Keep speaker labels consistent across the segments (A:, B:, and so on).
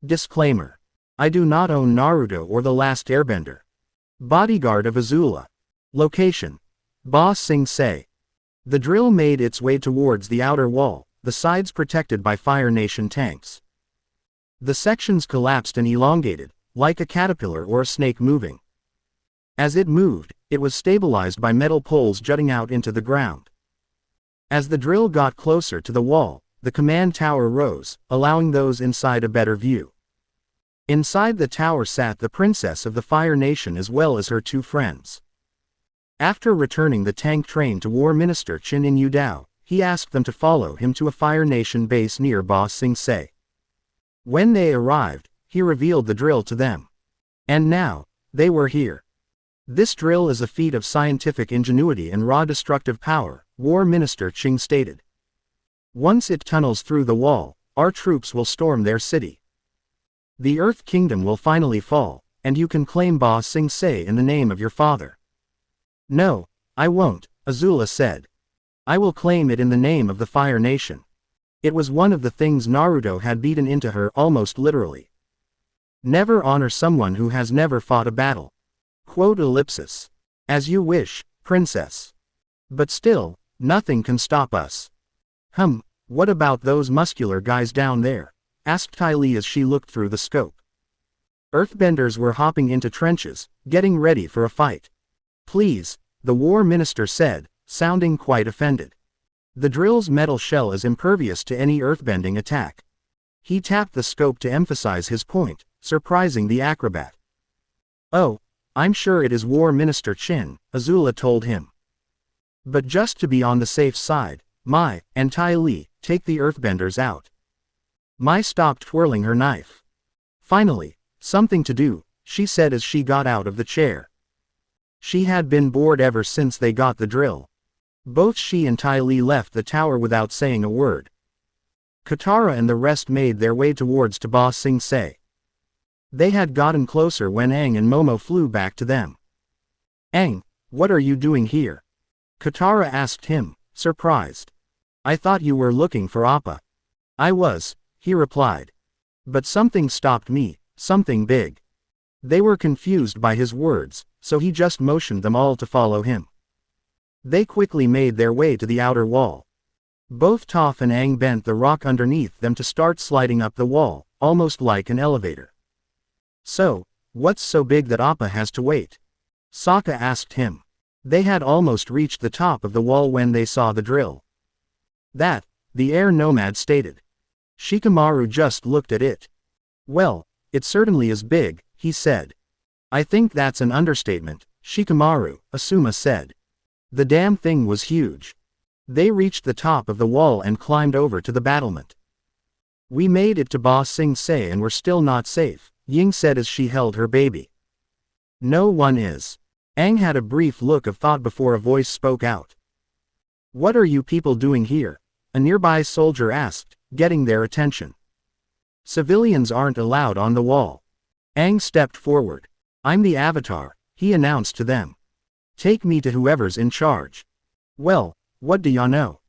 A: Disclaimer. I do not own Naruto or The Last Airbender. Bodyguard of Azula. Location. Ba Sing Se. The drill made its way towards the outer wall, the sides protected by Fire Nation tanks. The sections collapsed and elongated, like a caterpillar or a snake moving. As it moved, it was stabilized by metal poles jutting out into the ground. As the drill got closer to the wall, the command tower rose, allowing those inside a better view. Inside the tower sat the princess of the Fire Nation as well as her two friends. After returning the tank train to War Minister Chin in Yudao, he asked them to follow him to a Fire Nation base near Ba Sing Se. When they arrived, he revealed the drill to them. And now, they were here. This drill is a feat of scientific ingenuity and raw destructive power, War Minister Ching stated. Once it tunnels through the wall, our troops will storm their city. The Earth Kingdom will finally fall, and you can claim Ba Sing Se in the name of your father. No, I won't, Azula said. I will claim it in the name of the Fire Nation. It was one of the things Naruto had beaten into her almost literally. Never honor someone who has never fought a battle. Quote ellipsis. As you wish, princess. But still, nothing can stop us. What about those muscular guys down there? Asked Ty Lee as she looked through the scope. Earthbenders were hopping into trenches, getting ready for a fight. Please, the War Minister said, sounding quite offended. The drill's metal shell is impervious to any earthbending attack. He tapped the scope to emphasize his point, surprising the acrobat. Oh, I'm sure it is War Minister Chin, Azula told him. But just to be on the safe side, Mai and Ty Lee, take the earthbenders out. Mai stopped twirling her knife. Finally, something to do, she said as she got out of the chair. She had been bored ever since they got the drill. Both she and Ty Lee left the tower without saying a word. Katara and the rest made their way towards Ba Sing Se. They had gotten closer when Aang and Momo flew back to them. Aang, what are you doing here? Katara asked him, surprised. I thought you were looking for Appa. I was, he replied. But something stopped me, something big. They were confused by his words, so he just motioned them all to follow him. They quickly made their way to the outer wall. Both Toph and Aang bent the rock underneath them to start sliding up the wall, almost like an elevator. So, what's so big that Appa has to wait? Sokka asked him. They had almost reached the top of the wall when they saw the drill. That, the air nomad stated. Shikamaru just looked at it. Well, it certainly is big, he said. I think that's an understatement, Shikamaru, Asuma said. The damn thing was huge. They reached the top of the wall and climbed over to the battlement. We made it to Ba Sing Se and we're still not safe, Ying said as she held her baby. No one is. Aang had a brief look of thought before a voice spoke out. What are you people doing here? A nearby soldier asked, getting their attention. Civilians aren't allowed on the wall. Aang stepped forward. I'm the Avatar, he announced to them. Take me to whoever's in charge. Well, what do ya know?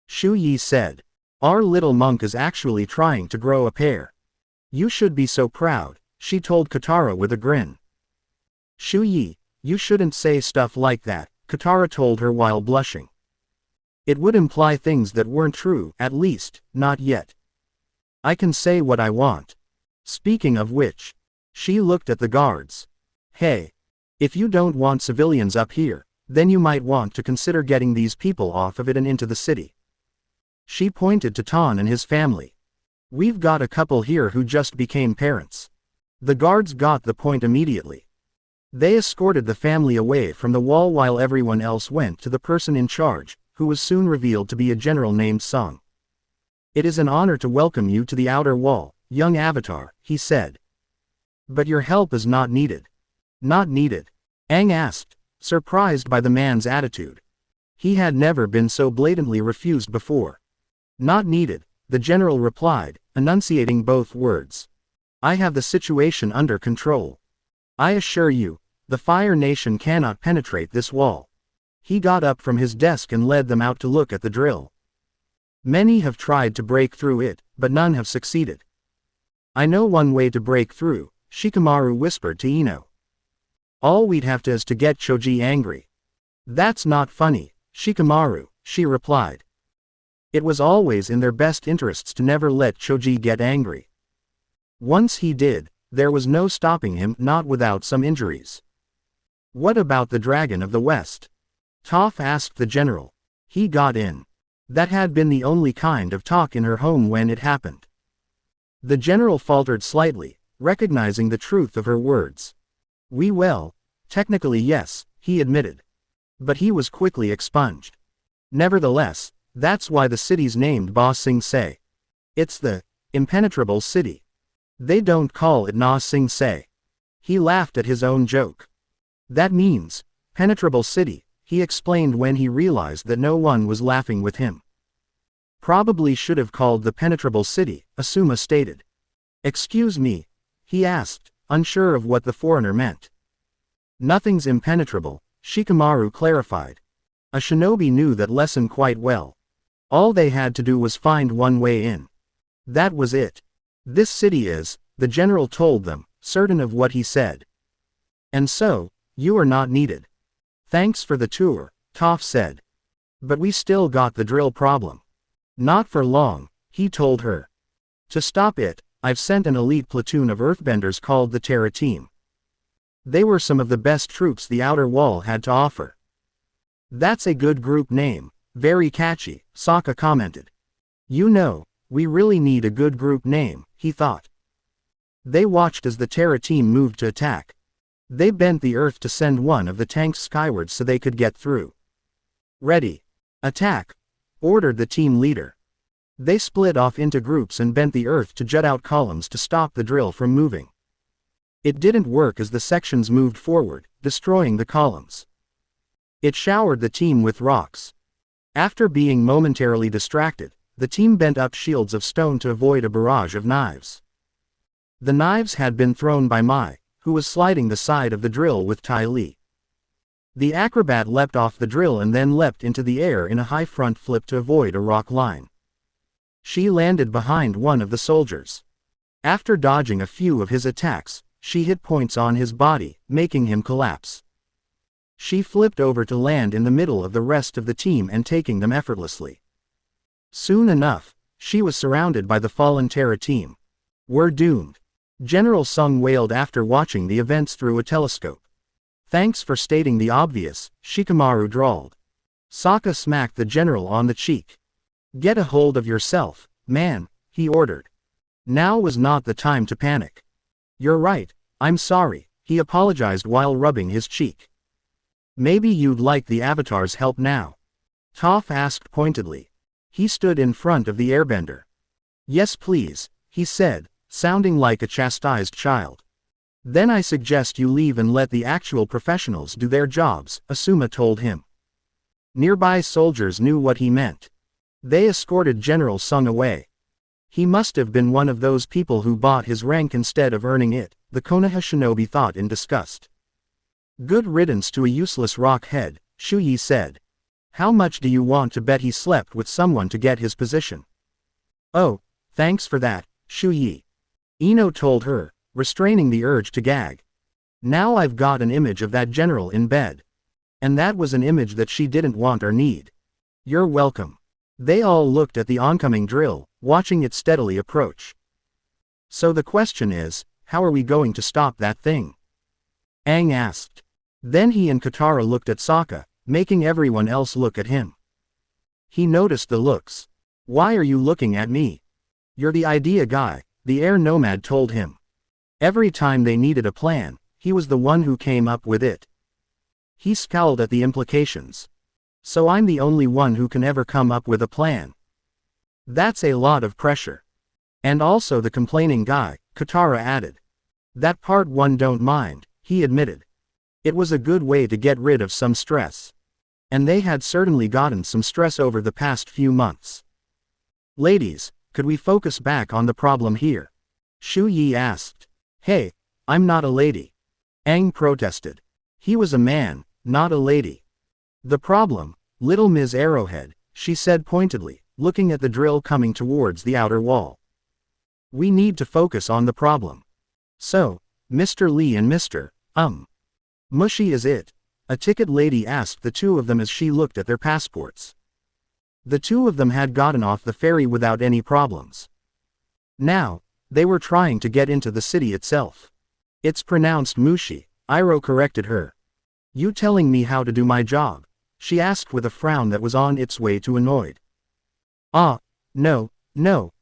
A: Shu Yi said. Our little monk is actually trying to grow a pair. You should be so proud, she told Katara with a grin. Shu Yi, you shouldn't say stuff like that, Katara told her while blushing. It would imply things that weren't true, at least, not yet. I can say what I want. Speaking of which, she looked at the guards. Hey. If you don't want civilians up here, then you might want to consider getting these people off of it and into the city. She pointed to Tan and his family. We've got a couple here who just became parents. The guards got the point immediately. They escorted the family away from the wall while everyone else went to the person in charge, who was soon revealed to be a general named Song. It is an honor to welcome you to the outer wall, young Avatar, he said. But your help is not needed. Not needed? Aang asked, surprised by the man's attitude. He had never been so blatantly refused before. Not needed, the general replied, enunciating both words. I have the situation under control. I assure you, the Fire Nation cannot penetrate this wall. He got up from his desk and led them out to look at the drill. Many have tried to break through it, but none have succeeded. I know one way to break through, Shikamaru whispered to Ino. All we'd have to is to get Choji angry. That's not funny, Shikamaru, she replied. It was always in their best interests to never let Choji get angry. Once he did, there was no stopping him, not without some injuries. What about the Dragon of the West? Toph asked the general. He got in. That had been the only kind of talk in her home when it happened. The general faltered slightly, recognizing the truth of her words. Technically yes, he admitted. But he was quickly expunged. Nevertheless, that's why the city's named Ba Sing Se. It's the impenetrable city. They don't call it Na Sing Se. He laughed at his own joke. That means, penetrable city, he explained when he realized that no one was laughing with him. Probably should have called the penetrable city, Asuma stated. Excuse me? He asked, unsure of what the foreigner meant. Nothing's impenetrable, Shikamaru clarified. A shinobi knew that lesson quite well. All they had to do was find one way in. That was it. This city is, the general told them, certain of what he said. And so, you are not needed. Thanks for the tour, Toph said. But we still got the drill problem. Not for long, he told her. To stop it, I've sent an elite platoon of earthbenders called the Terra Team. They were some of the best troops the outer wall had to offer. That's a good group name, very catchy, Sokka commented. You know, we really need a good group name, he thought. They watched as the Terra Team moved to attack. They bent the earth to send one of the tanks skyward so they could get through. Ready. Attack, ordered the team leader. They split off into groups and bent the earth to jut out columns to stop the drill from moving. It didn't work as the sections moved forward, destroying the columns. It showered the team with rocks. After being momentarily distracted, the team bent up shields of stone to avoid a barrage of knives. The knives had been thrown by Mai, who was sliding the side of the drill with Ty Lee. The acrobat leapt off the drill and then leapt into the air in a high front flip to avoid a rock line. She landed behind one of the soldiers. After dodging a few of his attacks, she hit points on his body, making him collapse. She flipped over to land in the middle of the rest of the team and taking them effortlessly. Soon enough, she was surrounded by the fallen Terra Team. We're doomed. General Sung wailed after watching the events through a telescope. Thanks for stating the obvious, Shikamaru drawled. Sokka smacked the general on the cheek. Get a hold of yourself, man, he ordered. Now was not the time to panic. You're right, I'm sorry, he apologized while rubbing his cheek. Maybe you'd like the Avatar's help now? Toph asked pointedly. He stood in front of the airbender. Yes please, he said, sounding like a chastised child. Then I suggest you leave and let the actual professionals do their jobs, Asuma told him. Nearby soldiers knew what he meant. They escorted General Sung away. He must have been one of those people who bought his rank instead of earning it, the Konoha shinobi thought in disgust. Good riddance to a useless rock head, Shuyi said. How much do you want to bet he slept with someone to get his position? Oh, thanks for that, Shuyi. Ino told her, restraining the urge to gag. Now I've got an image of that general in bed. And that was an image that she didn't want or need. You're welcome. They all looked at the oncoming drill, watching it steadily approach. So the question is, how are we going to stop that thing? Aang asked. Then he and Katara looked at Sokka, making everyone else look at him. He noticed the looks. Why are you looking at me? You're the idea guy, the air nomad told him. Every time they needed a plan, he was the one who came up with it. He scowled at the implications. So I'm the only one who can ever come up with a plan. That's a lot of pressure. And also the complaining guy, Katara added. That part one don't mind, he admitted. It was a good way to get rid of some stress. And they had certainly gotten some stress over the past few months. Ladies, could we focus back on the problem here? Shu Yi asked. Hey, I'm not a lady. Aang protested. He was a man, not a lady. The problem, little Ms. Arrowhead, she said pointedly, looking at the drill coming towards the outer wall. We need to focus on the problem. So, Mr. Lee and Mr. Mushy is it? A ticket lady asked the two of them as she looked at their passports. The two of them had gotten off the ferry without any problems. Now, they were trying to get into the city itself. It's pronounced Mushi, Iroh corrected her. You telling me how to do my job? She asked with a frown that was on its way to annoyed. No,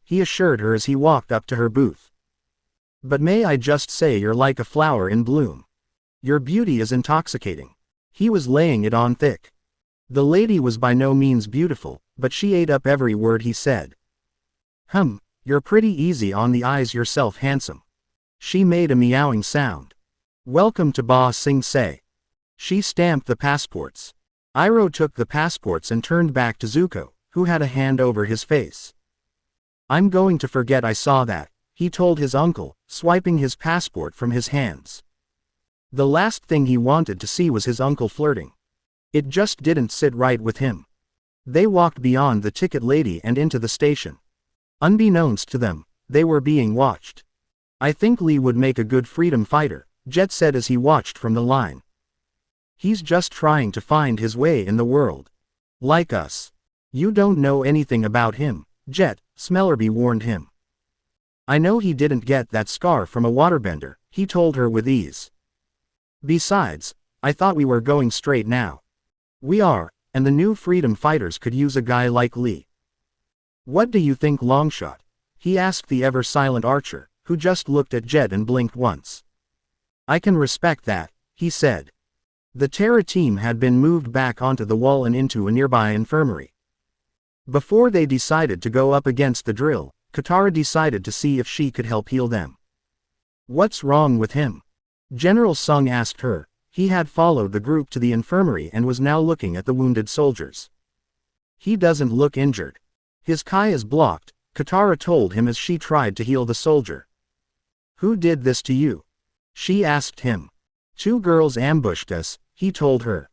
A: he assured her as he walked up to her booth. But may I just say you're like a flower in bloom. Your beauty is intoxicating. He was laying it on thick. The lady was by no means beautiful, but she ate up every word he said. You're pretty easy on the eyes yourself, handsome. She made a meowing sound. Welcome to Ba Sing Se. She stamped the passports. Iroh took the passports and turned back to Zuko, who had a hand over his face. I'm going to forget I saw that, he told his uncle, swiping his passport from his hands. The last thing he wanted to see was his uncle flirting. It just didn't sit right with him. They walked beyond the ticket lady and into the station. Unbeknownst to them, they were being watched. I think Lee would make a good freedom fighter, Jet said as he watched from the line. He's just trying to find his way in the world. Like us. You don't know anything about him, Jet, Smellerby warned him. I know he didn't get that scar from a waterbender, he told her with ease. Besides, I thought we were going straight now. We are, and the new freedom fighters could use a guy like Lee. What do you think, Longshot? He asked the ever-silent archer, who just looked at Jet and blinked once. I can respect that, he said. The Terra team had been moved back onto the wall and into a nearby infirmary. Before they decided to go up against the drill, Katara decided to see if she could help heal them. What's wrong with him? General Sung asked her. He had followed the group to the infirmary and was now looking at the wounded soldiers. He doesn't look injured. His Kai is blocked, Katara told him as she tried to heal the soldier. Who did this to you? She asked him. 2 girls ambushed us, he told her.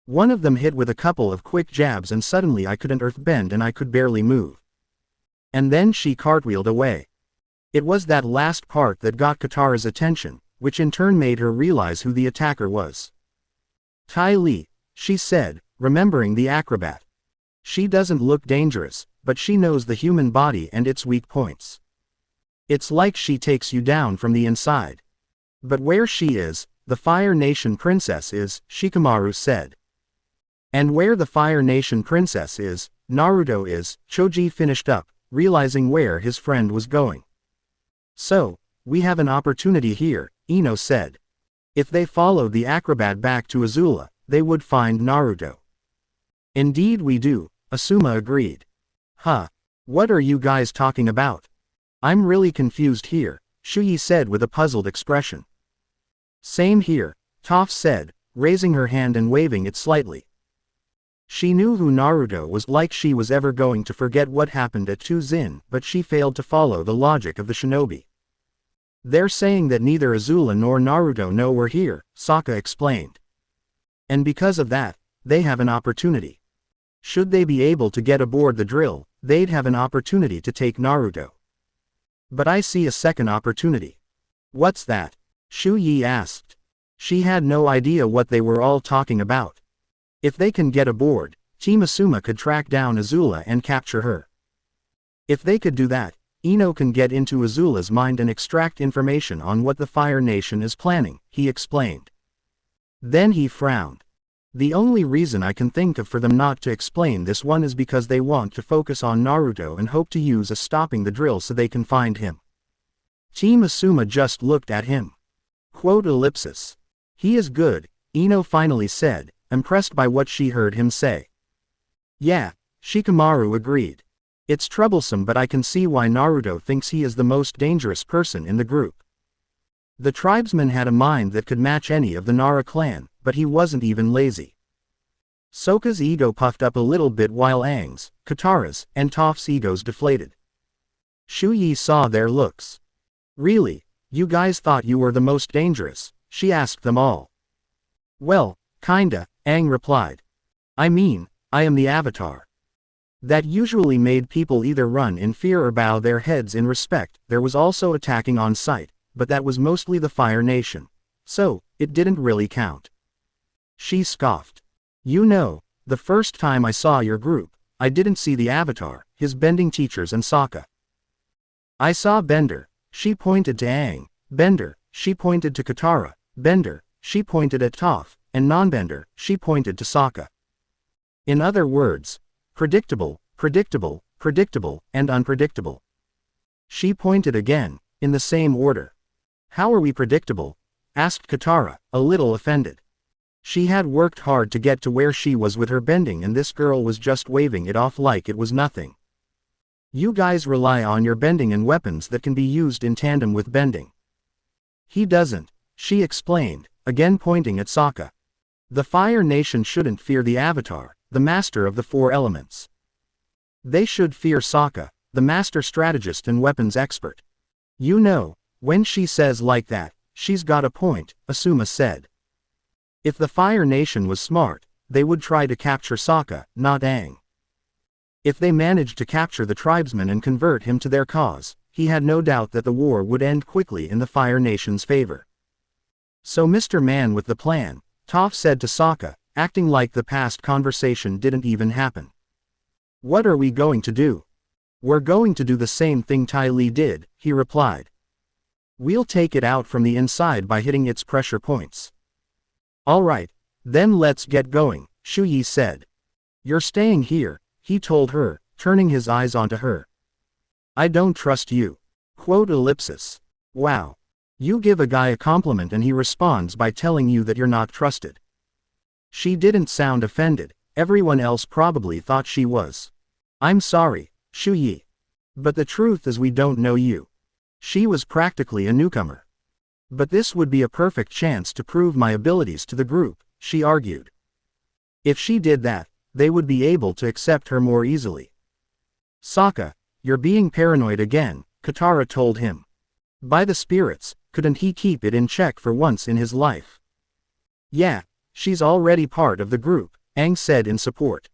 A: One of them hit with a couple of quick jabs and suddenly I couldn't earthbend and I could barely move. And then she cartwheeled away. It was that last part that got Katara's attention, which in turn made her realize who the attacker was. Tai Li, she said, remembering the acrobat. She doesn't look dangerous, but she knows the human body and its weak points. It's like she takes you down from the inside. But where she is, the Fire Nation princess is, Shikamaru said. And where the Fire Nation princess is, Naruto is, Choji finished up, realizing where his friend was going. So, we have an opportunity here, Ino said. If they followed the acrobat back to Azula, they would find Naruto. Indeed we do, Asuma agreed. What are you guys talking about? I'm really confused here, Shuyi said with a puzzled expression. Same here, Toph said, raising her hand and waving it slightly. She knew who Naruto was, like she was ever going to forget what happened at Tuzin, but she failed to follow the logic of the shinobi. They're saying that neither Azula nor Naruto know we're here, Sokka explained. And because of that, they have an opportunity. Should they be able to get aboard the drill, they'd have an opportunity to take Naruto. But I see a second opportunity. What's that? Shu Yi asked. She had no idea what they were all talking about. If they can get aboard, Team Asuma could track down Azula and capture her. If they could do that, Ino can get into Azula's mind and extract information on what the Fire Nation is planning, he explained. Then he frowned. The only reason I can think of for them not to explain this one is because they want to focus on Naruto and hope to use a stopping the drill so they can find him. Team Asuma just looked at him. Quote ellipsis. He is good, Ino finally said, impressed by what she heard him say. Yeah, Shikamaru agreed. It's troublesome, but I can see why Naruto thinks he is the most dangerous person in the group. The tribesman had a mind that could match any of the Nara clan, but he wasn't even lazy. Sokka's ego puffed up a little bit while Aang's, Katara's, and Toph's egos deflated. Shu Yi saw their looks. Really, you guys thought you were the most dangerous? She asked them all. Well, kinda, Aang replied. I mean, I am the Avatar. That usually made people either run in fear or bow their heads in respect. There was also attacking on sight, but that was mostly the Fire Nation. So, it didn't really count. She scoffed. You know, the first time I saw your group, I didn't see the Avatar, his bending teachers and Sokka. I saw Bender. She pointed to Aang. Bender. She pointed to Katara. Bender. She pointed at Toph. And Non-Bender. She pointed to Sokka. In other words, predictable, predictable, predictable, and unpredictable. She pointed again, in the same order. How are we predictable? Asked Katara, a little offended. She had worked hard to get to where she was with her bending, and this girl was just waving it off like it was nothing. You guys rely on your bending and weapons that can be used in tandem with bending. He doesn't, she explained, again pointing at Sokka. The Fire Nation shouldn't fear the Avatar, the master of the four elements. They should fear Sokka, the master strategist and weapons expert. You know, when she says like that, she's got a point, Asuma said. If the Fire Nation was smart, they would try to capture Sokka, not Aang. If they managed to capture the tribesman and convert him to their cause, he had no doubt that the war would end quickly in the Fire Nation's favor. So Mr. Man with the plan, Toph said to Sokka, acting like the past conversation didn't even happen. What are we going to do? We're going to do the same thing Ty Lee did, he replied. We'll take it out from the inside by hitting its pressure points. Alright, then let's get going, Shu Yi said. You're staying here, he told her, turning his eyes onto her. I don't trust you. Quote ellipsis. Wow. You give a guy a compliment and he responds by telling you that you're not trusted. She didn't sound offended, everyone else probably thought she was. I'm sorry, Shu Yi. But the truth is we don't know you. She was practically a newcomer. But this would be a perfect chance to prove my abilities to the group, she argued. If she did that, they would be able to accept her more easily. Sokka, you're being paranoid again, Katara told him. By the spirits, couldn't he keep it in check for once in his life? Yeah, she's already part of the group, Aang said in support.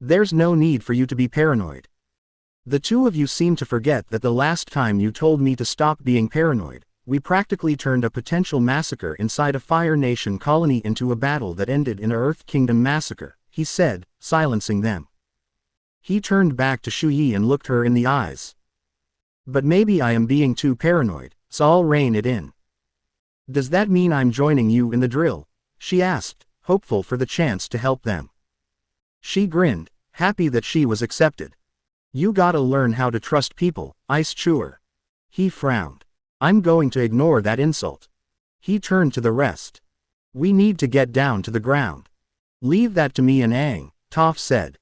A: There's no need for you to be paranoid. The two of you seem to forget that the last time you told me to stop being paranoid, we practically turned a potential massacre inside a Fire Nation colony into a battle that ended in a Earth Kingdom massacre, he said, silencing them. He turned back to Shu Yi and looked her in the eyes. But maybe I am being too paranoid, so I'll rein it in. Does that mean I'm joining you in the drill? She asked, hopeful for the chance to help them. She grinned, happy that she was accepted. You gotta learn how to trust people, Ice Chewer. He frowned. I'm going to ignore that insult. He turned to the rest. We need to get down to the ground. Leave that to me and Aang, Toph said.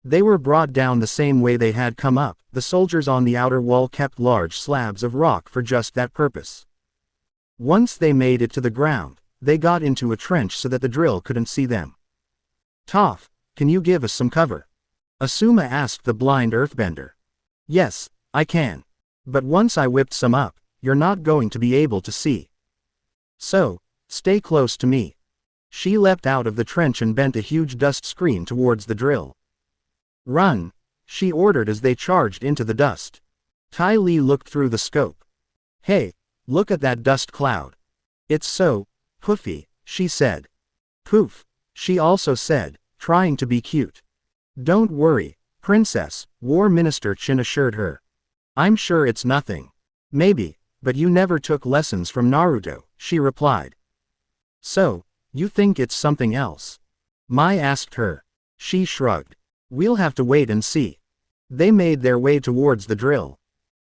A: They were brought down the same way they had come up. The soldiers on the outer wall kept large slabs of rock for just that purpose. Once they made it to the ground, they got into a trench so that the drill couldn't see them. Toph, can you give us some cover? Asuma asked the blind earthbender. Yes, I can. But once I whipped some up, you're not going to be able to see. So, stay close to me. She leapt out of the trench and bent a huge dust screen towards the drill. Run, she ordered as they charged into the dust. Ty Lee looked through the scope. Hey, look at that dust cloud. It's so poofy, she said. Poof, she also said, trying to be cute. Don't worry, Princess, War Minister Chin assured her. I'm sure it's nothing. Maybe, but you never took lessons from Naruto, she replied. So, you think it's something else? Mai asked her. She shrugged. We'll have to wait and see. They made their way towards the drill.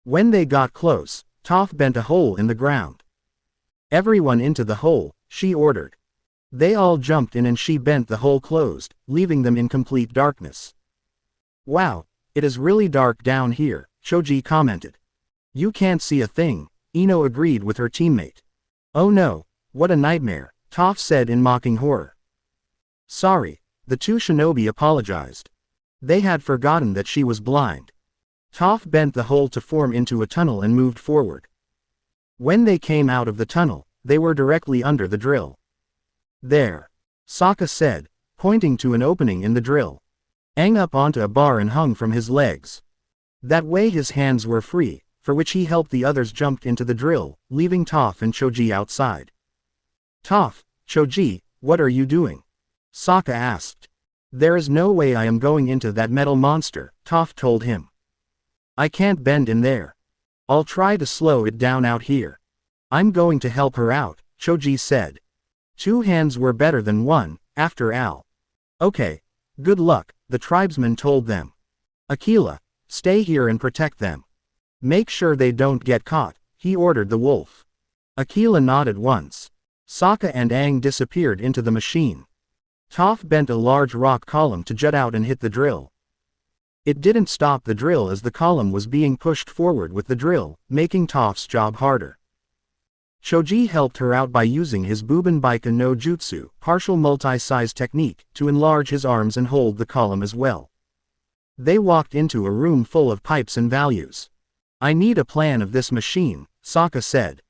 A: When they got close, Toph bent a hole in the ground. Everyone into the hole, she ordered. They all jumped in and she bent the hole closed, leaving them in complete darkness. Wow, it is really dark down here, Choji commented. You can't see a thing, Ino agreed with her teammate. Oh no, what a nightmare, Toph said in mocking horror. Sorry, the two shinobi apologized. They had forgotten that she was blind. Toph bent the hole to form into a tunnel and moved forward. When they came out of the tunnel, they were directly under the drill. There, Sokka said, pointing to an opening in the drill. Aang up onto a bar and hung from his legs. That way his hands were free, for which he helped the others jump into the drill, leaving Toph and Choji outside. Toph, Choji, what are you doing? Sokka asked. There is no way I am going into that metal monster, Toph told him. I can't bend in there. I'll try to slow it down out here. I'm going to help her out, Choji said. 2 hands were better than 1, after all. Okay. Good luck, the tribesman told them. Aquila, stay here and protect them. Make sure they don't get caught, he ordered the wolf. Aquila nodded once. Sokka and Aang disappeared into the machine. Toph bent a large rock column to jut out and hit the drill. It didn't stop the drill as the column was being pushed forward with the drill, making Toph's job harder. Choji helped her out by using his Bubenbaika no Jutsu, partial multi-size technique, to enlarge his arms and hold the column as well. They walked into a room full of pipes and values. I need a plan of this machine, Sokka said.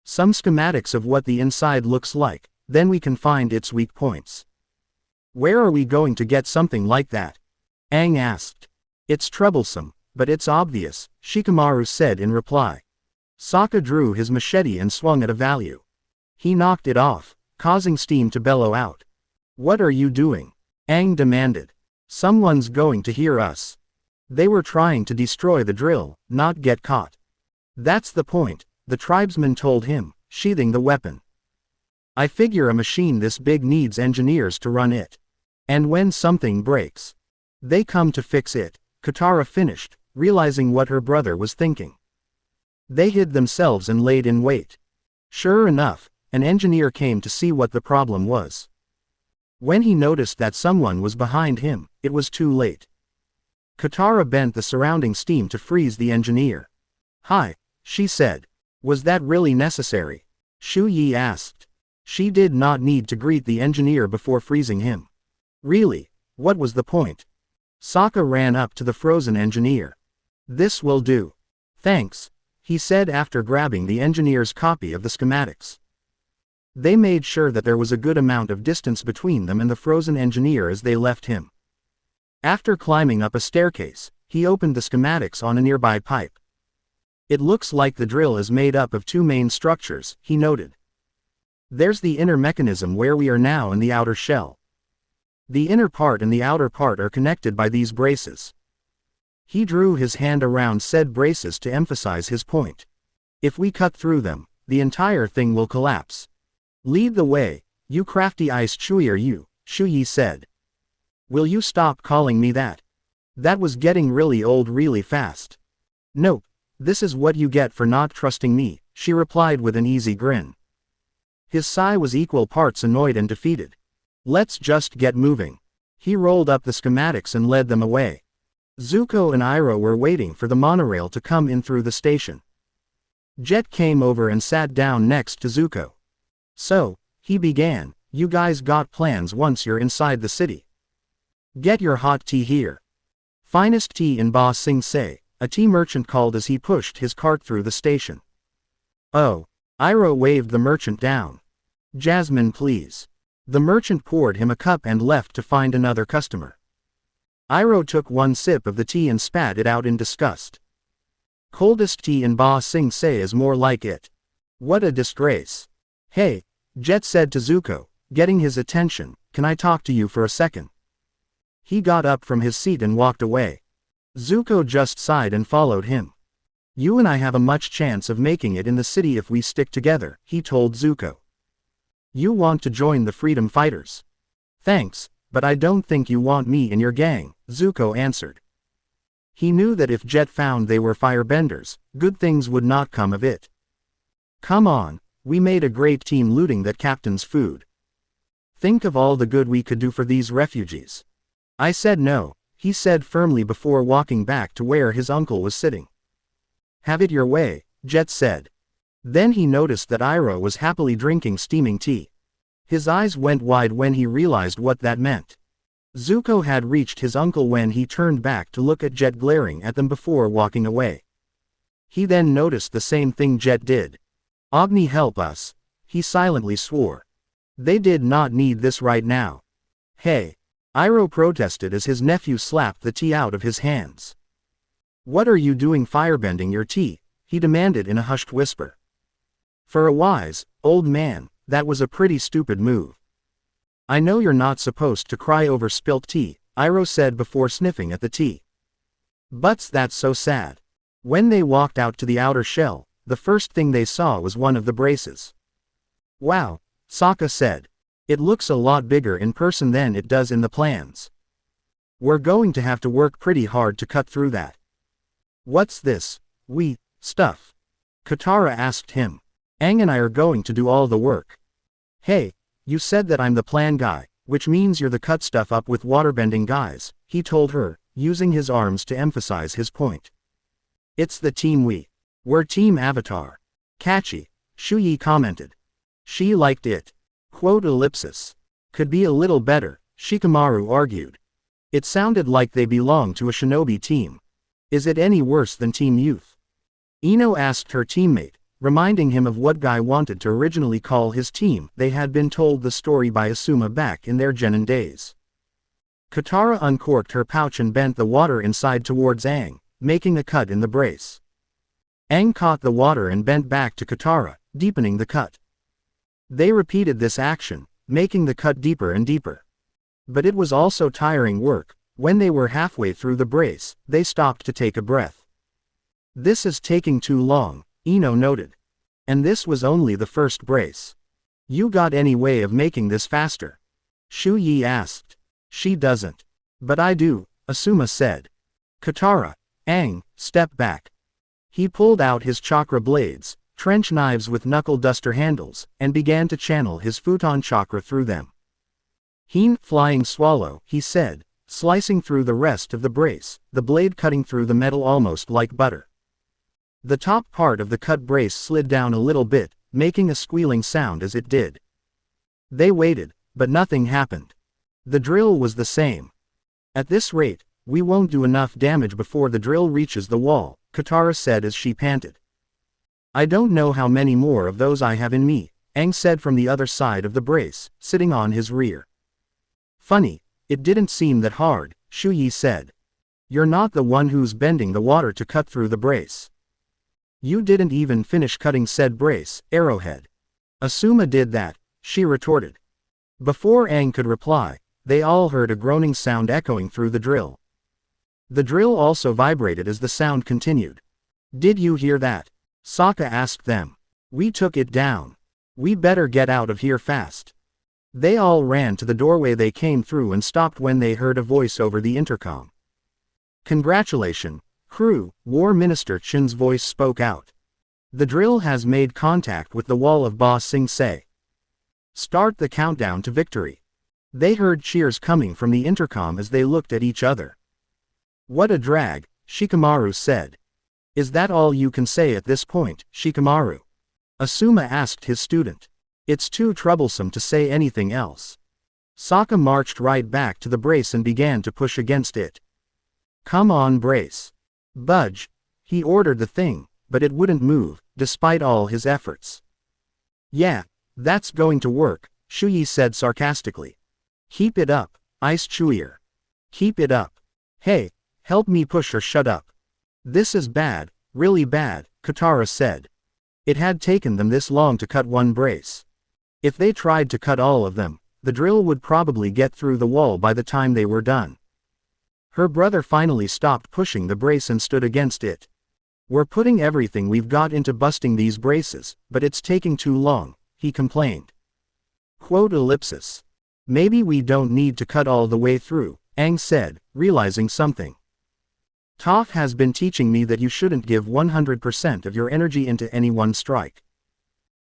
A: Some schematics of what the inside looks like, then we can find its weak points. Where are we going to get something like that? Aang asked. It's troublesome, but it's obvious, Shikamaru said in reply. Sokka drew his machete and swung at a value. He knocked it off, causing steam to bellow out. What are you doing? Aang demanded. Someone's going to hear us. They were trying to destroy the drill, not get caught. That's the point, the tribesman told him, sheathing the weapon. I figure a machine this big needs engineers to run it. And when something breaks, they come to fix it, Katara finished, realizing what her brother was thinking. They hid themselves and laid in wait. Sure enough, an engineer came to see what the problem was. When he noticed that someone was behind him, it was too late. Katara bent the surrounding steam to freeze the engineer. Hi, she said. Was that really necessary? Shu Yi asked. She did not need to greet the engineer before freezing him. Really, what was the point? Sokka ran up to the frozen engineer. This will do. Thanks, he said after grabbing the engineer's copy of the schematics. They made sure that there was a good amount of distance between them and the frozen engineer as they left him. After climbing up a staircase, he opened the schematics on a nearby pipe. It looks like the drill is made up of 2 main structures, he noted. There's the inner mechanism where we are now in the outer shell. The inner part and the outer part are connected by these braces. He drew his hand around said braces to emphasize his point. If we cut through them, the entire thing will collapse. Lead the way, you crafty ice chewer you, Shu Yi said. Will you stop calling me that? That was getting really old really fast. Nope, this is what you get for not trusting me, she replied with an easy grin. His sigh was equal parts annoyed and defeated. Let's just get moving. He rolled up the schematics and led them away. Zuko and Iroh were waiting for the monorail to come in through the station. Jet came over and sat down next to Zuko. So, he began, you guys got plans once you're inside the city. Get your hot tea here. Finest tea in Ba Sing Se, a tea merchant called as he pushed his cart through the station. Oh. Iroh waved the merchant down. Jasmine please. The merchant poured him a cup and left to find another customer. Iroh took 1 sip of the tea and spat it out in disgust. Coldest tea in Ba Sing Se is more like it. What a disgrace. Hey, Jet said to Zuko, getting his attention, can I talk to you for a second? He got up from his seat and walked away. Zuko just sighed and followed him. You and I have a much chance of making it in the city if we stick together, he told Zuko. You want to join the freedom fighters? Thanks, but I don't think you want me in your gang, Zuko answered. He knew that if Jet found they were firebenders, good things would not come of it. Come on, we made a great team looting that captain's food. Think of all the good we could do for these refugees. I said no, he said firmly before walking back to where his uncle was sitting. Have it your way, Jet said. Then he noticed that Iroh was happily drinking steaming tea. His eyes went wide when he realized what that meant. Zuko had reached his uncle when he turned back to look at Jet glaring at them before walking away. He then noticed the same thing Jet did. Agni help us, he silently swore. They did not need this right now. Hey. Iroh protested as his nephew slapped the tea out of his hands. "What are you doing firebending your tea?" he demanded in a hushed whisper. "For a wise, old man, that was a pretty stupid move." "I know you're not supposed to cry over spilt tea," Iroh said before sniffing at the tea. "But that's so sad." When they walked out to the outer shell, the first thing they saw was one of the braces. "Wow," Sokka said. "It looks a lot bigger in person than it does in the plans. We're going to have to work pretty hard to cut through that." "What's this stuff?" Katara asked him. "Aang and I are going to do all the work." "Hey, you said that I'm the plan guy, which means you're the cut stuff up with waterbending guys," he told her, using his arms to emphasize his point. "It's the team we're Team Avatar." "Catchy," Shu Yi commented. She liked it. Could be a little better, Shikamaru argued. It sounded like they belonged to a shinobi team. "Is it any worse than Team Youth?" Ino asked her teammate, reminding him of what Guy wanted to originally call his team. They had been told the story by Asuma back in their genin days. Katara uncorked her pouch and bent the water inside towards Aang, making a cut in the brace. Aang caught the water and bent back to Katara, deepening the cut. They repeated this action, making the cut deeper and deeper. But it was also tiring work. When they were halfway through the brace, they stopped to take a breath. "This is taking too long," Ino noted. "And this was only the first brace. You got any way of making this faster?" Shu Yi asked. "She doesn't. But I do," Asuma said. "Katara, Aang, step back." He pulled out his chakra blades, trench knives with knuckle duster handles, and began to channel his futon chakra through them. "Heen, flying swallow," he said, slicing through the rest of the brace, the blade cutting through the metal almost like butter. The top part of the cut brace slid down a little bit, making a squealing sound as it did. They waited, but nothing happened. The drill was the same. "At this rate, we won't do enough damage before the drill reaches the wall," Katara said as she panted. "I don't know how many more of those I have in me," Aang said from the other side of the brace, sitting on his rear. "Funny, it didn't seem that hard," Shu Yi said. "You're not the one who's bending the water to cut through the brace." "You didn't even finish cutting said brace, Arrowhead." "Asuma did that," she retorted. Before Aang could reply, they all heard a groaning sound echoing through the drill. The drill also vibrated as the sound continued. "Did you hear that?" Sokka asked them. "We took it down. We better get out of here fast." They all ran to the doorway they came through and stopped when they heard a voice over the intercom. "Congratulations, crew," War Minister Chin's voice spoke out. "The drill has made contact with the wall of Ba Sing Se. Start the countdown to victory." They heard cheers coming from the intercom as they looked at each other. "What a drag," Shikamaru said. "Is that all you can say at this point, Shikamaru?" Asuma asked his student. "It's too troublesome to say anything else." Sokka marched right back to the brace and began to push against it. "Come on, brace. Budge," he ordered the thing, but it wouldn't move, despite all his efforts. "Yeah, that's going to work," Shu Yi said sarcastically. "Keep it up, Ice Chewier. Keep it up. Hey, help me push or shut up." "This is bad, really bad," Katara said. It had taken them this long to cut one brace. If they tried to cut all of them, the drill would probably get through the wall by the time they were done. Her brother finally stopped pushing the brace and stood against it. "We're putting everything we've got into busting these braces, but it's taking too long," he complained. "Maybe we don't need to cut all the way through," Aang said, realizing something. "Toph has been teaching me that you shouldn't give 100% of your energy into any one strike.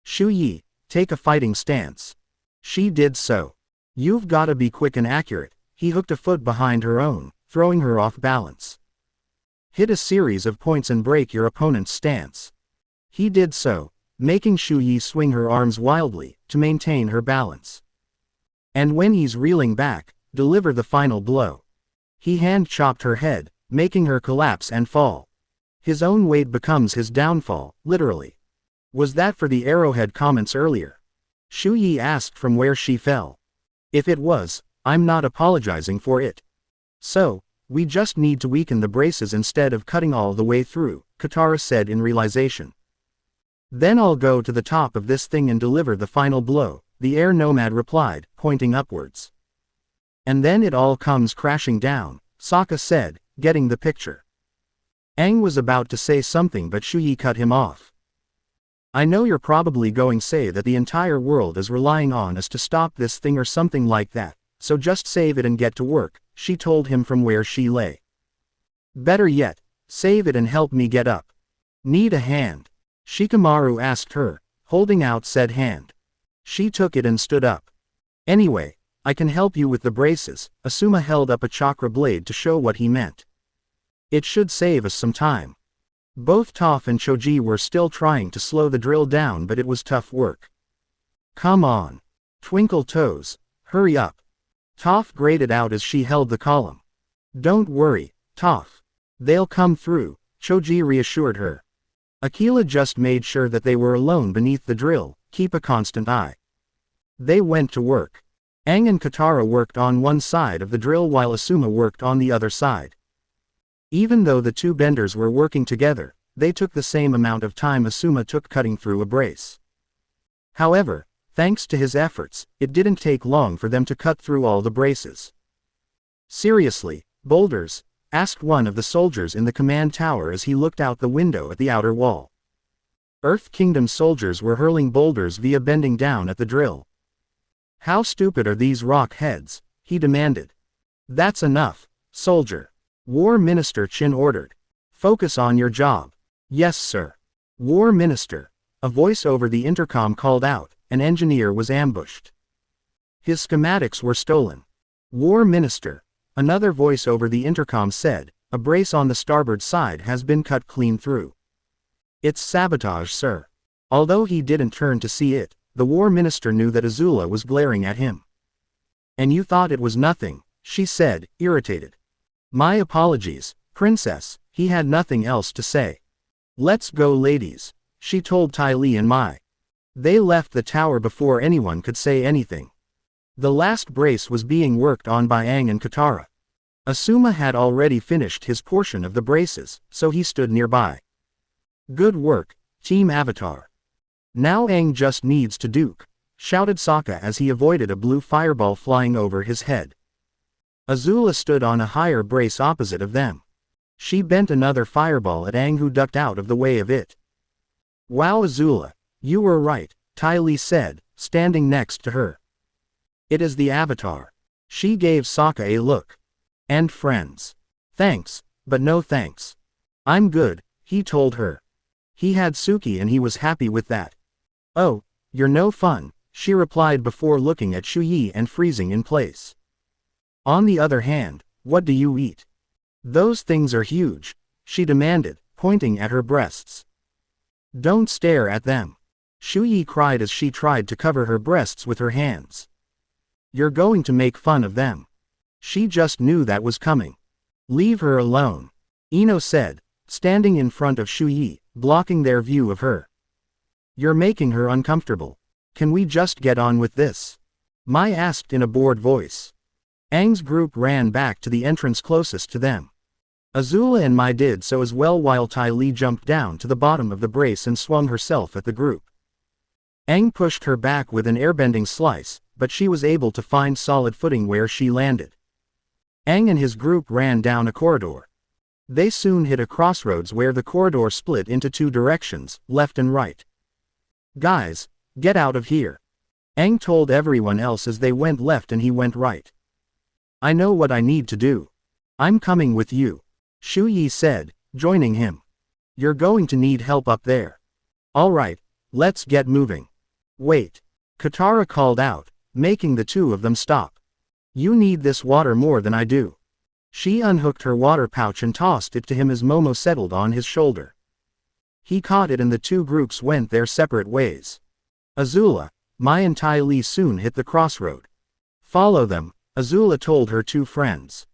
A: Shu Yi, take a fighting stance." She did so. "You've gotta be quick and accurate." He hooked a foot behind her own, throwing her off balance. "Hit a series of points and break your opponent's stance." He did so, making Shu Yi swing her arms wildly, to maintain her balance. And when he's reeling back, deliver the final blow. He hand-chopped her head, making her collapse and fall. His own weight becomes his downfall, literally. "Was that for the arrowhead comments earlier?" Shu Yi asked from where she fell. "If it was, I'm not apologizing for it. So, we just need to weaken the braces instead of cutting all the way through, Katara said in realization. Then I'll go to the top of this thing and deliver the final blow, the air nomad replied, pointing upwards. And then it all comes crashing down, Sokka said, getting the picture. Aang was about to say something but Shuyi cut him off. I know you're probably going to say that the entire world is relying on us to stop this thing or something like that, so just save it and get to work, she told him from where she lay. Better yet, save it and help me get up. Need a hand? Shikamaru asked her, holding out said hand. She took it and stood up. Anyway, I can help you with the braces. Asuma held up a chakra blade to show what he meant. It should save us some time. Both Toph and Choji were still trying to slow the drill down, but it was tough work. Come on. Twinkle toes, hurry up. Toph grated out as she held the column. Don't worry, Toph. They'll come through, Choji reassured her. Aquila just made sure that they were alone beneath the drill, keep a constant eye. They went to work. Aang and Katara worked on one side of the drill while Asuma worked on the other side. Even though the two benders were working together, they took the same amount of time Asuma took cutting through a brace. However, thanks to his efforts, it didn't take long for them to cut through all the braces. Seriously, boulders? Asked one of the soldiers in the command tower as he looked out the window at the outer wall. Earth Kingdom soldiers were hurling boulders via bending down at the drill. How stupid are these rock heads? He demanded. That's enough, soldier. War Minister Chin ordered. Focus on your job. Yes, sir. War Minister. A voice over the intercom called out. An engineer was ambushed. His schematics were stolen. War Minister. Another voice over the intercom said, a brace on the starboard side has been cut clean through. It's sabotage, sir. Although he didn't turn to see it, the war minister knew that Azula was glaring at him. And you thought it was nothing, she said, irritated. My apologies, princess, he had nothing else to say. Let's go, ladies, she told Ty Lee and Mai. They left the tower before anyone could say anything. The last brace was being worked on by Aang and Katara. Asuma had already finished his portion of the braces, so he stood nearby. Good work, Team Avatar. Now Aang just needs to duke, shouted Sokka as he avoided a blue fireball flying over his head. Azula stood on a higher brace opposite of them. She bent another fireball at Aang, who ducked out of the way of it. Wow, Azula, you were right, Ty Lee said, standing next to her. It is the Avatar. She gave Sokka a look. And friends. Thanks, but no thanks. I'm good, he told her. He had Suki and he was happy with that. Oh, you're no fun, she replied before looking at Shuyi and freezing in place. On the other hand, what do you eat? Those things are huge, she demanded, pointing at her breasts. Don't stare at them. Shuyi cried as she tried to cover her breasts with her hands. You're going to make fun of them. She just knew that was coming. Leave her alone, Ino said, standing in front of Shuyi, blocking their view of her. You're making her uncomfortable. Can we just get on with this? Mai asked in a bored voice. Aang's group ran back to the entrance closest to them. Azula and Mai did so as well while Ty Lee jumped down to the bottom of the brace and swung herself at the group. Aang pushed her back with an airbending slice, but she was able to find solid footing where she landed. Aang and his group ran down a corridor. They soon hit a crossroads where the corridor split into two directions, left and right. Guys, get out of here. Aang told everyone else as they went left and he went right. I know what I need to do. I'm coming with you, Shu Yi said, joining him. You're going to need help up there. Alright, let's get moving. Wait. Katara called out, making the two of them stop. You need this water more than I do. She unhooked her water pouch and tossed it to him as Momo settled on his shoulder. He caught it and the two groups went their separate ways. Azula, Mai and Ty Lee soon hit the crossroad. Follow them, Azula told her two friends.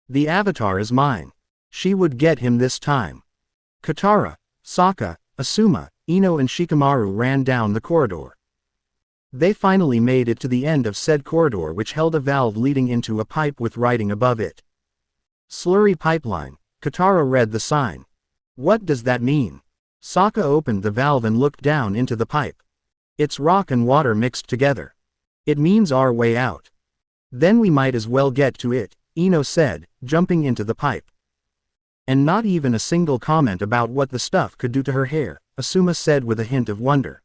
A: The Avatar is mine. She would get him this time. Katara, Sokka, Asuma, Ino and Shikamaru ran down the corridor. They finally made it to the end of said corridor, which held a valve leading into a pipe with writing above it. Slurry pipeline. Katara read the sign. What does that mean? Sokka opened the valve and looked down into the pipe. It's rock and water mixed together. It means our way out. Then we might as well get to it, Ino said, jumping into the pipe. And not even a single comment about what the stuff could do to her hair, Asuma said with a hint of wonder.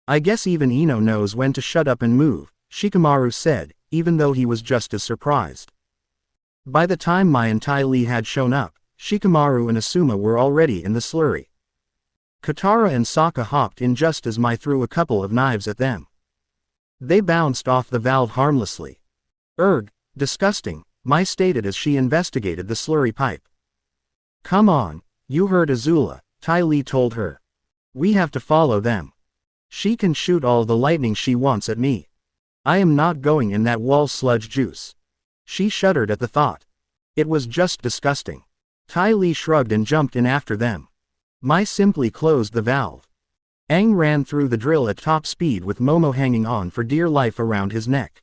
A: I guess even Ino knows when to shut up and move, Shikamaru said, even though he was just as surprised. By the time Mai and Ty Lee had shown up, Shikamaru and Asuma were already in the slurry. Katara and Sokka hopped in just as Mai threw a couple of knives at them. They bounced off the valve harmlessly. Erg, disgusting, Mai stated as she investigated the slurry pipe. Come on, you heard Azula, Ty Lee told her. We have to follow them. She can shoot all the lightning she wants at me. I am not going in that wall sludge juice. She shuddered at the thought. It was just disgusting. Ty Lee shrugged and jumped in after them. Mai simply closed the valve. Aang ran through the drill at top speed with Momo hanging on for dear life around his neck.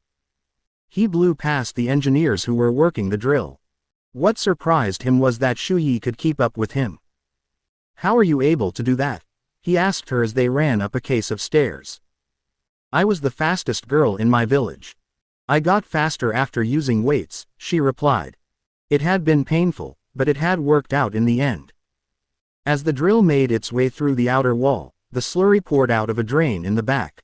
A: He blew past the engineers who were working the drill. What surprised him was that Shu Yi could keep up with him. How are you able to do that? He asked her as they ran up a case of stairs. I was the fastest girl in my village. I got faster after using weights, she replied. It had been painful, but it had worked out in the end. As the drill made its way through the outer wall, the slurry poured out of a drain in the back.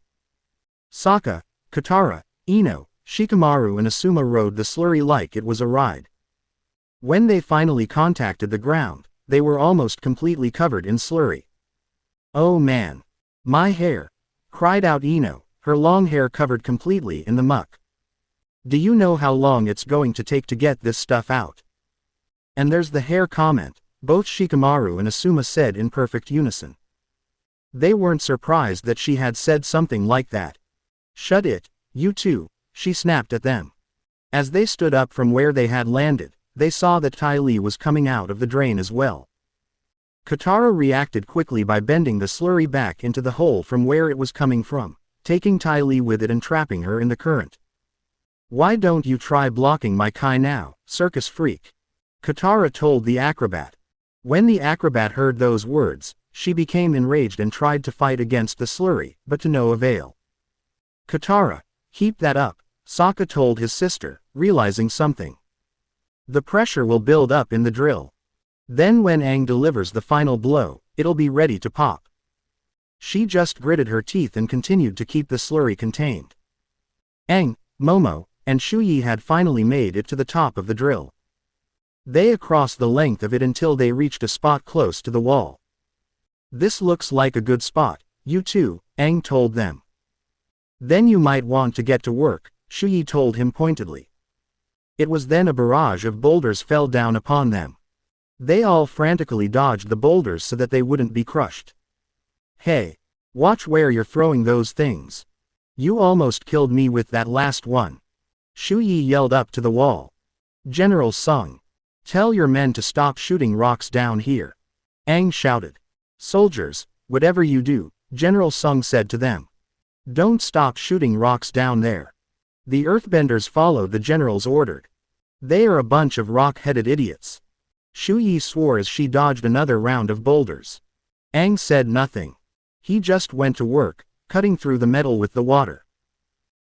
A: Sokka, Katara, Ino, Shikamaru and Asuma rode the slurry like it was a ride. When they finally contacted the ground, they were almost completely covered in slurry. Oh man! My hair! Cried out Ino, her long hair covered completely in the muck. Do you know how long it's going to take to get this stuff out? And there's the hair comment, both Shikamaru and Asuma said in perfect unison. They weren't surprised that she had said something like that. Shut it, you two, she snapped at them. As they stood up from where they had landed, they saw that Ty Lee was coming out of the drain as well. Katara reacted quickly by bending the slurry back into the hole from where it was coming from, taking Ty Lee with it and trapping her in the current. Why don't you try blocking my Kai now, circus freak? Katara told the acrobat. When the acrobat heard those words, she became enraged and tried to fight against the slurry, but to no avail. Katara, keep that up, Sokka told his sister, realizing something. The pressure will build up in the drill. Then when Aang delivers the final blow, it'll be ready to pop. She just gritted her teeth and continued to keep the slurry contained. Aang, Momo, and Shu Yi had finally made it to the top of the drill. They crossed the length of it until they reached a spot close to the wall. This looks like a good spot, you two, Aang told them. Then you might want to get to work, Shu Yi told him pointedly. It was then a barrage of boulders fell down upon them. They all frantically dodged the boulders so that they wouldn't be crushed. Hey! Watch where you're throwing those things. You almost killed me with that last one. Shu Yi yelled up to the wall. General Sung. Tell your men to stop shooting rocks down here. Aang shouted. Soldiers, whatever you do, General Sung said to them. Don't stop shooting rocks down there. The earthbenders followed the general's order. They are a bunch of rock-headed idiots. Shu Yi swore as she dodged another round of boulders. Aang said nothing. He just went to work, cutting through the metal with the water.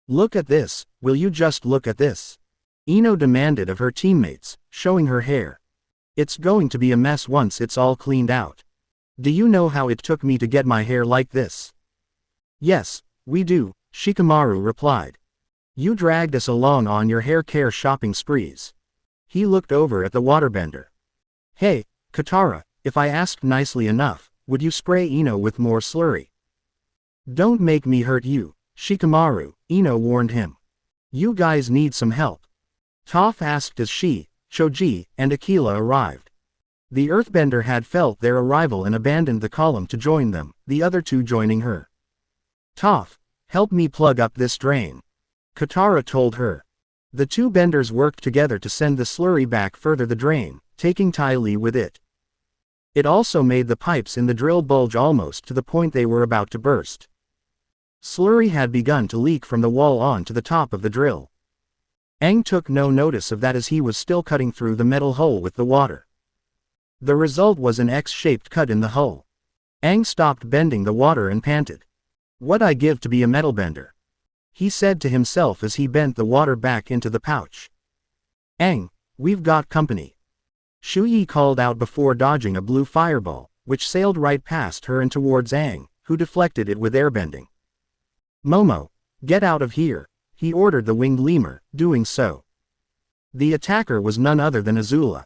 A: Look at this, will you just look at this? Ino demanded of her teammates, showing her hair. It's going to be a mess once it's all cleaned out. Do you know how it took me to get my hair like this? Yes, we do, Shikamaru replied. You dragged us along on your hair care shopping sprees. He looked over at the waterbender. Hey, Katara, if I asked nicely enough, would you spray Ino with more slurry? Don't make me hurt you, Shikamaru, Ino warned him. You guys need some help. Toph asked as she, Choji, and Aquila arrived. The earthbender had felt their arrival and abandoned the column to join them, the other two joining her. Toph, help me plug up this drain. Katara told her. The two benders worked together to send the slurry back further the drain, taking Ty Lee with it. It also made the pipes in the drill bulge almost to the point they were about to burst. slurry had begun to leak from the wall onto the top of the drill. Aang took no notice of that as he was still cutting through the metal hull with the water. The result was an X-shaped cut in the hull. Aang stopped bending the water and panted. "What I give to be a metalbender," he said to himself as he bent the water back into the pouch. "Aang, we've got company," Shu Yi called out before dodging a blue fireball, which sailed right past her and towards Aang, who deflected it with airbending. "Momo, get out of here," he ordered the winged lemur, doing so. The attacker was none other than Azula.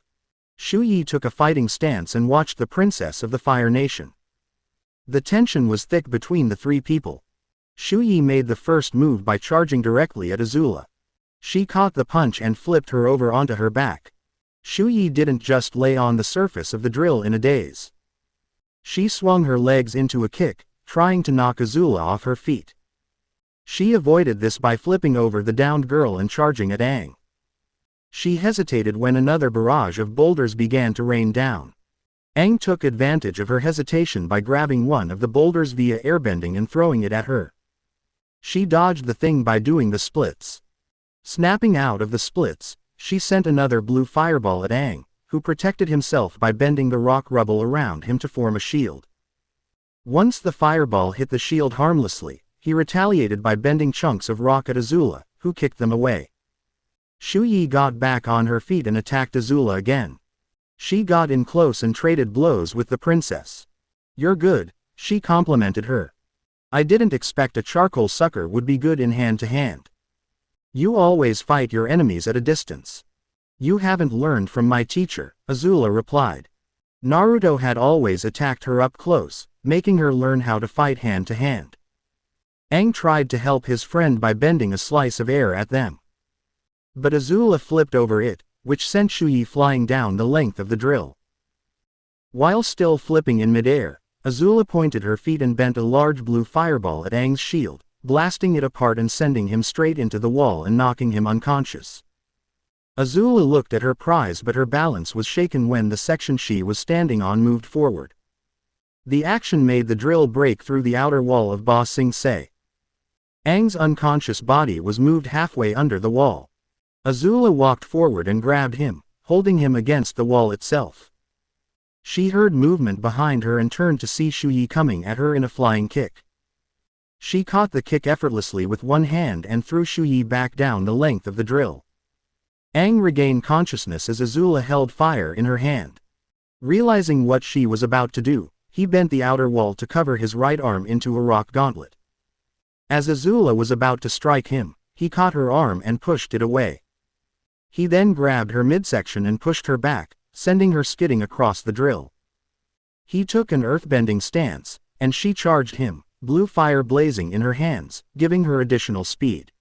A: Shu Yi took a fighting stance and watched the princess of the Fire Nation. The tension was thick between the three people. Shu Yi made the first move by charging directly at Azula. She caught the punch and flipped her over onto her back. Shu Yi didn't just lay on the surface of the drill in a daze. She swung her legs into a kick, trying to knock Azula off her feet. She avoided this by flipping over the downed girl and charging at Aang. She hesitated when another barrage of boulders began to rain down. Aang took advantage of her hesitation by grabbing one of the boulders via airbending and throwing it at her. She dodged the thing by doing the splits. Snapping out of the splits, she sent another blue fireball at Aang, who protected himself by bending the rock rubble around him to form a shield. Once the fireball hit the shield harmlessly, he retaliated by bending chunks of rock at Azula, who kicked them away. Shu Yi got back on her feet and attacked Azula again. She got in close and traded blows with the princess. "You're good," she complimented her. "I didn't expect a charcoal sucker would be good in hand-to-hand. You always fight your enemies at a distance." "You haven't learned from my teacher," Azula replied. Naruto had always attacked her up close, making her learn how to fight hand-to-hand. Aang tried to help his friend by bending a slice of air at them. But Azula flipped over it, which sent Shu Yi flying down the length of the drill. While still flipping in midair, Azula pointed her feet and bent a large blue fireball at Aang's shield, blasting it apart and sending him straight into the wall and knocking him unconscious. Azula looked at her prize, but her balance was shaken when the section she was standing on moved forward. The action made the drill break through the outer wall of Ba Sing Se. Aang's unconscious body was moved halfway under the wall. Azula walked forward and grabbed him, holding him against the wall itself. She heard movement behind her and turned to see Shu Yi coming at her in a flying kick. She caught the kick effortlessly with one hand and threw Shu Yi back down the length of the drill. Aang regained consciousness as Azula held fire in her hand. Realizing what she was about to do, he bent the outer wall to cover his right arm into a rock gauntlet. As Azula was about to strike him, he caught her arm and pushed it away. He then grabbed her midsection and pushed her back, sending her skidding across the drill. He took an earthbending stance, and she charged him, blue fire blazing in her hands, giving her additional speed.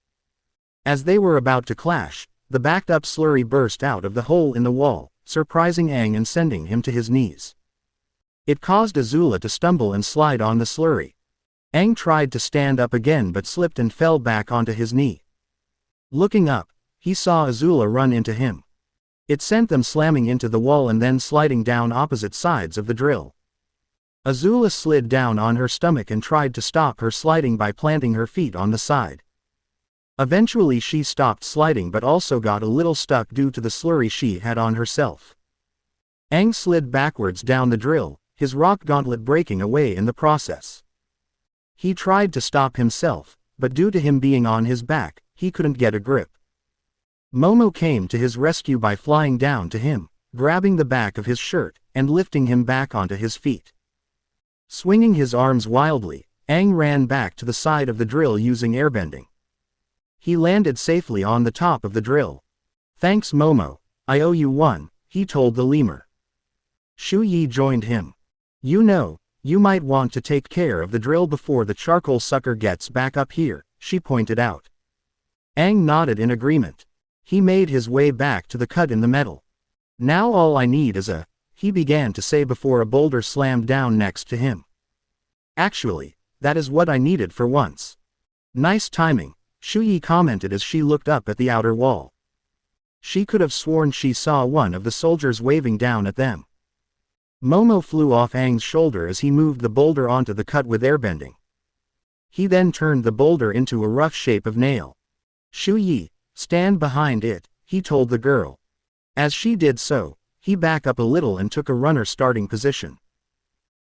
A: As they were about to clash, the backed-up slurry burst out of the hole in the wall, surprising Aang and sending him to his knees. It caused Azula to stumble and slide on the slurry. Aang tried to stand up again but slipped and fell back onto his knee. Looking up, he saw Azula run into him. It sent them slamming into the wall and then sliding down opposite sides of the drill. Azula slid down on her stomach and tried to stop her sliding by planting her feet on the side. Eventually she stopped sliding but also got a little stuck due to the slurry she had on herself. Aang slid backwards down the drill, his rock gauntlet breaking away in the process. He tried to stop himself, but due to him being on his back, he couldn't get a grip. Momo came to his rescue by flying down to him, grabbing the back of his shirt, and lifting him back onto his feet. Swinging his arms wildly, Aang ran back to the side of the drill using airbending. He landed safely on the top of the drill. "Thanks Momo, I owe you one," he told the lemur. Shu Yi joined him. "You know, you might want to take care of the drill before the charcoal sucker gets back up here," she pointed out. Aang nodded in agreement. He made his way back to the cut in the metal. "Now all I need is a," he began to say before a boulder slammed down next to him. "Actually, that is what I needed for once." "Nice timing," Shu Yi commented as she looked up at the outer wall. She could have sworn she saw one of the soldiers waving down at them. Momo flew off Aang's shoulder as he moved the boulder onto the cut with airbending. He then turned the boulder into a rough shape of nail. "Shu Yi, stand behind it," he told the girl. As she did so, he backed up a little and took a runner starting position.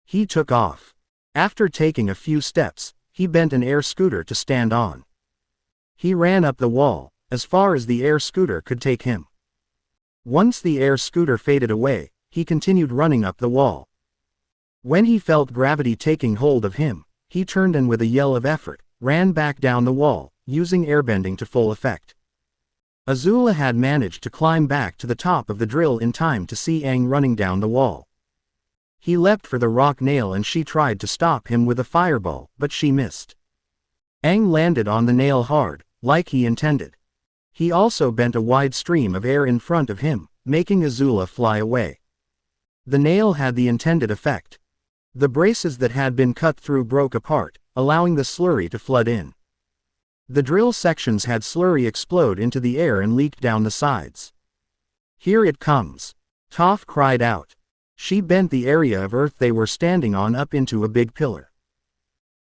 A: He took off. After taking a few steps, he bent an air scooter to stand on. He ran up the wall, as far as the air scooter could take him. Once the air scooter faded away, he continued running up the wall. When he felt gravity taking hold of him, he turned and with a yell of effort, ran back down the wall, using airbending to full effect. Azula had managed to climb back to the top of the drill in time to see Aang running down the wall. He leapt for the rock nail and she tried to stop him with a fireball, but she missed. Aang landed on the nail hard, like he intended. He also bent a wide stream of air in front of him, making Azula fly away. The nail had the intended effect. The braces that had been cut through broke apart, allowing the slurry to flood in. The drill sections had slurry explode into the air and leak down the sides. "Here it comes!" Toph cried out. She bent the area of earth they were standing on up into a big pillar.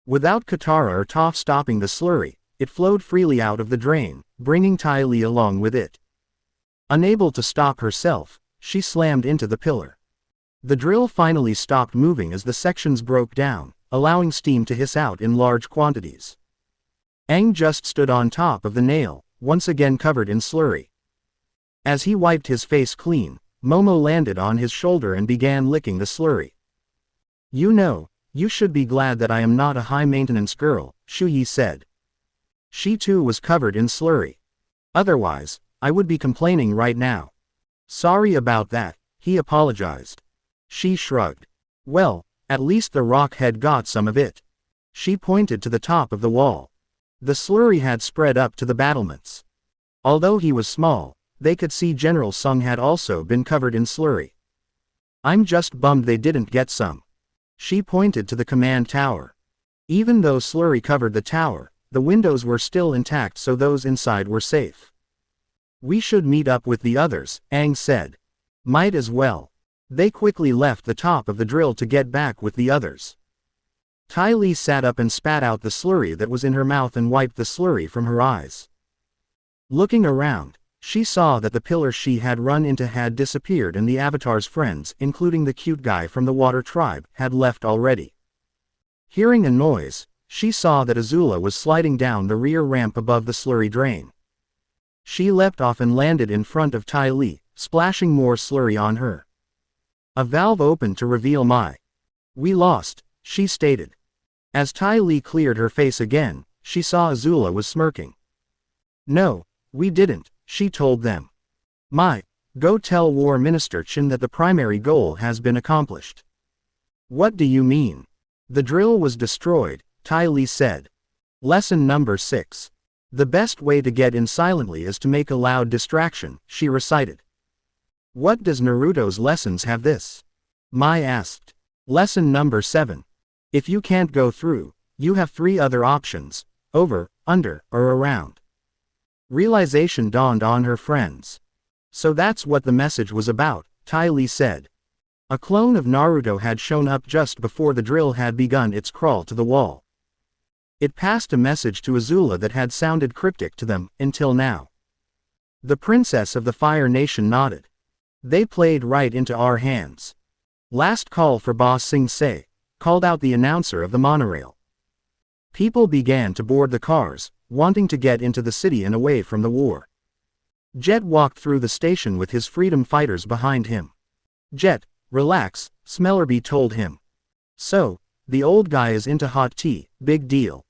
A: Without Katara or Toph stopping the slurry, it flowed freely out of the drain, bringing Ty Lee along with it. Unable to stop herself, she slammed into the pillar. The drill finally stopped moving as the sections broke down, allowing steam to hiss out in large quantities. Aang just stood on top of the nail, once again covered in slurry. As he wiped his face clean, Momo landed on his shoulder and began licking the slurry. "You know, you should be glad that I am not a high-maintenance girl," Shu Yi said. She too was covered in slurry. "Otherwise, I would be complaining right now." "Sorry about that," he apologized. She shrugged. "Well, at least the rock had got some of it." She pointed to the top of the wall. The slurry had spread up to the battlements. Although he was small, they could see General Sung had also been covered in slurry. "I'm just bummed they didn't get some." She pointed to the command tower. Even though slurry covered the tower, the windows were still intact, so those inside were safe. "We should meet up with the others," Aang said. "Might as well." They quickly left the top of the drill to get back with the others. Ty Lee sat up and spat out the slurry that was in her mouth and wiped the slurry from her eyes. Looking around, she saw that the pillar she had run into had disappeared and the Avatar's friends, including the cute guy from the Water Tribe, had left already. Hearing a noise, she saw that Azula was sliding down the rear ramp above the slurry drain. She leapt off and landed in front of Ty Lee, splashing more slurry on her. A valve opened to reveal Mai. "We lost," she stated. As Ty Lee cleared her face again, she saw Azula was smirking. "No, we didn't," she told them. "Mai, go tell War Minister Chen that the primary goal has been accomplished." "What do you mean?" "The drill was destroyed," Ty Lee said. Lesson number 6. "The best way to get in silently is to make a loud distraction," she recited. "What does Naruto's lessons have this?" Mai asked. Lesson number 7. "If you can't go through, you have 3 other options: over, under, or around." Realization dawned on her friends. "So that's what the message was about," Ty Lee said. A clone of Naruto had shown up just before the drill had begun its crawl to the wall. It passed a message to Azula that had sounded cryptic to them, until now. The Princess of the Fire Nation nodded. "They played right into our hands. Last call for Ba Sing Se," called out the announcer of the monorail. People began to board the cars, wanting to get into the city and away from the war. Jet walked through the station with his freedom fighters behind him. "Jet, relax," Smellerby told him. "So, the old guy is into hot tea, big deal."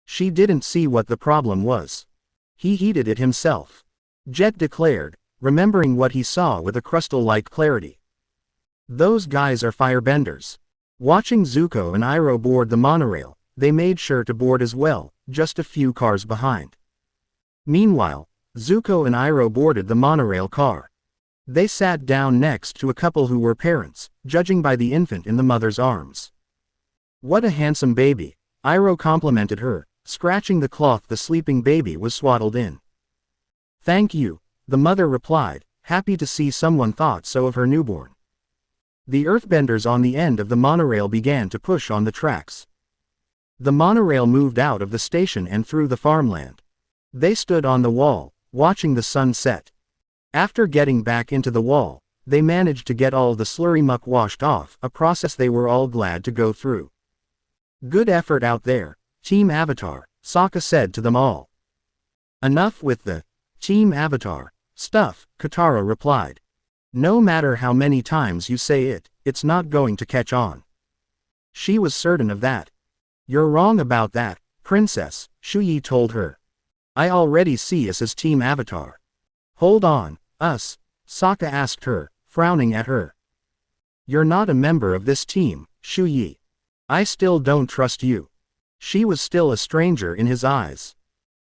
A: She didn't see what the problem was. "He heated it himself," Jet declared, remembering what he saw with a crystal-like clarity. "Those guys are firebenders." Watching Zuko and Iroh board the monorail, they made sure to board as well, just a few cars behind. Meanwhile, Zuko and Iroh boarded the monorail car. They sat down next to a couple who were parents, judging by the infant in the mother's arms. "What a handsome baby," Iroh complimented her, scratching the cloth the sleeping baby was swaddled in. "Thank you," the mother replied, happy to see someone thought so of her newborn. The earthbenders on the end of the monorail began to push on the tracks. The monorail moved out of the station and through the farmland. They stood on the wall, watching the sun set. After getting back into the wall, they managed to get all the slurry muck washed off, a process they were all glad to go through. "Good effort out there, Team Avatar," Sokka said to them all. "Enough with the Team Avatar stuff," Katara replied. "No matter how many times you say it, it's not going to catch on." She was certain of that. "You're wrong about that, Princess," Shu Yi told her. "I already see us as Team Avatar." "Hold on, us?" Sokka asked her, frowning at her. "You're not a member of this team, Shu Yi. I still don't trust you." She was still a stranger in his eyes.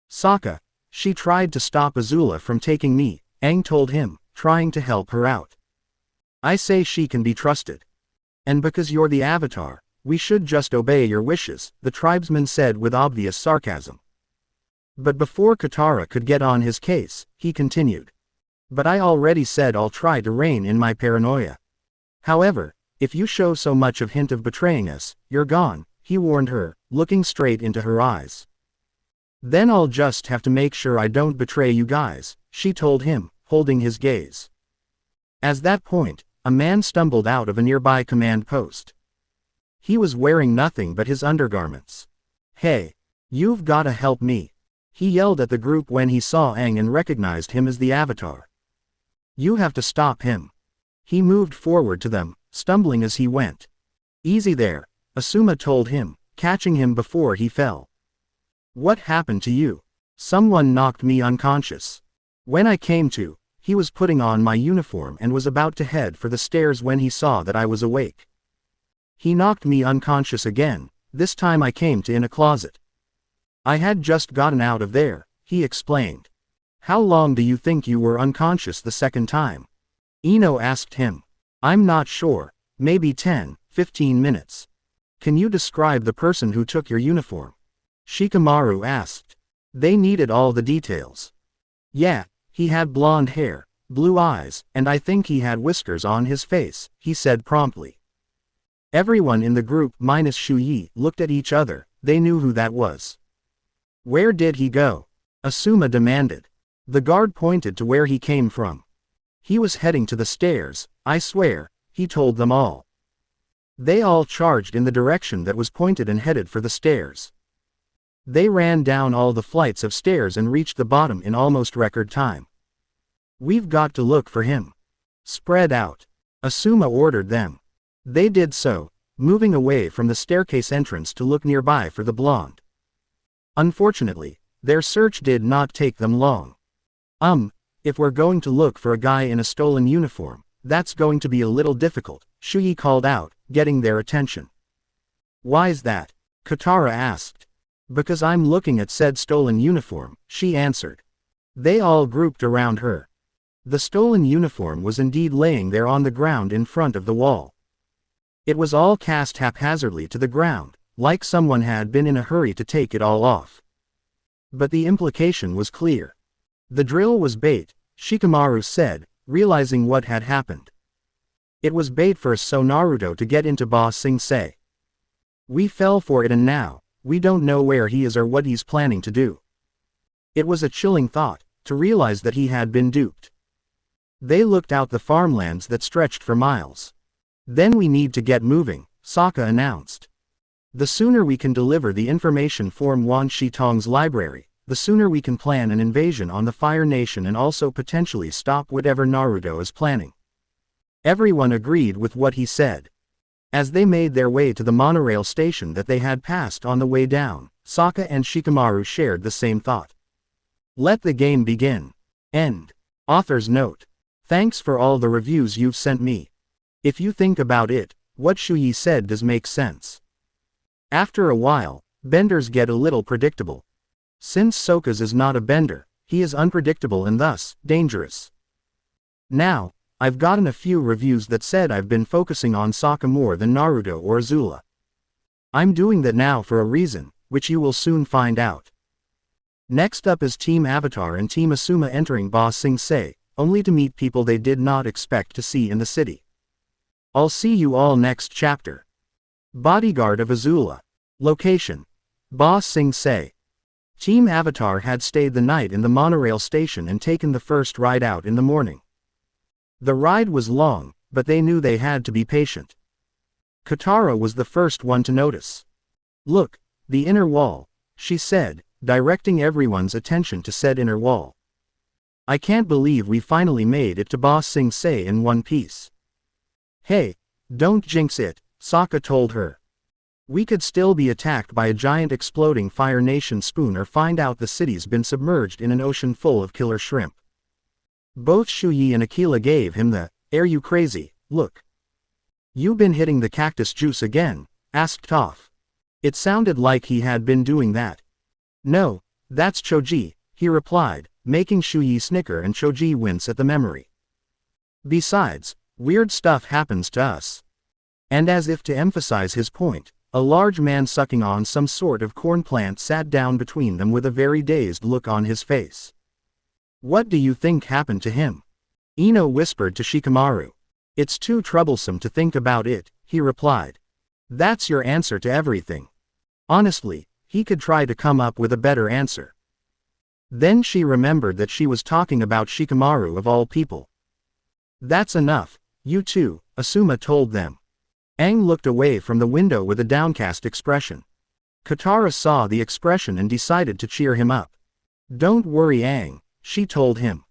A: "Sokka, she tried to stop Azula from taking me," Aang told him, trying to help her out. "I say she can be trusted. And because you're the Avatar, we should just obey your wishes," the tribesman said with obvious sarcasm. But before Katara could get on his case, he continued. "But I already said I'll try to rein in my paranoia. However, if you show so much of hint of betraying us, you're gone," he warned her, looking straight into her eyes. "Then I'll just have to make sure I don't betray you guys," she told him, holding his gaze. At that point, a man stumbled out of a nearby command post. He was wearing nothing but his undergarments. "Hey! You've gotta help me!" he yelled at the group when he saw Aang and recognized him as the Avatar. "You have to stop him." He moved forward to them, stumbling as he went. "Easy there," Asuma told him, catching him before he fell. "What happened to you?" "Someone knocked me unconscious. When I came to, he was putting on my uniform and was about to head for the stairs when he saw that I was awake. He knocked me unconscious again, this time I came to in a closet. I had just gotten out of there," he explained. "How long do you think you were unconscious the second time?" Ino asked him. "I'm not sure, maybe 10, 15 minutes. Can you describe the person who took your uniform?" Shikamaru asked. They needed all the details. "Yeah, he had blonde hair, blue eyes, and I think he had whiskers on his face," he said promptly. Everyone in the group minus Shu Yi looked at each other, they knew who that was. "Where did he go?" Asuma demanded. The guard pointed to where he came from. "He was heading to the stairs, I swear," he told them all. They all charged in the direction that was pointed and headed for the stairs. They ran down all the flights of stairs and reached the bottom in almost record time. "We've got to look for him. Spread out," Asuma ordered them. They did so, moving away from the staircase entrance to look nearby for the blonde. Unfortunately, their search did not take them long. If we're going to look for a guy in a stolen uniform, that's going to be a little difficult," Shu Yi called out, getting their attention. "Why's that?" Katara asked. "Because I'm looking at said stolen uniform," she answered. They all grouped around her. The stolen uniform was indeed laying there on the ground in front of the wall. It was all cast haphazardly to the ground, like someone had been in a hurry to take it all off. But the implication was clear. The drill was bait, Shikamaru said, realizing what had happened. It was bait for so Naruto to get into Ba Sing Se. We fell for it and now, we don't know where he is or what he's planning to do. It was a chilling thought, to realize that he had been duped. They looked out the farmlands that stretched for miles. "Then we need to get moving," Sokka announced. "The sooner we can deliver the information from Wan Shi Tong's library, the sooner we can plan an invasion on the Fire Nation and also potentially stop whatever Naruto is planning." Everyone agreed with what he said. As they made their way to the monorail station that they had passed on the way down, Sokka and Shikamaru shared the same thought. Let the game begin. End. Author's note. Thanks for all the reviews you've sent me. If you think about it, what Shu Yi said does make sense. After a while, benders get a little predictable. Since Sokka's is not a bender, he is unpredictable and thus, dangerous. Now, I've gotten a few reviews that said I've been focusing on Sokka more than Naruto or Azula. I'm doing that now for a reason, which you will soon find out. Next up is Team Avatar and Team Asuma entering Ba Sing Se, only to meet people they did not expect to see in the city. I'll see you all next chapter. Bodyguard of Azula. Location: Boss Sing Se. Team Avatar had stayed the night in the monorail station and taken the first ride out in the morning. The ride was long, but they knew they had to be patient. Katara was the first one to notice. "Look, the inner wall," she said, directing everyone's attention to said inner wall. "I can't believe we finally made it to Boss Sing Se in one piece." "Hey, don't jinx it," Sokka told her. "We could still be attacked by a giant exploding Fire Nation spoon or find out the city's been submerged in an ocean full of killer shrimp." Both Shuyi and Aquila gave him the, "Are you crazy, look. You been hitting the cactus juice again?" asked Toph. It sounded like he had been doing that. "No, that's Choji," he replied, making Shuyi snicker and Choji wince at the memory. "Besides, weird stuff happens to us." And as if to emphasize his point, a large man sucking on some sort of corn plant sat down between them with a very dazed look on his face. "What do you think happened to him?" Ino whispered to Shikamaru. "It's too troublesome to think about it," he replied. "That's your answer to everything." Honestly, he could try to come up with a better answer. Then she remembered that she was talking about Shikamaru of all people. "That's enough, you two," Asuma told them. Aang looked away from the window with a downcast expression. Katara saw the expression and decided to cheer him up. "Don't worry, Aang," she told him.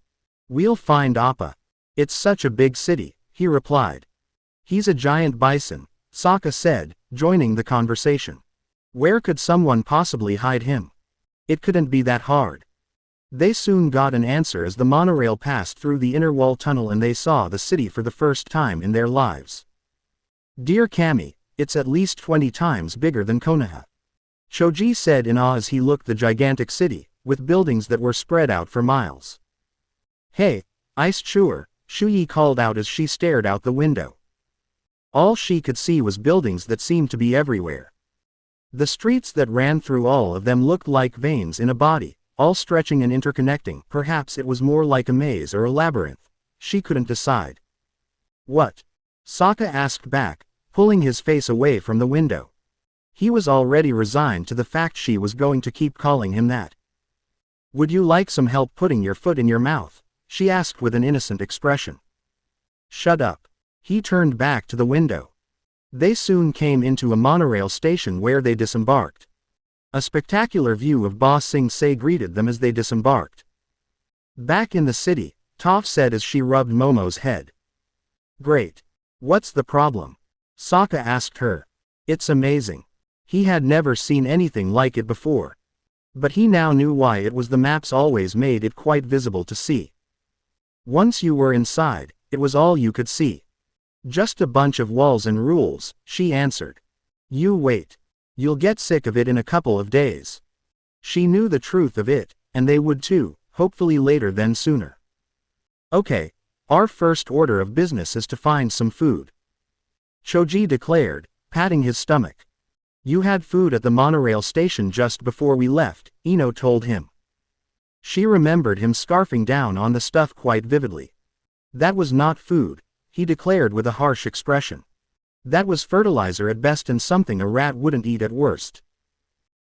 A: "We'll find Appa. It's such a big city," he replied. "He's a giant bison," Sokka said, joining the conversation. "Where could someone possibly hide him? It couldn't be that hard." They soon got an answer as the monorail passed through the inner wall tunnel and they saw the city for the first time in their lives. "Dear Kami, it's at least 20 times bigger than Konoha," Choji said in awe as he looked the gigantic city, with buildings that were spread out for miles. "Hey, Ice Chewer," Shuyi called out as she stared out the window. All she could see was buildings that seemed to be everywhere. The streets that ran through all of them looked like veins in a body, all stretching and interconnecting. Perhaps it was more like a maze or a labyrinth. She couldn't decide. "What?" Sokka asked back, pulling his face away from the window. He was already resigned to the fact she was going to keep calling him that. "Would you like some help putting your foot in your mouth?" she asked with an innocent expression. "Shut up." He turned back to the window. They soon came into a monorail station where they disembarked. A spectacular view of Ba Sing Se greeted them as they disembarked. "Back in the city," Toph said as she rubbed Momo's head. "Great. What's the problem?" Sokka asked her. "It's amazing." He had never seen anything like it before. But he now knew why it was. The maps always made it quite visible to see. Once you were inside, it was all you could see. "Just a bunch of walls and rules," she answered. "You wait. You'll get sick of it in a couple of days." She knew the truth of it, and they would too, hopefully later than sooner. "Okay, our first order of business is to find some food," Choji declared, patting his stomach. "You had food at the monorail station just before we left," Ino told him. She remembered him scarfing down on the stuff quite vividly. "That was not food," he declared with a harsh expression. "That was fertilizer at best and something a rat wouldn't eat at worst."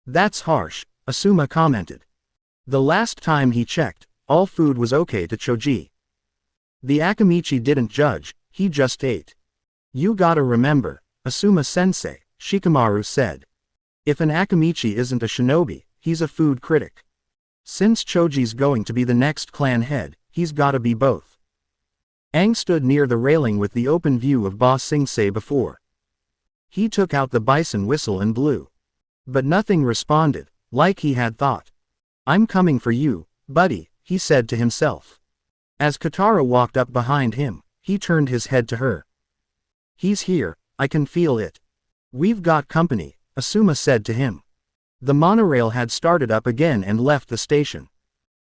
A: "That's harsh," Asuma commented. The last time he checked, all food was okay to Choji. The Akamichi didn't judge, he just ate. "You gotta remember, Asuma-sensei," Shikamaru said. "If an Akamichi isn't a shinobi, he's a food critic. Since Choji's going to be the next clan head, he's gotta be both." Aang stood near the railing with the open view of Ba Sing Se before. He took out the bison whistle and blew. But nothing responded, like he had thought. "I'm coming for you, buddy," he said to himself. As Katara walked up behind him, he turned his head to her. "He's here, I can feel it." "We've got company," Asuma said to him. The monorail had started up again and left the station.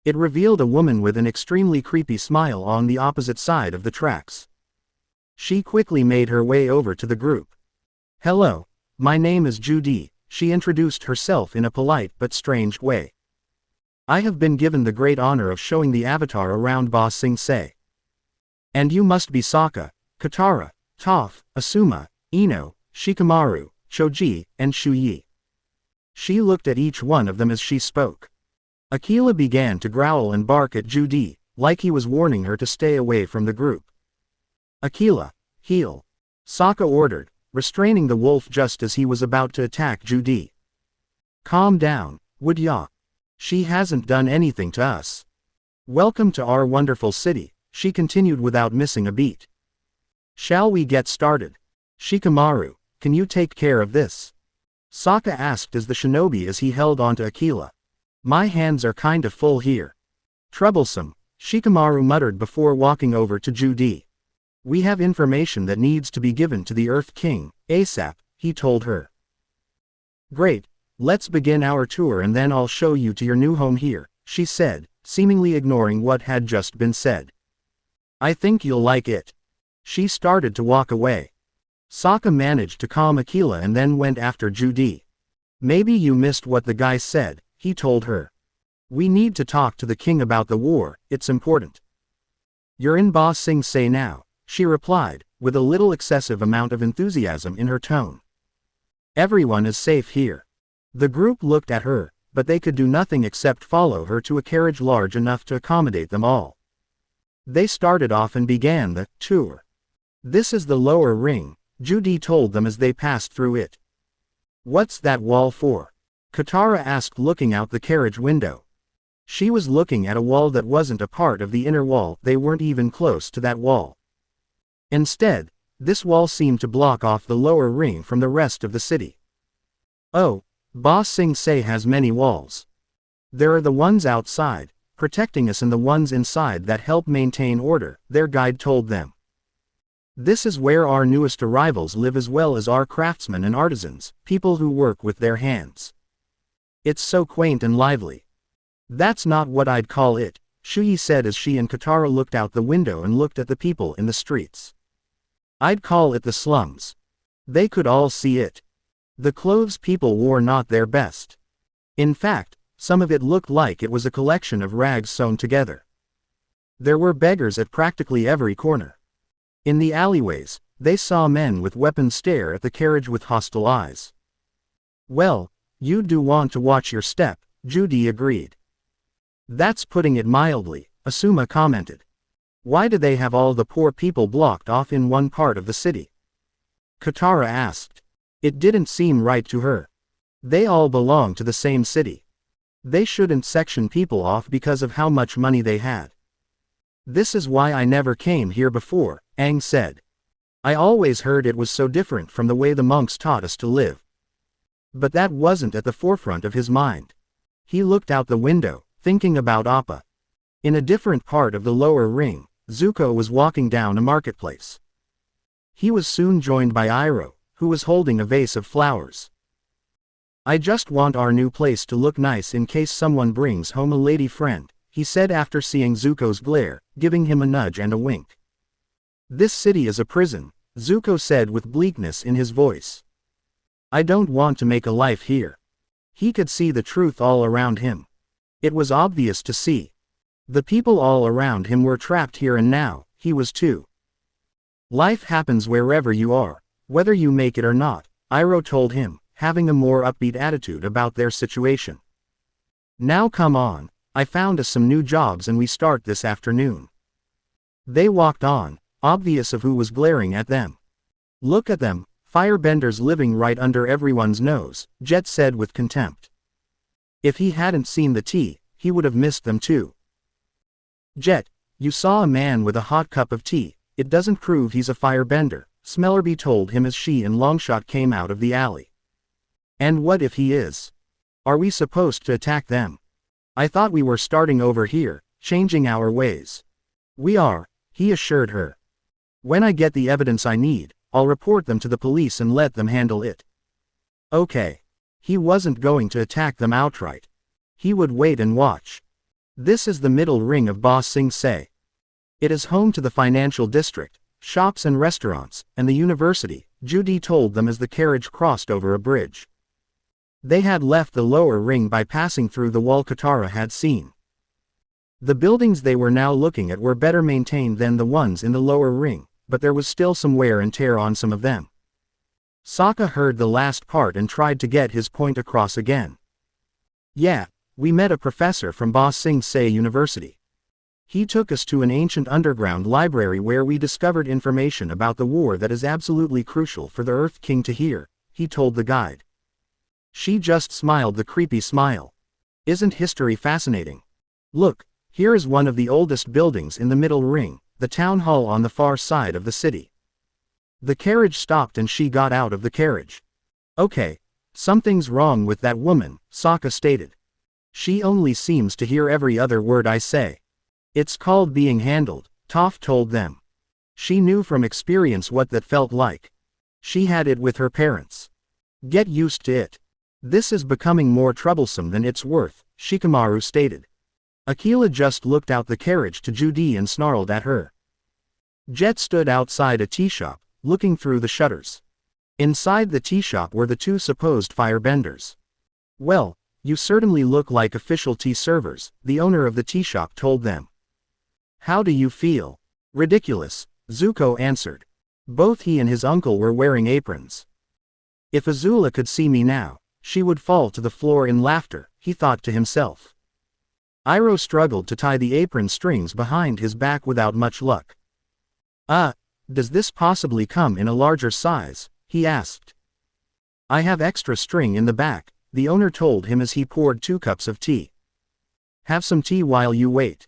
A: It revealed a woman with an extremely creepy smile on the opposite side of the tracks. She quickly made her way over to the group. "Hello, my name is Judy," she introduced herself in a polite but strange way. "I have been given the great honor of showing the Avatar around Ba Sing Se. And you must be Sokka, Katara, Toph, Asuma, Ino, Shikamaru, Choji, and Shuyi." She looked at each one of them as she spoke. Aquila began to growl and bark at Judy, like he was warning her to stay away from the group. Aquila, heel. Sokka ordered, restraining the wolf just as he was about to attack Judy. Calm down, would ya? She hasn't done anything to us. Welcome to our wonderful city, she continued without missing a beat. Shall we get started? Shikamaru, can you take care of this? Sokka asked as the shinobi as he held onto Aquila. My hands are kinda full here. Troublesome, Shikamaru muttered before walking over to Judy. We have information that needs to be given to the Earth King, ASAP, he told her. Great, let's begin our tour and then I'll show you to your new home here, she said, seemingly ignoring what had just been said. I think you'll like it. She started to walk away. Sokka managed to calm Aquila and then went after Judy. Maybe you missed what the guy said, he told her. We need to talk to the king about the war, it's important. You're in Ba Sing Se now, she replied, with a little excessive amount of enthusiasm in her tone. Everyone is safe here. The group looked at her, but they could do nothing except follow her to a carriage large enough to accommodate them all. They started off and began the tour. This is the lower ring, Judy told them as they passed through it. What's that wall for? Katara asked looking out the carriage window. She was looking at a wall that wasn't a part of the inner wall, they weren't even close to that wall. Instead, this wall seemed to block off the lower ring from the rest of the city. Oh, Ba Sing Se has many walls. There are the ones outside, protecting us and the ones inside that help maintain order, their guide told them. This is where our newest arrivals live as well as our craftsmen and artisans, people who work with their hands. It's so quaint and lively. That's not what I'd call it, Shuyi said as she and Katara looked out the window and looked at the people in the streets. I'd call it the slums. They could all see it. The clothes people wore not their best. In fact, some of it looked like it was a collection of rags sewn together. There were beggars at practically every corner. In the alleyways, they saw men with weapons stare at the carriage with hostile eyes. Well, you do want to watch your step, Judy agreed. That's putting it mildly, Asuma commented. Why do they have all the poor people blocked off in one part of the city? Katara asked. It didn't seem right to her. They all belong to the same city. They shouldn't section people off because of how much money they had. This is why I never came here before, Aang said. I always heard it was so different from the way the monks taught us to live. But that wasn't at the forefront of his mind. He looked out the window, thinking about Appa. In a different part of the lower ring, Zuko was walking down a marketplace. He was soon joined by Iroh, who was holding a vase of flowers. I just want our new place to look nice in case someone brings home a lady friend, he said after seeing Zuko's glare, giving him a nudge and a wink. This city is a prison, Zuko said with bleakness in his voice. I don't want to make a life here. He could see the truth all around him. It was obvious to see. The people all around him were trapped here and now, he was too. Life happens wherever you are, whether you make it or not, Iroh told him, having a more upbeat attitude about their situation. Now come on, I found us some new jobs and we start this afternoon. They walked on, obvious of who was glaring at them. Look at them, firebenders living right under everyone's nose, Jet said with contempt. If he hadn't seen the tea, he would have missed them too. Jet, you saw a man with a hot cup of tea, it doesn't prove he's a firebender, Smellerby told him as she and Longshot came out of the alley. And what if he is? Are we supposed to attack them? I thought we were starting over here, changing our ways. We are, he assured her. When I get the evidence I need, I'll report them to the police and let them handle it. Okay. He wasn't going to attack them outright. He would wait and watch. This is the middle ring of Ba Sing Se. It is home to the financial district, shops and restaurants, and the university, Judy told them as the carriage crossed over a bridge. They had left the lower ring by passing through the wall Katara had seen. The buildings they were now looking at were better maintained than the ones in the lower ring, but there was still some wear and tear on some of them. Sokka heard the last part and tried to get his point across again. Yeah, we met a professor from Ba Sing Se University. He took us to an ancient underground library where we discovered information about the war that is absolutely crucial for the Earth King to hear, he told the guide. She just smiled the creepy smile. Isn't history fascinating? Look, here is one of the oldest buildings in the middle ring, the town hall on the far side of the city. The carriage stopped and she got out of the carriage. Okay, something's wrong with that woman, Sokka stated. She only seems to hear every other word I say. It's called being handled, Toph told them. She knew from experience what that felt like. She had it with her parents. Get used to it. This is becoming more troublesome than it's worth, Shikamaru stated. Aquila just looked out the carriage to Judy and snarled at her. Jet stood outside a tea shop, looking through the shutters. Inside the tea shop were the two supposed firebenders. Well, you certainly look like official tea servers, the owner of the tea shop told them. How do you feel? Ridiculous, Zuko answered. Both he and his uncle were wearing aprons. If Azula could see me now, she would fall to the floor in laughter, he thought to himself. Iroh struggled to tie the apron strings behind his back without much luck. Does this possibly come in a larger size? He asked. I have extra string in the back, the owner told him as he poured 2 cups of tea. Have some tea while you wait.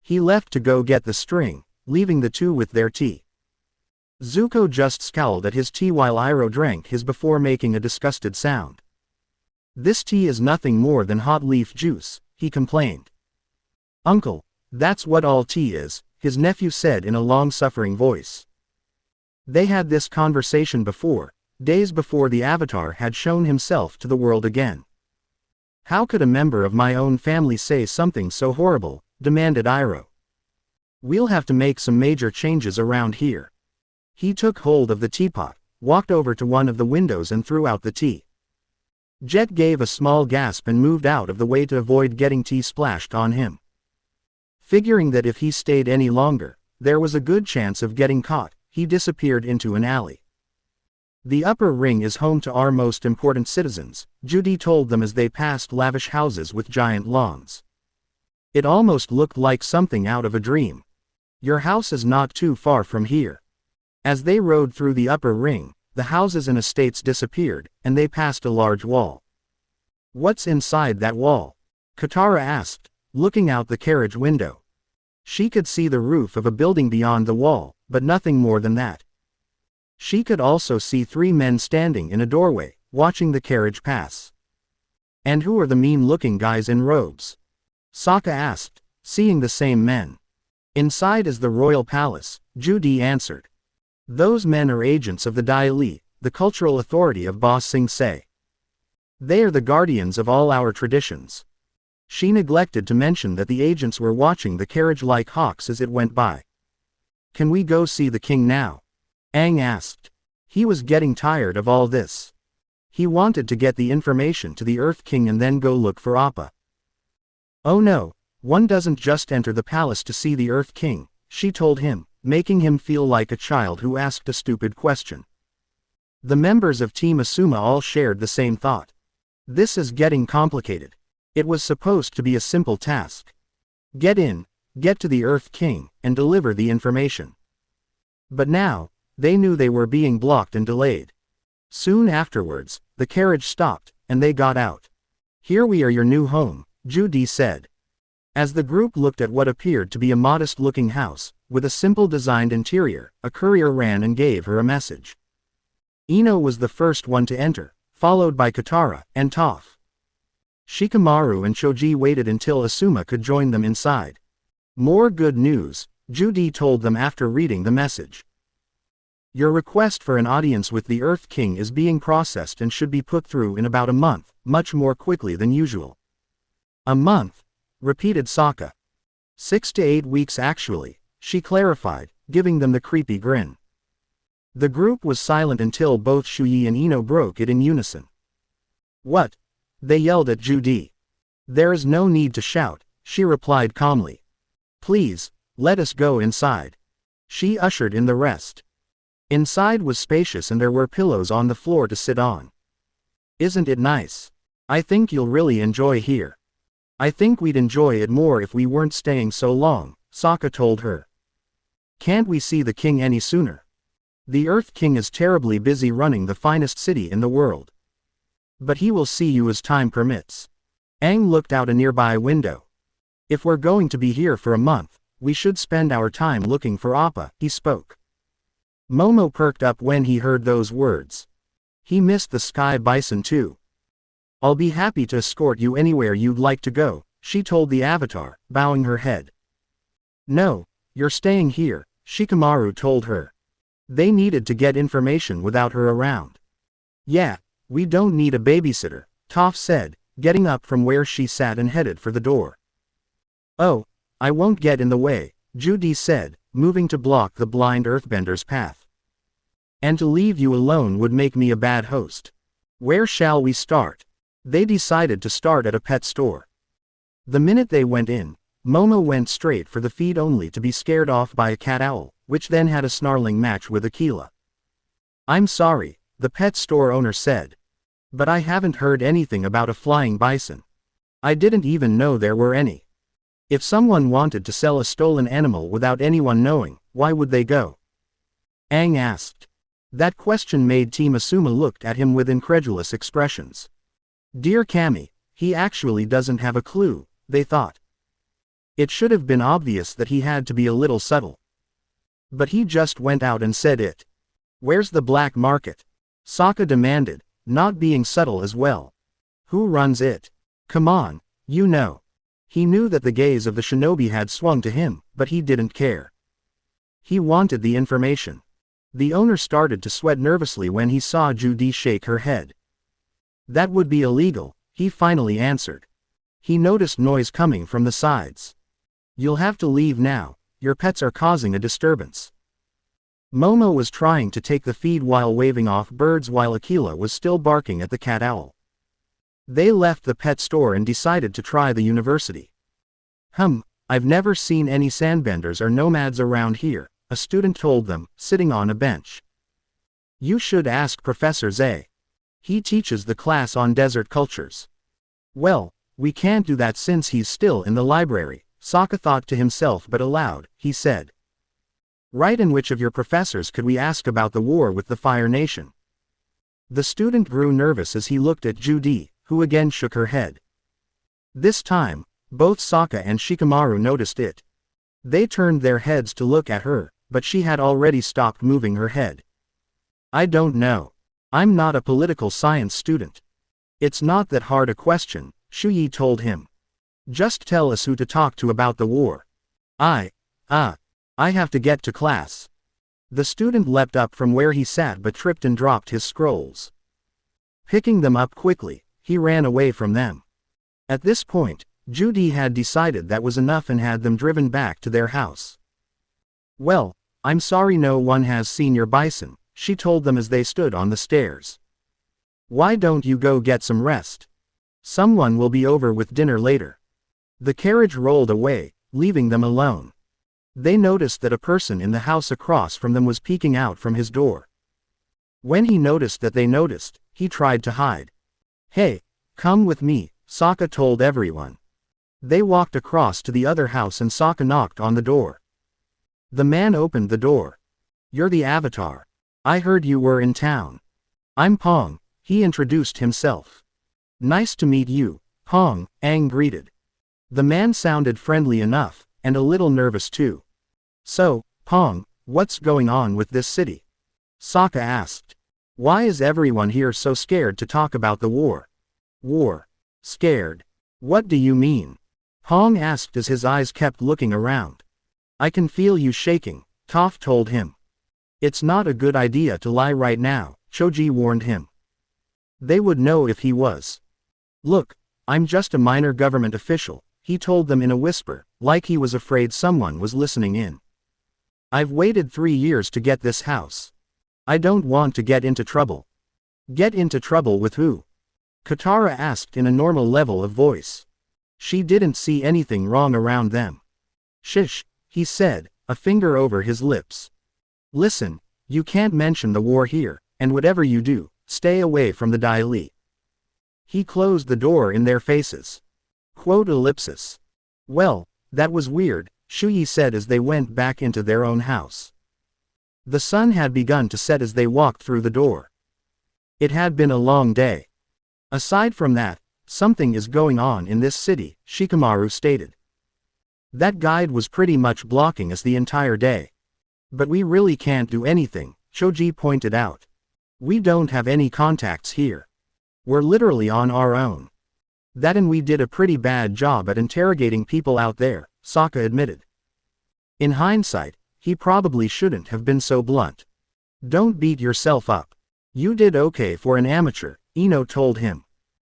A: He left to go get the string, leaving the two with their tea. Zuko just scowled at his tea while Iroh drank his before making a disgusted sound. This tea is nothing more than hot leaf juice, he complained. Uncle, that's what all tea is, his nephew said in a long-suffering voice. They had this conversation before, days before the Avatar had shown himself to the world again. How could a member of my own family say something so horrible, demanded Iroh. We'll have to make some major changes around here. He took hold of the teapot, walked over to one of the windows and threw out the tea. Jet gave a small gasp and moved out of the way to avoid getting tea splashed on him. Figuring that if he stayed any longer, there was a good chance of getting caught, he disappeared into an alley. The upper ring is home to our most important citizens, Judy told them as they passed lavish houses with giant lawns. It almost looked like something out of a dream. Your house is not too far from here. As they rode through the upper ring, the houses and estates disappeared, and they passed a large wall. What's inside that wall? Katara asked, looking out the carriage window. She could see the roof of a building beyond the wall, but nothing more than that. She could also see 3 men standing in a doorway, watching the carriage pass. And who are the mean-looking guys in robes? Sokka asked, seeing the same men. Inside is the royal palace, Judy answered. Those men are agents of the Dai Li, the cultural authority of Ba Sing Se. They are the guardians of all our traditions. She neglected to mention that the agents were watching the carriage like hawks as it went by. Can we go see the king now? Aang asked. He was getting tired of all this. He wanted to get the information to the Earth King and then go look for Appa. Oh no, one doesn't just enter the palace to see the Earth King, she told him, making him feel like a child who asked a stupid question. The members of Team Asuma all shared the same thought. This is getting complicated. It was supposed to be a simple task. Get in, get to the Earth King, and deliver the information. But now, they knew they were being blocked and delayed. Soon afterwards, the carriage stopped, and they got out. Here we are, your new home, Judy said. As the group looked at what appeared to be a modest-looking house, with a simple designed interior, a courier ran and gave her a message. Ino was the first one to enter, followed by Katara and Toph. Shikamaru and Choji waited until Asuma could join them inside. More good news, Judy told them after reading the message. Your request for an audience with the Earth King is being processed and should be put through in about a month, much more quickly than usual. A month? Repeated Sokka. 6 to 8 weeks actually, she clarified, giving them the creepy grin. The group was silent until both Shuyi and Ino broke it in unison. What? They yelled at Judy. There is no need to shout, she replied calmly. Please, let us go inside. She ushered in the rest. Inside was spacious and there were pillows on the floor to sit on. Isn't it nice? I think you'll really enjoy here. I think we'd enjoy it more if we weren't staying so long, Sokka told her. Can't we see the king any sooner? The Earth King is terribly busy running the finest city in the world. But he will see you as time permits. Aang looked out a nearby window. If we're going to be here for a month, we should spend our time looking for Appa, he spoke. Momo perked up when he heard those words. He missed the sky bison too. I'll be happy to escort you anywhere you'd like to go, she told the Avatar, bowing her head. No, you're staying here, Shikamaru told her. They needed to get information without her around. Yeah, we don't need a babysitter, Toph said, getting up from where she sat and headed for the door. Oh, I won't get in the way, Judy said, moving to block the blind earthbender's path. And to leave you alone would make me a bad host. Where shall we start? They decided to start at a pet store. The minute they went in, Momo went straight for the feed only to be scared off by a cat owl, which then had a snarling match with Aquila. I'm sorry, the pet store owner said. But I haven't heard anything about a flying bison. I didn't even know there were any. If someone wanted to sell a stolen animal without anyone knowing, why would they go? Aang asked. That question made Team Asuma looked at him with incredulous expressions. Dear Kami, he actually doesn't have a clue, they thought. It should have been obvious that he had to be a little subtle. But he just went out and said it. Where's the black market? Sokka demanded, not being subtle as well. Who runs it? Come on, you know. He knew that the gaze of the shinobi had swung to him, but he didn't care. He wanted the information. The owner started to sweat nervously when he saw Judy shake her head. That would be illegal, he finally answered. He noticed noise coming from the sides. You'll have to leave now, your pets are causing a disturbance. Momo was trying to take the feed while waving off birds while Aquila was still barking at the cat owl. They left the pet store and decided to try the university. I've never seen any sandbenders or nomads around here, a student told them, sitting on a bench. You should ask Professor Zay. He teaches the class on desert cultures. Well, we can't do that since he's still in the library, Sokka thought to himself, but aloud, he said. Right, and which of your professors could we ask about the war with the Fire Nation? The student grew nervous as he looked at Judy, who again shook her head. This time, both Sokka and Shikamaru noticed it. They turned their heads to look at her, but she had already stopped moving her head. I don't know. I'm not a political science student. It's not that hard a question, Shuyi told him. Just tell us who to talk to about the war. I have to get to class. The student leapt up from where he sat but tripped and dropped his scrolls. Picking them up quickly, he ran away from them. At this point, Judy had decided that was enough and had them driven back to their house. Well, I'm sorry no one has seen your bison, she told them as they stood on the stairs. Why don't you go get some rest? Someone will be over with dinner later. The carriage rolled away, leaving them alone. They noticed that a person in the house across from them was peeking out from his door. When he noticed that they noticed, he tried to hide. Hey, come with me, Sokka told everyone. They walked across to the other house and Sokka knocked on the door. The man opened the door. You're the Avatar. I heard you were in town. I'm Pong, he introduced himself. Nice to meet you, Pong, Aang greeted. The man sounded friendly enough, and a little nervous too. So, Pong, what's going on with this city? Sokka asked. Why is everyone here so scared to talk about the war? War. Scared. What do you mean? Pong asked as his eyes kept looking around. I can feel you shaking, Toph told him. It's not a good idea to lie right now, Choji warned him. They would know if he was. Look, I'm just a minor government official, he told them in a whisper, like he was afraid someone was listening in. I've waited 3 years to get this house. I don't want to get into trouble. Get into trouble with who? Katara asked in a normal level of voice. She didn't see anything wrong around them. Shish, he said, a finger over his lips. Listen, You can't mention the war here, and whatever you do, stay away from the Dai Li. He closed the door in their faces. Quote ellipsis. Well, that was weird, Shuyi said as they went back into their own house. The sun had begun to set as they walked through the door. It had been a long day. Aside from that, something is going on in this city, Shikamaru stated. That guide was pretty much blocking us the entire day. But we really can't do anything, Choji pointed out. We don't have any contacts here. We're literally on our own. That and we did a pretty bad job at interrogating people out there, Sokka admitted. In hindsight, he probably shouldn't have been so blunt. Don't beat yourself up. You did okay for an amateur, Ino told him.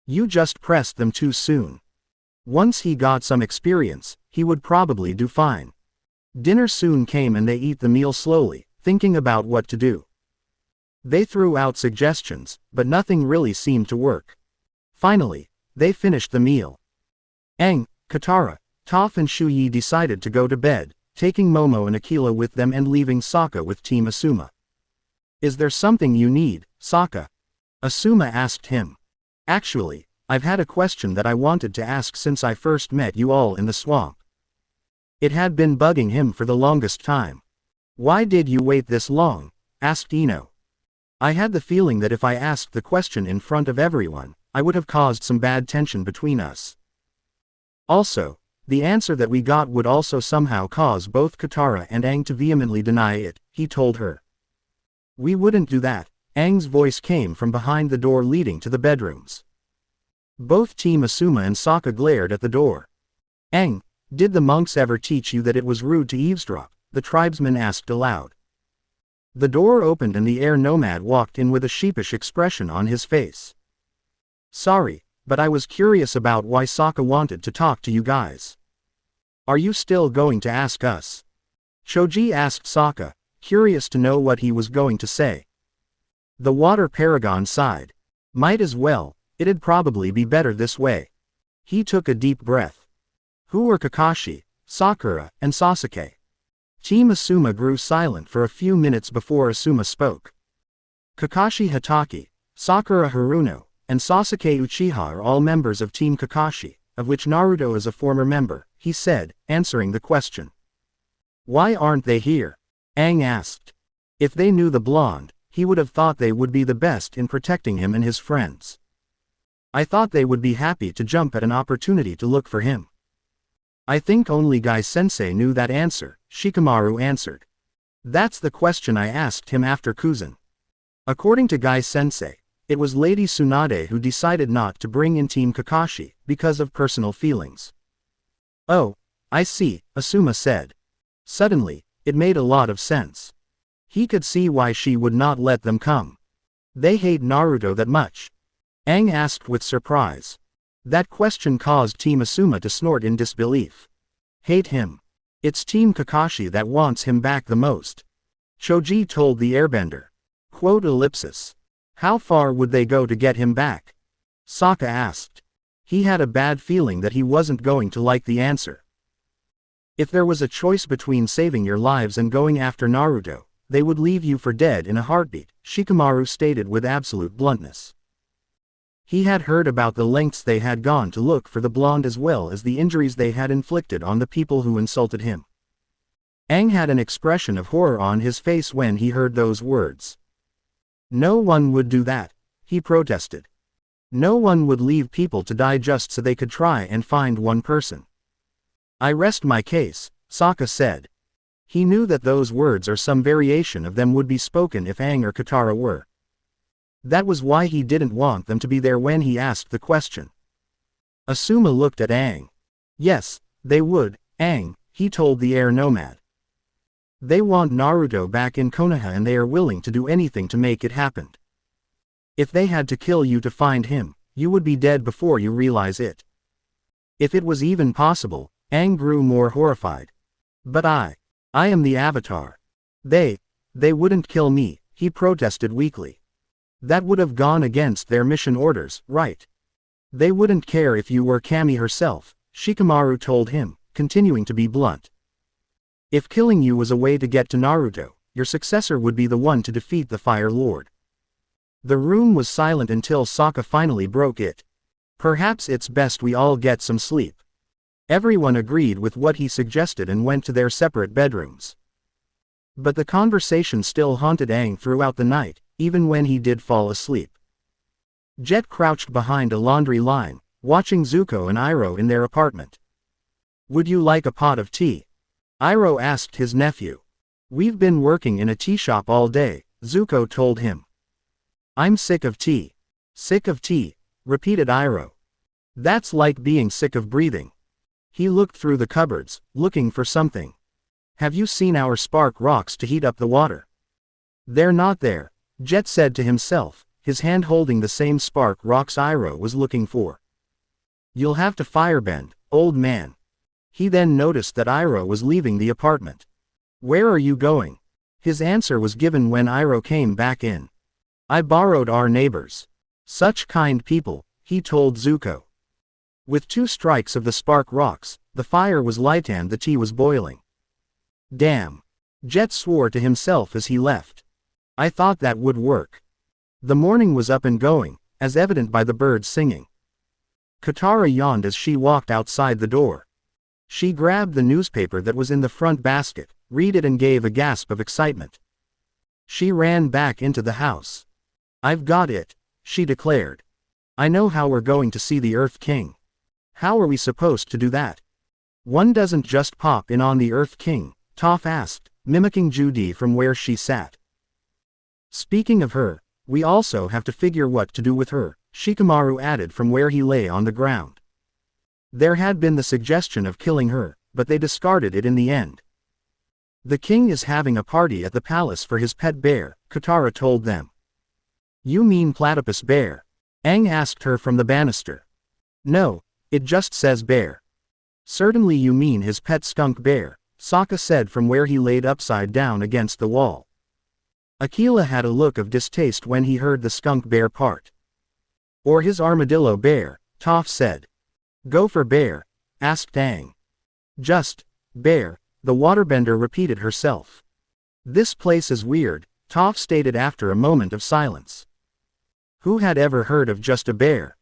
A: You just pressed them too soon. Once he got some experience, he would probably do fine. Dinner soon came and they ate the meal slowly, thinking about what to do. They threw out suggestions, but nothing really seemed to work. Finally, they finished the meal. Aang, Katara, Toph and Shuyi decided to go to bed, taking Momo and Aquila with them and leaving Sokka with Team Asuma. Is there something you need, Sokka? Asuma asked him. Actually, I've had a question that I wanted to ask since I first met you all in the swamp. It had been bugging him for the longest time. Why did you wait this long? Asked Ino. I had the feeling that if I asked the question in front of everyone, I would have caused some bad tension between us. Also, the answer that we got would also somehow cause both Katara and Aang to vehemently deny it, he told her. We wouldn't do that, Aang's voice came from behind the door leading to the bedrooms. Both Team Asuma and Sokka glared at the door. Aang, did the monks ever teach you that it was rude to eavesdrop? The tribesman asked aloud. The door opened and the air nomad walked in with a sheepish expression on his face. Sorry, but I was curious about why Sokka wanted to talk to you guys. Are you still going to ask us? Choji asked Sokka, curious to know what he was going to say. The water paragon sighed. Might as well, it'd probably be better this way. He took a deep breath. Who were Kakashi, Sakura, and Sasuke? Team Asuma grew silent for a few minutes before Asuma spoke. Kakashi Hatake, Sakura Haruno, and Sasuke Uchiha are all members of Team Kakashi, of which Naruto is a former member, he said, answering the question. Why aren't they here? Aang asked. If they knew the blonde, he would have thought they would be the best in protecting him and his friends. I thought they would be happy to jump at an opportunity to look for him. I think only Guy-sensei knew that answer, Shikamaru answered. That's the question I asked him after Kuzan. According to Guy-sensei, it was Lady Tsunade who decided not to bring in Team Kakashi, because of personal feelings. Oh, I see, Asuma said. Suddenly, it made a lot of sense. He could see why she would not let them come. They hate Naruto that much? Aang asked with surprise. That question caused Team Asuma to snort in disbelief. Hate him. It's Team Kakashi that wants him back the most. Choji told the airbender. Quote ellipsis. How far would they go to get him back? Sokka asked. He had a bad feeling that he wasn't going to like the answer. If there was a choice between saving your lives and going after Naruto, they would leave you for dead in a heartbeat, Shikamaru stated with absolute bluntness. He had heard about the lengths they had gone to look for the blonde as well as the injuries they had inflicted on the people who insulted him. Aang had an expression of horror on his face when he heard those words. No one would do that, he protested. No one would leave people to die just so they could try and find one person. I rest my case, Sokka said. He knew that those words or some variation of them would be spoken if Aang or Katara were. That was why he didn't want them to be there when he asked the question. Asuma looked at Aang. Yes, they would, Aang, he told the air nomad. They want Naruto back in Konoha and they are willing to do anything to make it happen. If they had to kill you to find him, you would be dead before you realize it. If it was even possible, Aang grew more horrified. But I am the Avatar. They wouldn't kill me, he protested weakly. That would have gone against their mission orders, right? They wouldn't care if you were Kami herself, Shikamaru told him, continuing to be blunt. If killing you was a way to get to Naruto, your successor would be the one to defeat the Fire Lord. The room was silent until Sokka finally broke it. Perhaps it's best we all get some sleep. Everyone agreed with what he suggested and went to their separate bedrooms. But the conversation still haunted Aang throughout the night, even when he did fall asleep. Jet crouched behind a laundry line, watching Zuko and Iroh in their apartment. "Would you like a pot of tea?" Iroh asked his nephew. "We've been working in a tea shop all day," Zuko told him. "I'm sick of tea." "Sick of tea," repeated Iroh. "That's like being sick of breathing." He looked through the cupboards, looking for something. "Have you seen our spark rocks to heat up the water?" "They're not there," Jet said to himself, his hand holding the same spark rocks Iroh was looking for. "You'll have to firebend, old man." He then noticed that Iroh was leaving the apartment. "Where are you going?" His answer was given when Iroh came back in. "I borrowed our neighbors. Such kind people," he told Zuko. With 2 strikes of the spark rocks, the fire was light and the tea was boiling. "Damn." Jet swore to himself as he left. "I thought that would work." The morning was up and going, as evident by the birds singing. Katara yawned as she walked outside the door. She grabbed the newspaper that was in the front basket, read it and gave a gasp of excitement. She ran back into the house. "I've got it," she declared. "I know how we're going to see the Earth King." "How are we supposed to do that?" "One doesn't just pop in on the Earth King," Toph asked, mimicking Judy from where she sat. "Speaking of her, we also have to figure what to do with her," Shikamaru added from where he lay on the ground. There had been the suggestion of killing her, but they discarded it in the end. "The king is having a party at the palace for his pet bear," Katara told them. "You mean Platypus Bear?" Aang asked her from the banister. "No, it just says bear." "Certainly you mean his pet skunk bear," Sokka said from where he laid upside down against the wall. Akela had a look of distaste when he heard the skunk bear part. "Or his armadillo bear," Toph said. "Go for bear?" asked Aang. "Just bear," the waterbender repeated herself. "This place is weird," Toph stated after a moment of silence. "Who had ever heard of just a bear?"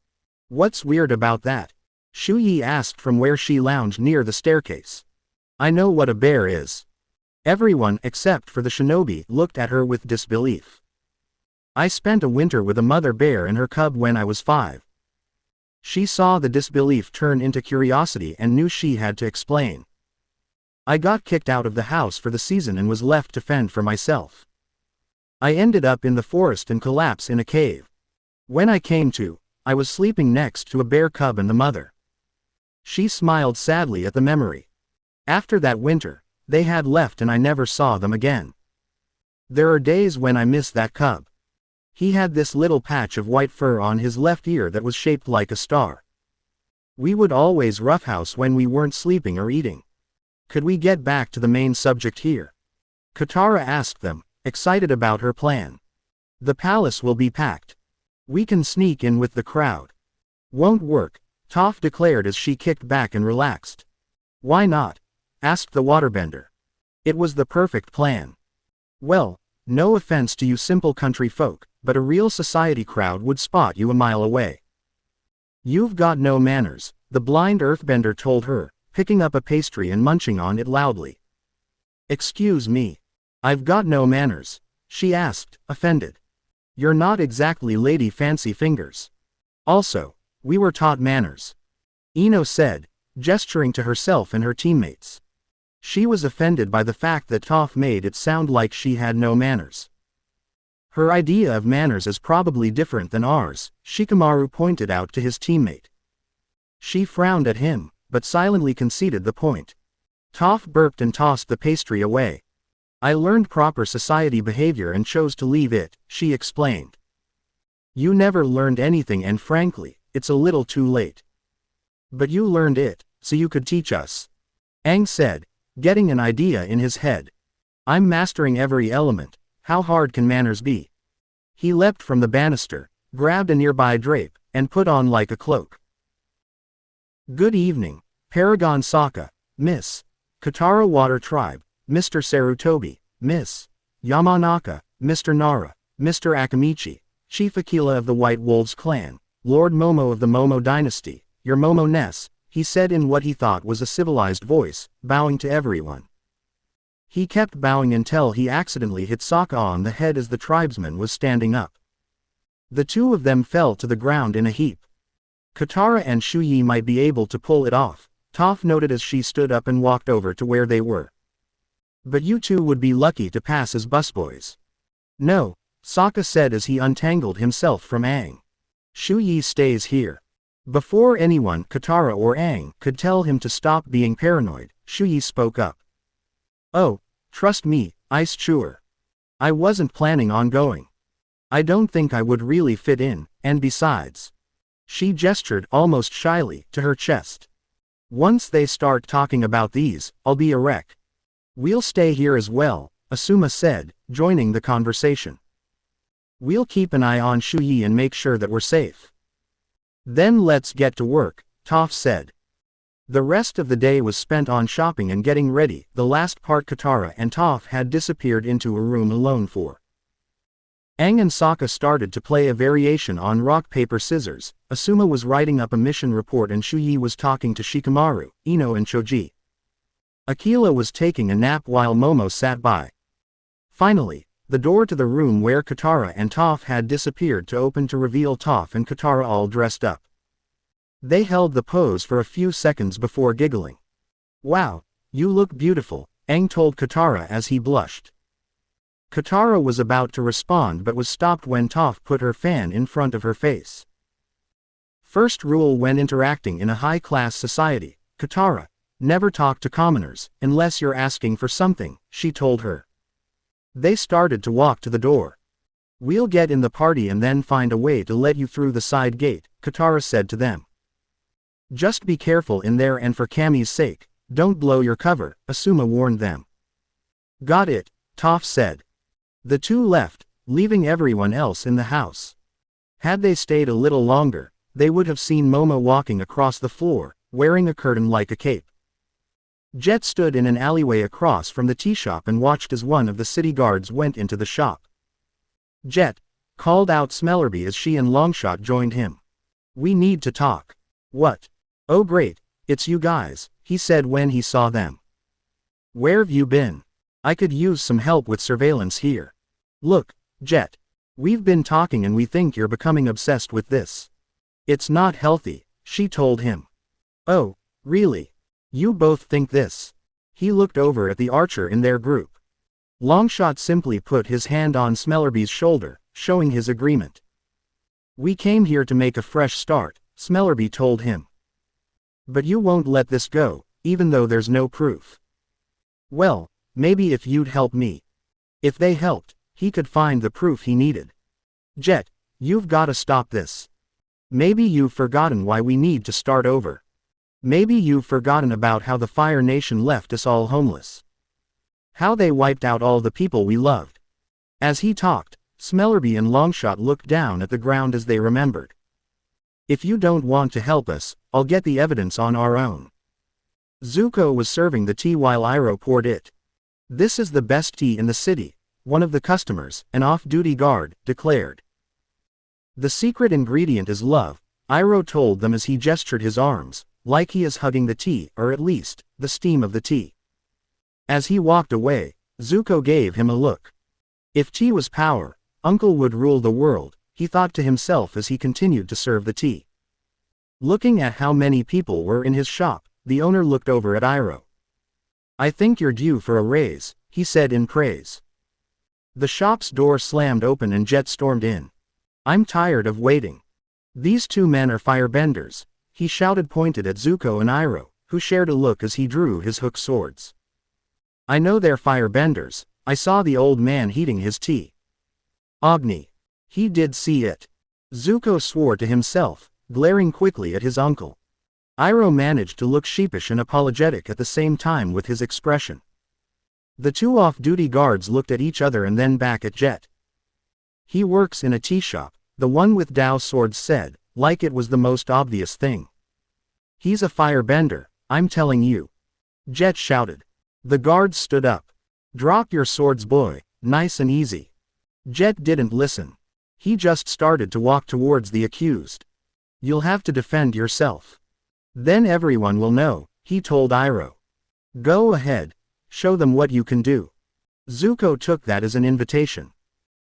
A: "What's weird about that?" Shu Yi asked from where she lounged near the staircase. "I know what a bear is." Everyone except for the shinobi looked at her with disbelief. "I spent a winter with a mother bear and her cub when I was 5. She saw the disbelief turn into curiosity and knew she had to explain. "I got kicked out of the house for the season and was left to fend for myself. I ended up in the forest and collapsed in a cave. When I came to, I was sleeping next to a bear cub and the mother." She smiled sadly at the memory. "After that winter, they had left and I never saw them again. There are days when I miss that cub. He had this little patch of white fur on his left ear that was shaped like a star. We would always roughhouse when we weren't sleeping or eating. Could we get back to the main subject here?" Katara asked them, excited about her plan. "The palace will be packed. We can sneak in with the crowd." "Won't work," Toph declared as she kicked back and relaxed. "Why not?" asked the waterbender. It was the perfect plan. "Well, no offense to you simple country folk, but a real society crowd would spot you a mile away." "You've got no manners," the blind earthbender told her, picking up a pastry and munching on it loudly. "Excuse me. I've got no manners?" she asked, offended. "You're not exactly Lady Fancy Fingers. Also, we were taught manners," Ino said, gesturing to herself and her teammates. She was offended by the fact that Toph made it sound like she had no manners. "Her idea of manners is probably different than ours," Shikamaru pointed out to his teammate. She frowned at him, but silently conceded the point. Toph burped and tossed the pastry away. "I learned proper society behavior and chose to leave it," she explained. "You never learned anything and frankly, it's a little too late." "But you learned it, so you could teach us," Aang said, getting an idea in his head. "I'm mastering every element, how hard can manners be?" He leapt from the banister, grabbed a nearby drape, and put on like a cloak. "Good evening, Paragon Sokka, Miss Katara Water Tribe, Mr. Sarutobi, Miss Yamanaka, Mr. Nara, Mr. Akamichi, Chief Akila of the White Wolves clan, Lord Momo of the Momo dynasty, your Momo-ness, he said in what he thought was a civilized voice, bowing to everyone. He kept bowing until he accidentally hit Sokka on the head as the tribesman was standing up. The two of them fell to the ground in a heap. Katara and Shuyi might be able to pull it off, Toph noted as she stood up and walked over to where they were. But you two would be lucky to pass as busboys. No, Sokka said as he untangled himself from Aang. Shuyi stays here. Before anyone, Katara or Aang, could tell him to stop being paranoid, Shuyi spoke up. Oh, trust me, Ice Chewer. I wasn't planning on going. I don't think I would really fit in, and besides. She gestured almost shyly to her chest. Once they start talking about these, I'll be a wreck. We'll stay here as well, Asuma said, joining the conversation. We'll keep an eye on Shuyi and make sure that we're safe. Then let's get to work, Toph said. The rest of the day was spent on shopping and getting ready. The last part Katara and Toph had disappeared into a room alone for. Aang and Sokka started to play a variation on rock paper scissors. Asuma was writing up a mission report and Shuyi was talking to Shikamaru, Ino and Choji. Akila was taking a nap while Momo sat by. Finally, the door to the room where Katara and Toph had disappeared to open to reveal Toph and Katara all dressed up. They held the pose for a few seconds before giggling. Wow, you look beautiful, Aang told Katara as he blushed. Katara was about to respond but was stopped when Toph put her fan in front of her face. First rule when interacting in a high-class society, Katara, never talk to commoners, unless you're asking for something, she told her. They started to walk to the door. We'll get in the party and then find a way to let you through the side gate, Katara said to them. Just be careful in there and for Cammy's sake, don't blow your cover, Asuma warned them. Got it, Toph said. The two left, leaving everyone else in the house. Had they stayed a little longer, they would have seen Momo walking across the floor, wearing a curtain like a cape. Jet stood in an alleyway across from the tea shop and watched as one of the city guards went into the shop. Jet, called out Smellerby as she and Longshot joined him. We need to talk. What? Oh great, it's you guys, he said when he saw them. Where've you been? I could use some help with surveillance here. Look, Jet. We've been talking and we think you're becoming obsessed with this. It's not healthy, she told him. Oh, really? You both think this? He looked over at the archer in their group. Longshot simply put his hand on Smellerby's shoulder, showing his agreement. We came here to make a fresh start, Smellerby told him. But you won't let this go, even though there's no proof. Well, maybe if you'd help me. If they helped, he could find the proof he needed. Jet, you've gotta stop this. Maybe you've forgotten why we need to start over. Maybe you've forgotten about how the Fire Nation left us all homeless. How they wiped out all the people we loved. As he talked, Smellerby and Longshot looked down at the ground as they remembered. If you don't want to help us, I'll get the evidence on our own. Zuko was serving the tea while Iroh poured it. This is the best tea in the city, one of the customers, an off-duty guard, declared. The secret ingredient is love, Iroh told them as he gestured his arms, like he is hugging the tea, or at least, the steam of the tea. As he walked away, Zuko gave him a look. If tea was power, Uncle would rule the world, he thought to himself as he continued to serve the tea. Looking at how many people were in his shop, the owner looked over at Iroh. I think you're due for a raise, he said in praise. The shop's door slammed open and Jet stormed in. I'm tired of waiting. These two men are firebenders, he shouted, pointed at Zuko and Iroh, who shared a look as he drew his hook swords. I know they're firebenders, I saw the old man heating his tea. Agni. He did see it. Zuko swore to himself, glaring quickly at his uncle. Iroh managed to look sheepish and apologetic at the same time with his expression. The two off-duty guards looked at each other and then back at Jet. He works in a tea shop, the one with Dao swords said, like it was the most obvious thing. He's a firebender, I'm telling you. Jet shouted. The guards stood up. Drop your swords, boy, Nice and easy. Jet didn't listen. He just started to walk towards the accused. You'll have to defend yourself. Then everyone will know, he told Iroh. Go ahead. Show them what you can do. Zuko took that as an invitation.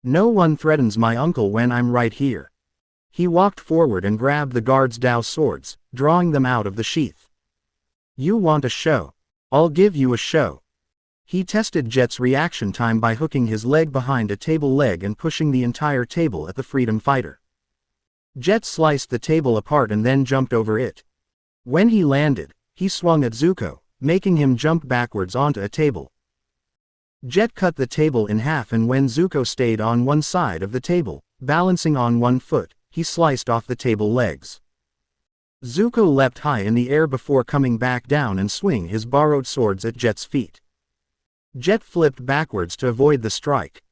A: No one threatens my uncle when I'm right here. He walked forward and grabbed the guards' Dao swords, drawing them out of the sheath. You want a show? I'll give you a show. He tested Jet's reaction time by hooking his leg behind a table leg and pushing the entire table at the freedom fighter. Jet sliced the table apart and then jumped over it. When he landed, he swung at Zuko, making him jump backwards onto a table. Jet cut the table in half, and when Zuko stayed on one side of the table, balancing on one foot, he sliced off the table legs. Zuko leapt high in the air before coming back down and swing his borrowed swords at Jet's feet. Jet flipped backwards to avoid the strike.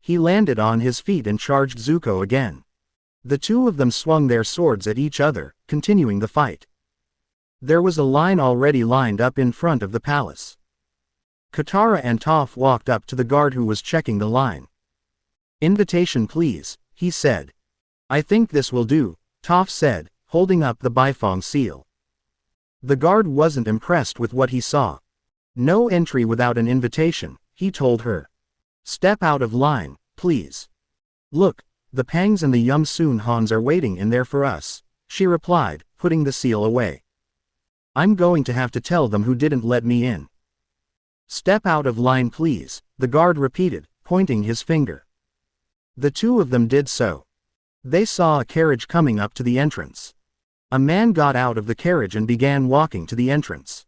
A: He landed on his feet and charged Zuko again. The two of them swung their swords at each other, continuing the fight. There was a line already lined up in front of the palace. Katara and Toph walked up to the guard who was checking the line. Invitation please, he said. I think this will do, Toph said, holding up the Bifong seal. The guard wasn't impressed with what he saw. No entry without an invitation, he told her. Step out of line, please. Look, the Pangs and the Yum Soon Hans are waiting in there for us, she replied, putting the seal away. I'm going to have to tell them who didn't let me in. Step out of line please, the guard repeated, pointing his finger. The two of them did so. They saw a carriage coming up to the entrance. A man got out of the carriage and began walking to the entrance.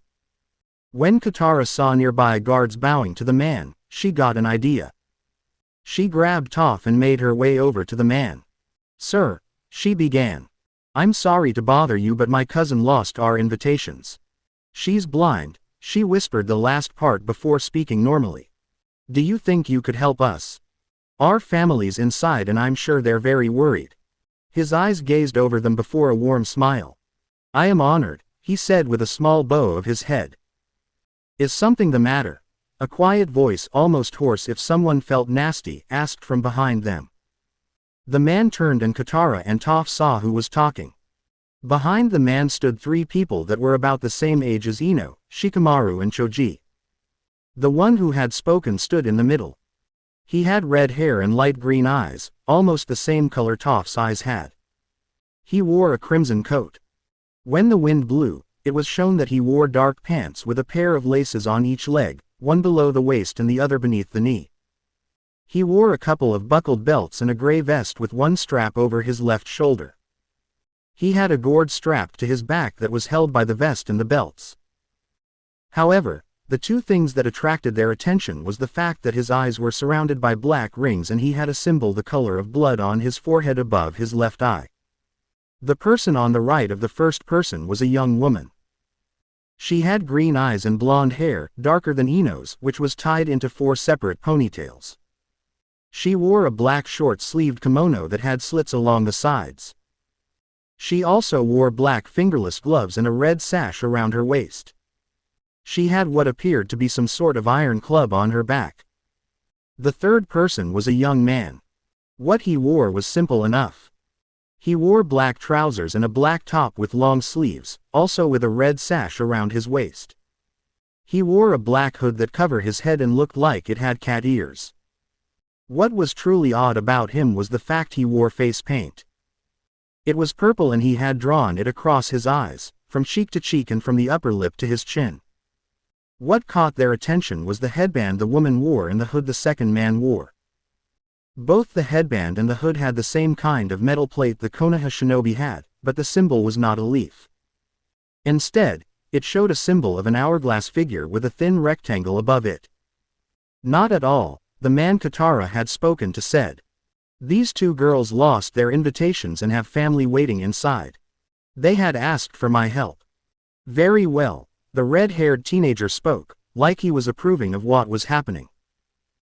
A: When Katara saw nearby guards bowing to the man, she got an idea. She grabbed Toph and made her way over to the man. Sir, she began. I'm sorry to bother you, but my cousin lost our invitations. She's blind, she whispered the last part before speaking normally. Do you think you could help us? Our family's inside and I'm sure they're very worried. His eyes gazed over them before a warm smile. I am honored, he said with a small bow of his head. Is something the matter? A quiet voice, almost hoarse if someone felt nasty, asked from behind them. The man turned and Katara and Toph saw who was talking. Behind the man stood three people that were about the same age as Ino, Shikamaru and Choji. The one who had spoken stood in the middle. He had red hair and light green eyes, almost the same color Toph's eyes had. He wore a crimson coat. When the wind blew, it was shown that he wore dark pants with a pair of laces on each leg, one below the waist and the other beneath the knee. He wore a couple of buckled belts and a gray vest with one strap over his left shoulder. He had a gourd strapped to his back that was held by the vest and the belts. However, the two things that attracted their attention was the fact that his eyes were surrounded by black rings and he had a symbol the color of blood on his forehead above his left eye. The person on the right of the first person was a young woman. She had green eyes and blonde hair, darker than Ino's, which was tied into 4 separate ponytails. She wore a black short-sleeved kimono that had slits along the sides. She also wore black fingerless gloves and a red sash around her waist. She had what appeared to be some sort of iron club on her back. The third person was a young man. What he wore was simple enough. He wore black trousers and a black top with long sleeves, also with a red sash around his waist. He wore a black hood that covered his head and looked like it had cat ears. What was truly odd about him was the fact he wore face paint. It was purple and he had drawn it across his eyes, from cheek to cheek and from the upper lip to his chin. What caught their attention was the headband the woman wore and the hood the second man wore. Both the headband and the hood had the same kind of metal plate the Konoha shinobi had, but the symbol was not a leaf. Instead, it showed a symbol of an hourglass figure with a thin rectangle above it. Not at all, the man Katara had spoken to said. These two girls lost their invitations and have family waiting inside. They had asked for my help. Very well, the red-haired teenager spoke, like he was approving of what was happening.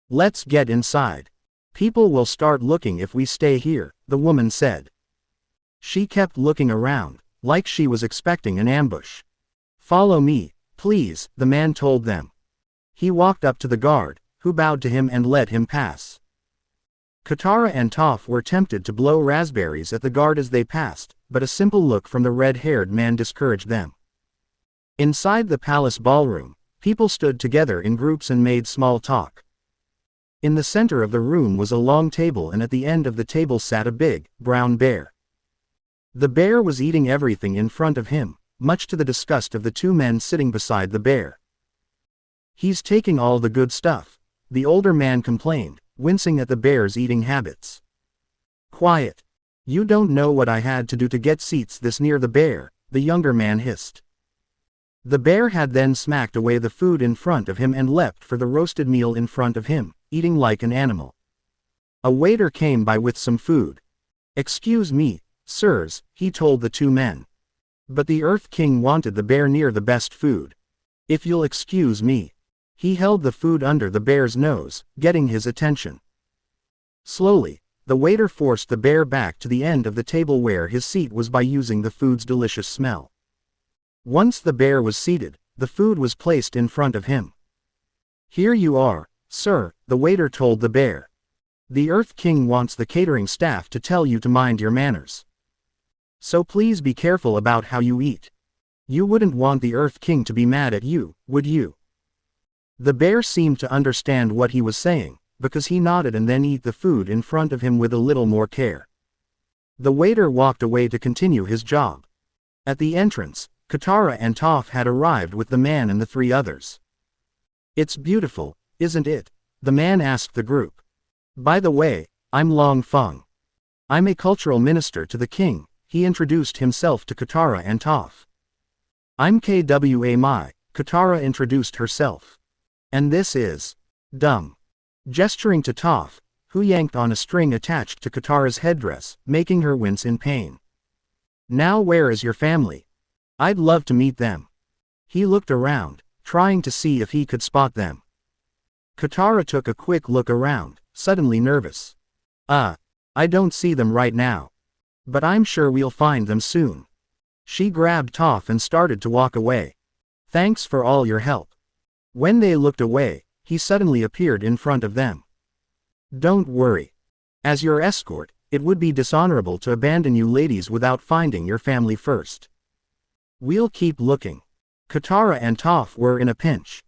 A: Let's get inside. People will start looking if we stay here, the woman said. She kept looking around, like she was expecting an ambush. Follow me, please, the man told them. He walked up to the guard, who bowed to him and let him pass. Katara and Toph were tempted to blow raspberries at the guard as they passed, but a simple look from the red-haired man discouraged them. Inside the palace ballroom, people stood together in groups and made small talk. In the center of the room was a long table, and at the end of the table sat a big, brown bear. The bear was eating everything in front of him, much to the disgust of the two men sitting beside the bear. "He's taking all the good stuff," the older man complained, wincing at the bear's eating habits. "Quiet. You don't know what I had to do to get seats this near the bear," the younger man hissed. The bear had then smacked away the food in front of him and leapt for the roasted meal in front of him, eating like an animal. A waiter came by with some food. "Excuse me, sirs," he told the two men. "But the Earth King wanted the bear near the best food. If you'll excuse me." He held the food under the bear's nose, getting his attention. Slowly, the waiter forced the bear back to the end of the table where his seat was by using the food's delicious smell. Once the bear was seated, the food was placed in front of him. "Here you are, sir," the waiter told the bear. "The Earth King wants the catering staff to tell you to mind your manners. So please be careful about how you eat. You wouldn't want the Earth King to be mad at you, would you?" The bear seemed to understand what he was saying, because he nodded and then ate the food in front of him with a little more care. The waiter walked away to continue his job. At the entrance, Katara and Toph had arrived with the man and the three others. "It's beautiful, isn't it?" the man asked the group. "By the way, I'm Long Feng. I'm a cultural minister to the king," he introduced himself to Katara and Toph. "I'm Kwa Mai," Katara introduced herself. "And this is Dumb," gesturing to Toph, who yanked on a string attached to Katara's headdress, making her wince in pain. "Now where is your family? I'd love to meet them." He looked around, trying to see if he could spot them. Katara took a quick look around, suddenly nervous. I don't see them right now. But I'm sure we'll find them soon." She grabbed Toph and started to walk away. "Thanks for all your help." When they looked away, he suddenly appeared in front of them. "Don't worry. As your escort, it would be dishonorable to abandon you ladies without finding your family first. We'll keep looking." Katara and Toph were in a pinch.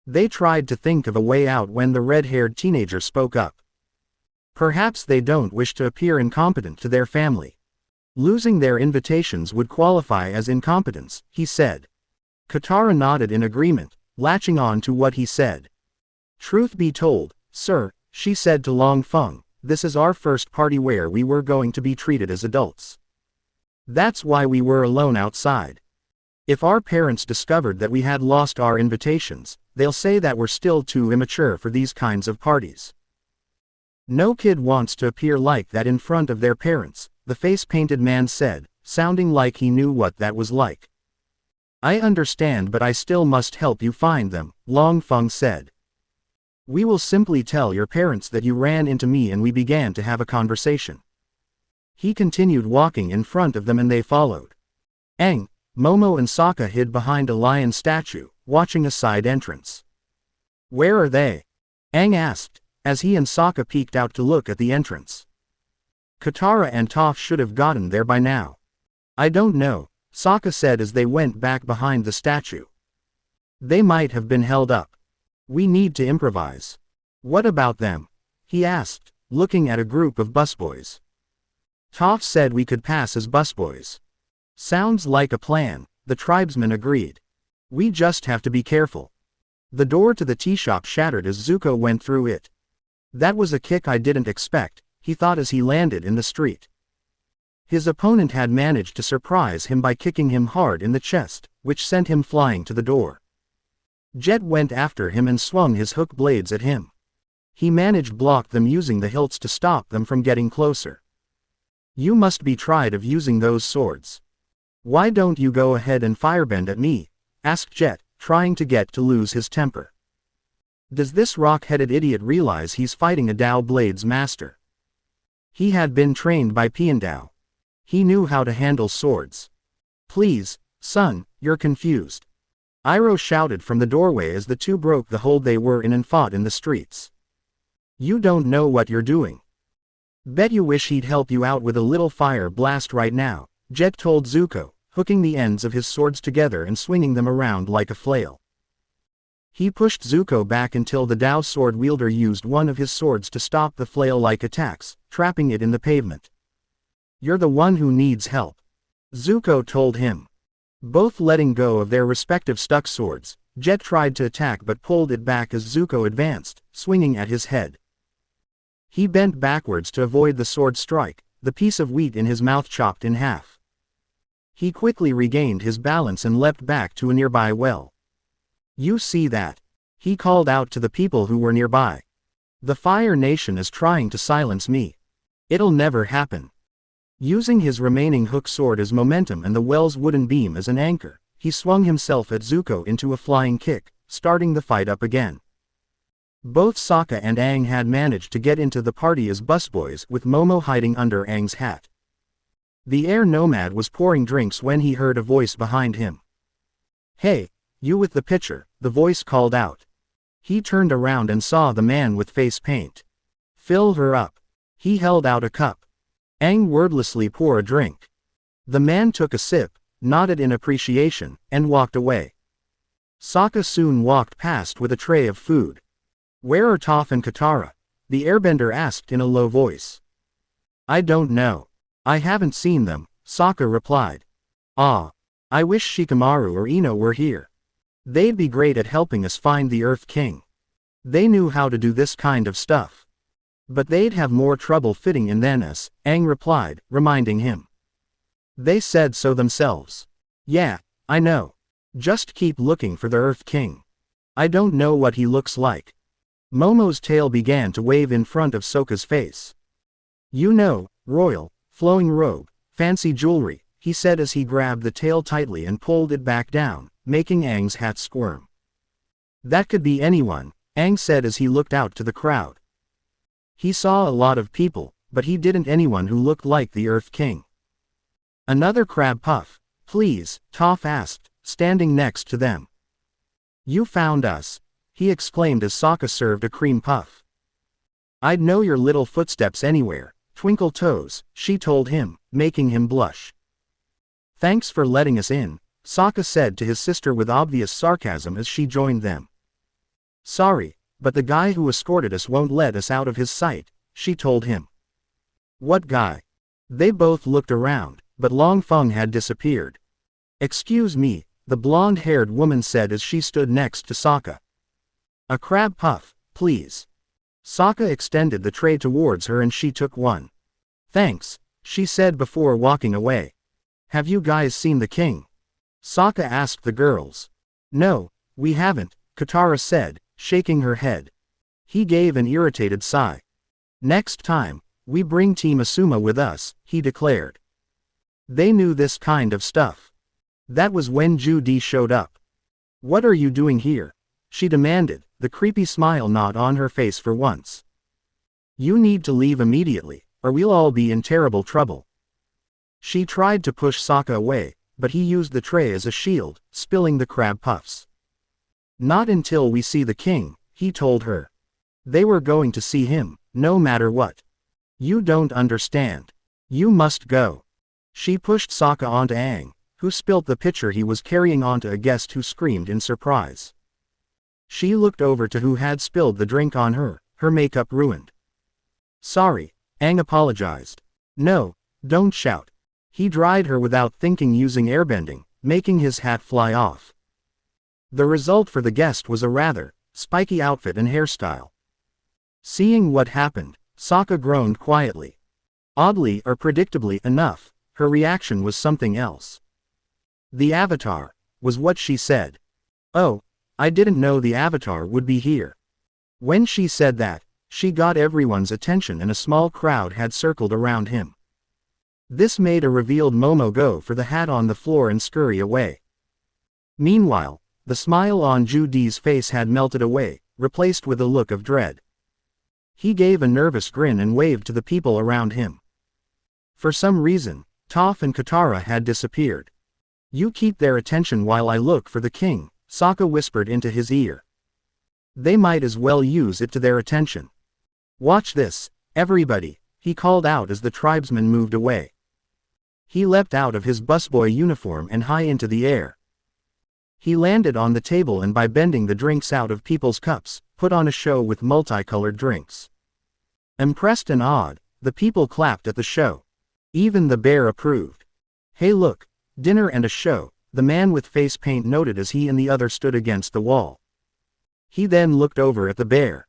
A: They tried to think of a way out when the red-haired teenager spoke up. Perhaps they don't wish to appear incompetent to their family. Losing their invitations would qualify as incompetence, he said. Katara nodded in agreement, latching on to what he said. "Truth be told, sir," she said to Long Feng, "this is our first party where we were going to be treated as adults. That's why we were alone outside. If our parents discovered that we had lost our invitations, they'll say that we're still too immature for these kinds of parties. No kid wants to appear like that in front of their parents," the face-painted man said, sounding like he knew what that was like. "I understand, but I still must help you find them," Long Feng said. "We will simply tell your parents that you ran into me and we began to have a conversation." He continued walking in front of them and they followed. Aang, Momo and Sokka hid behind a lion statue, watching a side entrance. "Where are they?" Aang asked, as he and Sokka peeked out to look at the entrance. "Katara and Toph should have gotten there by now." "I don't know," Sokka said as they went back behind the statue. "They might have been held up. We need to improvise." "What about them?" he asked, looking at a group of busboys. Toph said we could pass as busboys. "Sounds like a plan," the tribesman agreed. "We just have to be careful." The door to the tea shop shattered as Zuko went through it. "That was a kick I didn't expect," he thought as he landed in the street. His opponent had managed to surprise him by kicking him hard in the chest, which sent him flying to the door. Jet went after him and swung his hook blades at him. He managed blocked them using the hilts to stop them from getting closer. "You must be tired of using those swords. Why don't you go ahead and firebend at me?" asked Jet, trying to get to lose his temper. Does this rock-headed idiot realize he's fighting a Dao Blades master? He had been trained by Piandao. He knew how to handle swords. "Please, son, you're confused. Iroh shouted from the doorway as the two broke the hold they were in and fought in the streets. You don't know what you're doing. Bet you wish he'd help you out with a little fire blast right now, Jet told Zuko, hooking the ends of his swords together and swinging them around like a flail. He pushed Zuko back until the Dao sword wielder used one of his swords to stop the flail-like attacks, trapping it in the pavement. You're the one who needs help, Zuko told him. Both letting go of their respective stuck swords, Jet tried to attack but pulled it back as Zuko advanced, swinging at his head. He bent backwards to avoid the sword strike, the piece of wheat in his mouth chopped in half. He quickly regained his balance and leapt back to a nearby well. You see that? He called out to the people who were nearby. The Fire Nation is trying to silence me. It'll never happen. Using his remaining hook sword as momentum and the well's wooden beam as an anchor, he swung himself at Zuko into a flying kick, starting the fight up again. Both Sokka and Aang had managed to get into the party as busboys, with Momo hiding under Aang's hat. The air nomad was pouring drinks when he heard a voice behind him. Hey, you with the pitcher, the voice called out. He turned around and saw the man with face paint. Fill her up. He held out a cup. Aang wordlessly poured a drink. The man took a sip, nodded in appreciation, and walked away. Sokka soon walked past with a tray of food. Where are Toph and Katara? The airbender asked in a low voice. I don't know. I haven't seen them, Sokka replied. Ah. I wish Shikamaru or Ino were here. They'd be great at helping us find the Earth King. They knew how to do this kind of stuff. But they'd have more trouble fitting in than us, Aang replied, reminding him. They said so themselves. Yeah, I know. Just keep looking for the Earth King. I don't know what he looks like. Momo's tail began to wave in front of Sokka's face. You know, royal, flowing robe, fancy jewelry, he said as he grabbed the tail tightly and pulled it back down, making Aang's hat squirm. That could be anyone, Aang said as he looked out to the crowd. He saw a lot of people, but he didn't anyone who looked like the Earth King. Another crab puff, please, Toph asked, standing next to them. You found us, he exclaimed as Sokka served a cream puff. I'd know your little footsteps anywhere, Twinkle Toes, she told him, making him blush. Thanks for letting us in, Sokka said to his sister with obvious sarcasm as she joined them. Sorry, but the guy who escorted us won't let us out of his sight, she told him. What guy? They both looked around, but Long Feng had disappeared. Excuse me, the blonde-haired woman said as she stood next to Sokka. A crab puff, please. Sokka extended the tray towards her and she took one. Thanks, she said before walking away. Have you guys seen the king? Sokka asked the girls. No, we haven't, Katara said, shaking her head. He gave an irritated sigh. Next time, we bring Team Asuma with us, he declared. They knew this kind of stuff. That was when Ju-Di showed up. What are you doing here? She demanded, the creepy smile not on her face for once. You need to leave immediately, or we'll all be in terrible trouble. She tried to push Sokka away, but he used the tray as a shield, spilling the crab puffs. Not until we see the king, he told her. They were going to see him, no matter what. You don't understand. You must go. She pushed Sokka onto Aang, who spilt the pitcher he was carrying onto a guest who screamed in surprise. She looked over to who had spilled the drink on her, her makeup ruined. Sorry, Aang apologized. No, don't shout. He dried her without thinking using airbending, making his hat fly off. The result for the guest was a rather spiky outfit and hairstyle. Seeing what happened, Sokka groaned quietly. Oddly or predictably enough, her reaction was something else. The Avatar, was what she said. Oh, I didn't know the Avatar would be here. When she said that, she got everyone's attention and a small crowd had circled around him. This made a revealed Momo go for the hat on the floor and scurry away. Meanwhile, the smile on Ju-Di's face had melted away, replaced with a look of dread. He gave a nervous grin and waved to the people around him. For some reason, Toph and Katara had disappeared. You keep their attention while I look for the king, Sokka whispered into his ear. They might as well use it to their attention. Watch this, everybody, he called out as the tribesmen moved away. He leapt out of his busboy uniform and high into the air. He landed on the table and by bending the drinks out of people's cups, put on a show with multicolored drinks. Impressed and awed, the people clapped at the show. Even the bear approved. Hey look, dinner and a show, the man with face paint noted as he and the other stood against the wall. He then looked over at the bear.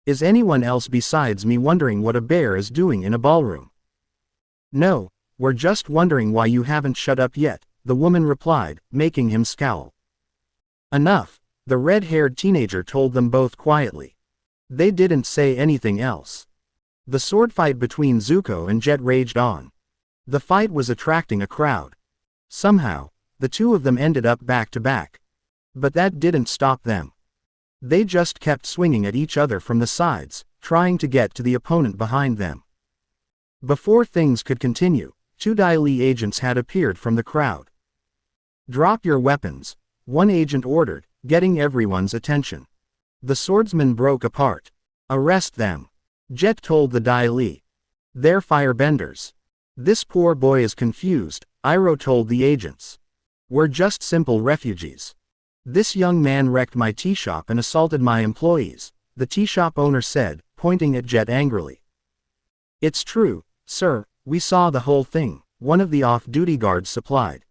A: Is anyone else besides me wondering what a bear is doing in a ballroom? No, we're just wondering why you haven't shut up yet, the woman replied, making him scowl. Enough, the red-haired teenager told them both quietly. They didn't say anything else. The sword fight between Zuko and Jet raged on. The fight was attracting a crowd. Somehow, the two of them ended up back to back. But that didn't stop them. They just kept swinging at each other from the sides, trying to get to the opponent behind them. Before things could continue, two Dai Li agents had appeared from the crowd. Drop your weapons, one agent ordered, getting everyone's attention. The swordsmen broke apart. Arrest them. Jet told the Dai Li. They're firebenders. This poor boy is confused, Iroh told the agents. We're just simple refugees. This young man wrecked my tea shop and assaulted my employees, the tea shop owner said, pointing at Jet angrily. It's true, sir, we saw the whole thing, one of the off-duty guards supplied.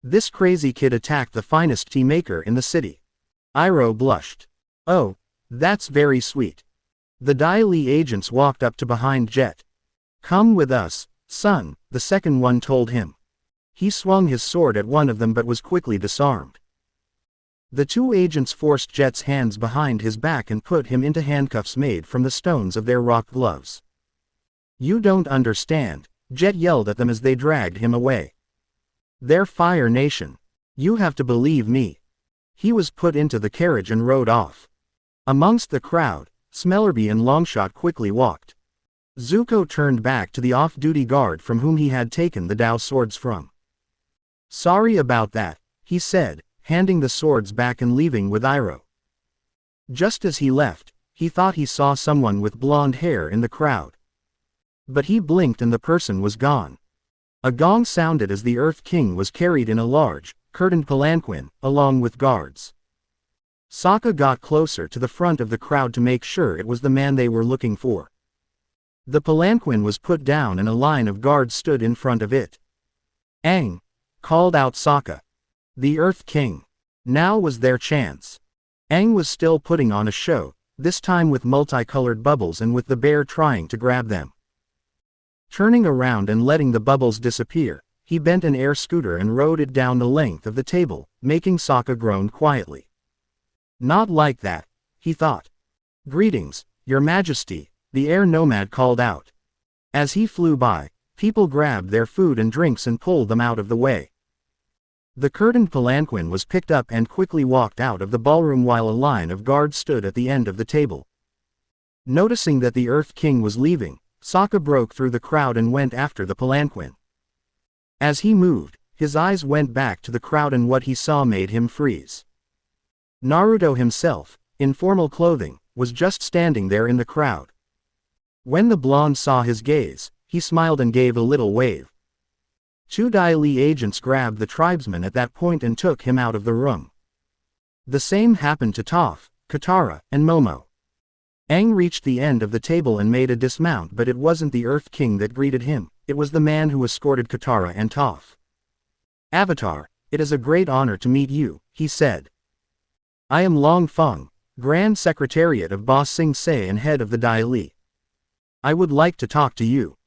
A: This crazy kid attacked the finest tea maker in the city. Iroh blushed. Oh, that's very sweet. The Dai Li agents walked up to behind Jet. Come with us, son, the second one told him. He swung his sword at one of them but was quickly disarmed. The two agents forced Jet's hands behind his back and put him into handcuffs made from the stones of their rock gloves. You don't understand, Jet yelled at them as they dragged him away. They're Fire Nation. You have to believe me. He was put into the carriage and rode off. Amongst the crowd, Smellerby and Longshot quickly walked. Zuko turned back to the off-duty guard from whom he had taken the Dao swords from. Sorry about that, he said, handing the swords back and leaving with Iroh. Just as he left, he thought he saw someone with blonde hair in the crowd. But he blinked and the person was gone. A gong sounded as the Earth King was carried in a large, curtained palanquin, along with guards. Sokka got closer to the front of the crowd to make sure it was the man they were looking for. The palanquin was put down and a line of guards stood in front of it. Aang! Called out Sokka. The Earth King. Now was their chance. Aang was still putting on a show, this time with multicolored bubbles and with the bear trying to grab them. Turning around and letting the bubbles disappear, he bent an air scooter and rode it down the length of the table, making Sokka groan quietly. Not like that, he thought. Greetings, Your Majesty, the air nomad called out. As he flew by, people grabbed their food and drinks and pulled them out of the way. The curtained palanquin was picked up and quickly walked out of the ballroom while a line of guards stood at the end of the table. Noticing that the Earth King was leaving, Sokka broke through the crowd and went after the palanquin. As he moved, his eyes went back to the crowd and what he saw made him freeze. Naruto himself, in formal clothing, was just standing there in the crowd. When the blonde saw his gaze, he smiled and gave a little wave. Two Dai Li agents grabbed the tribesman at that point and took him out of the room. The same happened to Toph, Katara, and Momo. Aang reached the end of the table and made a dismount, but it wasn't the Earth King that greeted him, it was the man who escorted Katara and Toph. Avatar, it is a great honor to meet you, he said. I am Long Feng, Grand Secretariat of Ba Sing Se and head of the Dai Li. I would like to talk to you.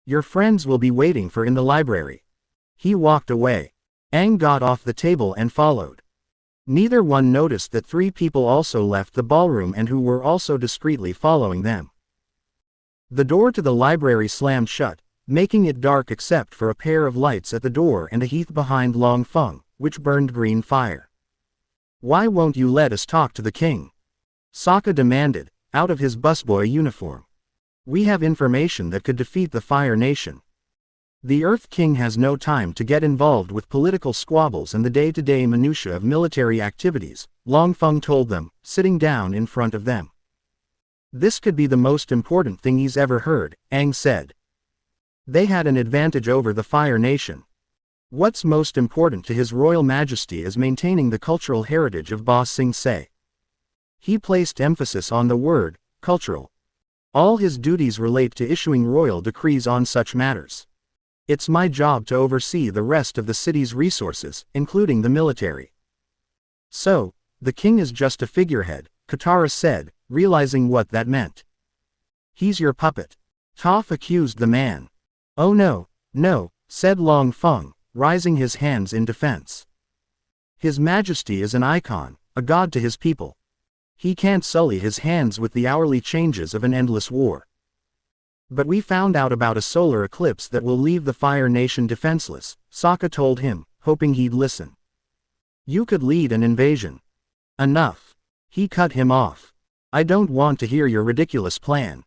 A: Your friends will be waiting for in the library. He walked away. Aang got off the table and followed. Neither one noticed that three people also left the ballroom and who were also discreetly following them. The door to the library slammed shut, making it dark except for a pair of lights at the door and a heath behind Long Feng, which burned green fire. Why won't you let us talk to the king? Sokka demanded, out of his busboy uniform. We have information that could defeat the Fire Nation. The Earth King has no time to get involved with political squabbles and the day-to-day minutiae of military activities, Long Feng told them, sitting down in front of them. This could be the most important thing he's ever heard, Aang said. They had an advantage over the Fire Nation. What's most important to His Royal Majesty is maintaining the cultural heritage of Ba Sing Se. He placed emphasis on the word, cultural. All his duties relate to issuing royal decrees on such matters. It's my job to oversee the rest of the city's resources, including the military. So, the king is just a figurehead, Katara said, realizing what that meant. He's your puppet. Toph accused the man. Oh no, no, said Long Feng, raising his hands in defense. His Majesty is an icon, a god to his people. He can't sully his hands with the hourly changes of an endless war. But we found out about a solar eclipse that will leave the Fire Nation defenseless, Sokka told him, hoping he'd listen. You could lead an invasion. Enough. He cut him off. I don't want to hear your ridiculous plan.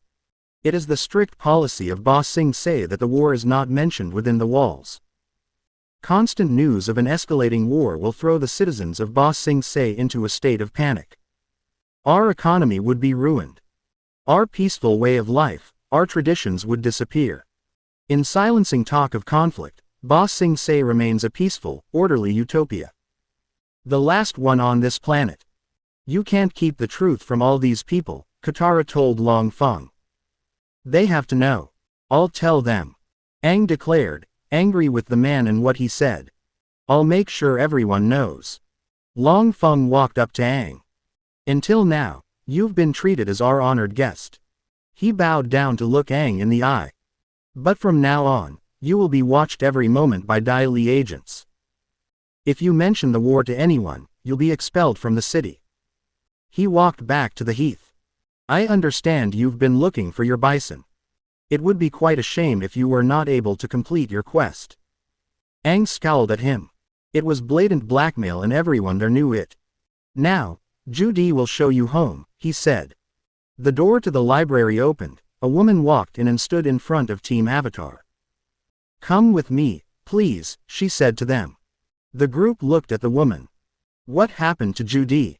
A: It is the strict policy of Ba Sing Se that the war is not mentioned within the walls. Constant news of an escalating war will throw the citizens of Ba Sing Se into a state of panic. Our economy would be ruined. Our peaceful way of life, our traditions would disappear. In silencing talk of conflict, Ba Sing Se remains a peaceful, orderly utopia. The last one on this planet. You can't keep the truth from all these people, Katara told Long Feng. They have to know. I'll tell them. Aang declared, angry with the man and what he said. I'll make sure everyone knows. Long Feng walked up to Aang. Until now, you've been treated as our honored guest. He bowed down to look Aang in the eye. But from now on, you will be watched every moment by Dai Li agents. If you mention the war to anyone, you'll be expelled from the city. He walked back to the heath. I understand you've been looking for your bison. It would be quite a shame if you were not able to complete your quest. Aang scowled at him. It was blatant blackmail and everyone there knew it. Now, Judy will show you home, he said. The door to the library opened, a woman walked in and stood in front of Team Avatar. Come with me, please, she said to them. The group looked at the woman. What happened to Judy?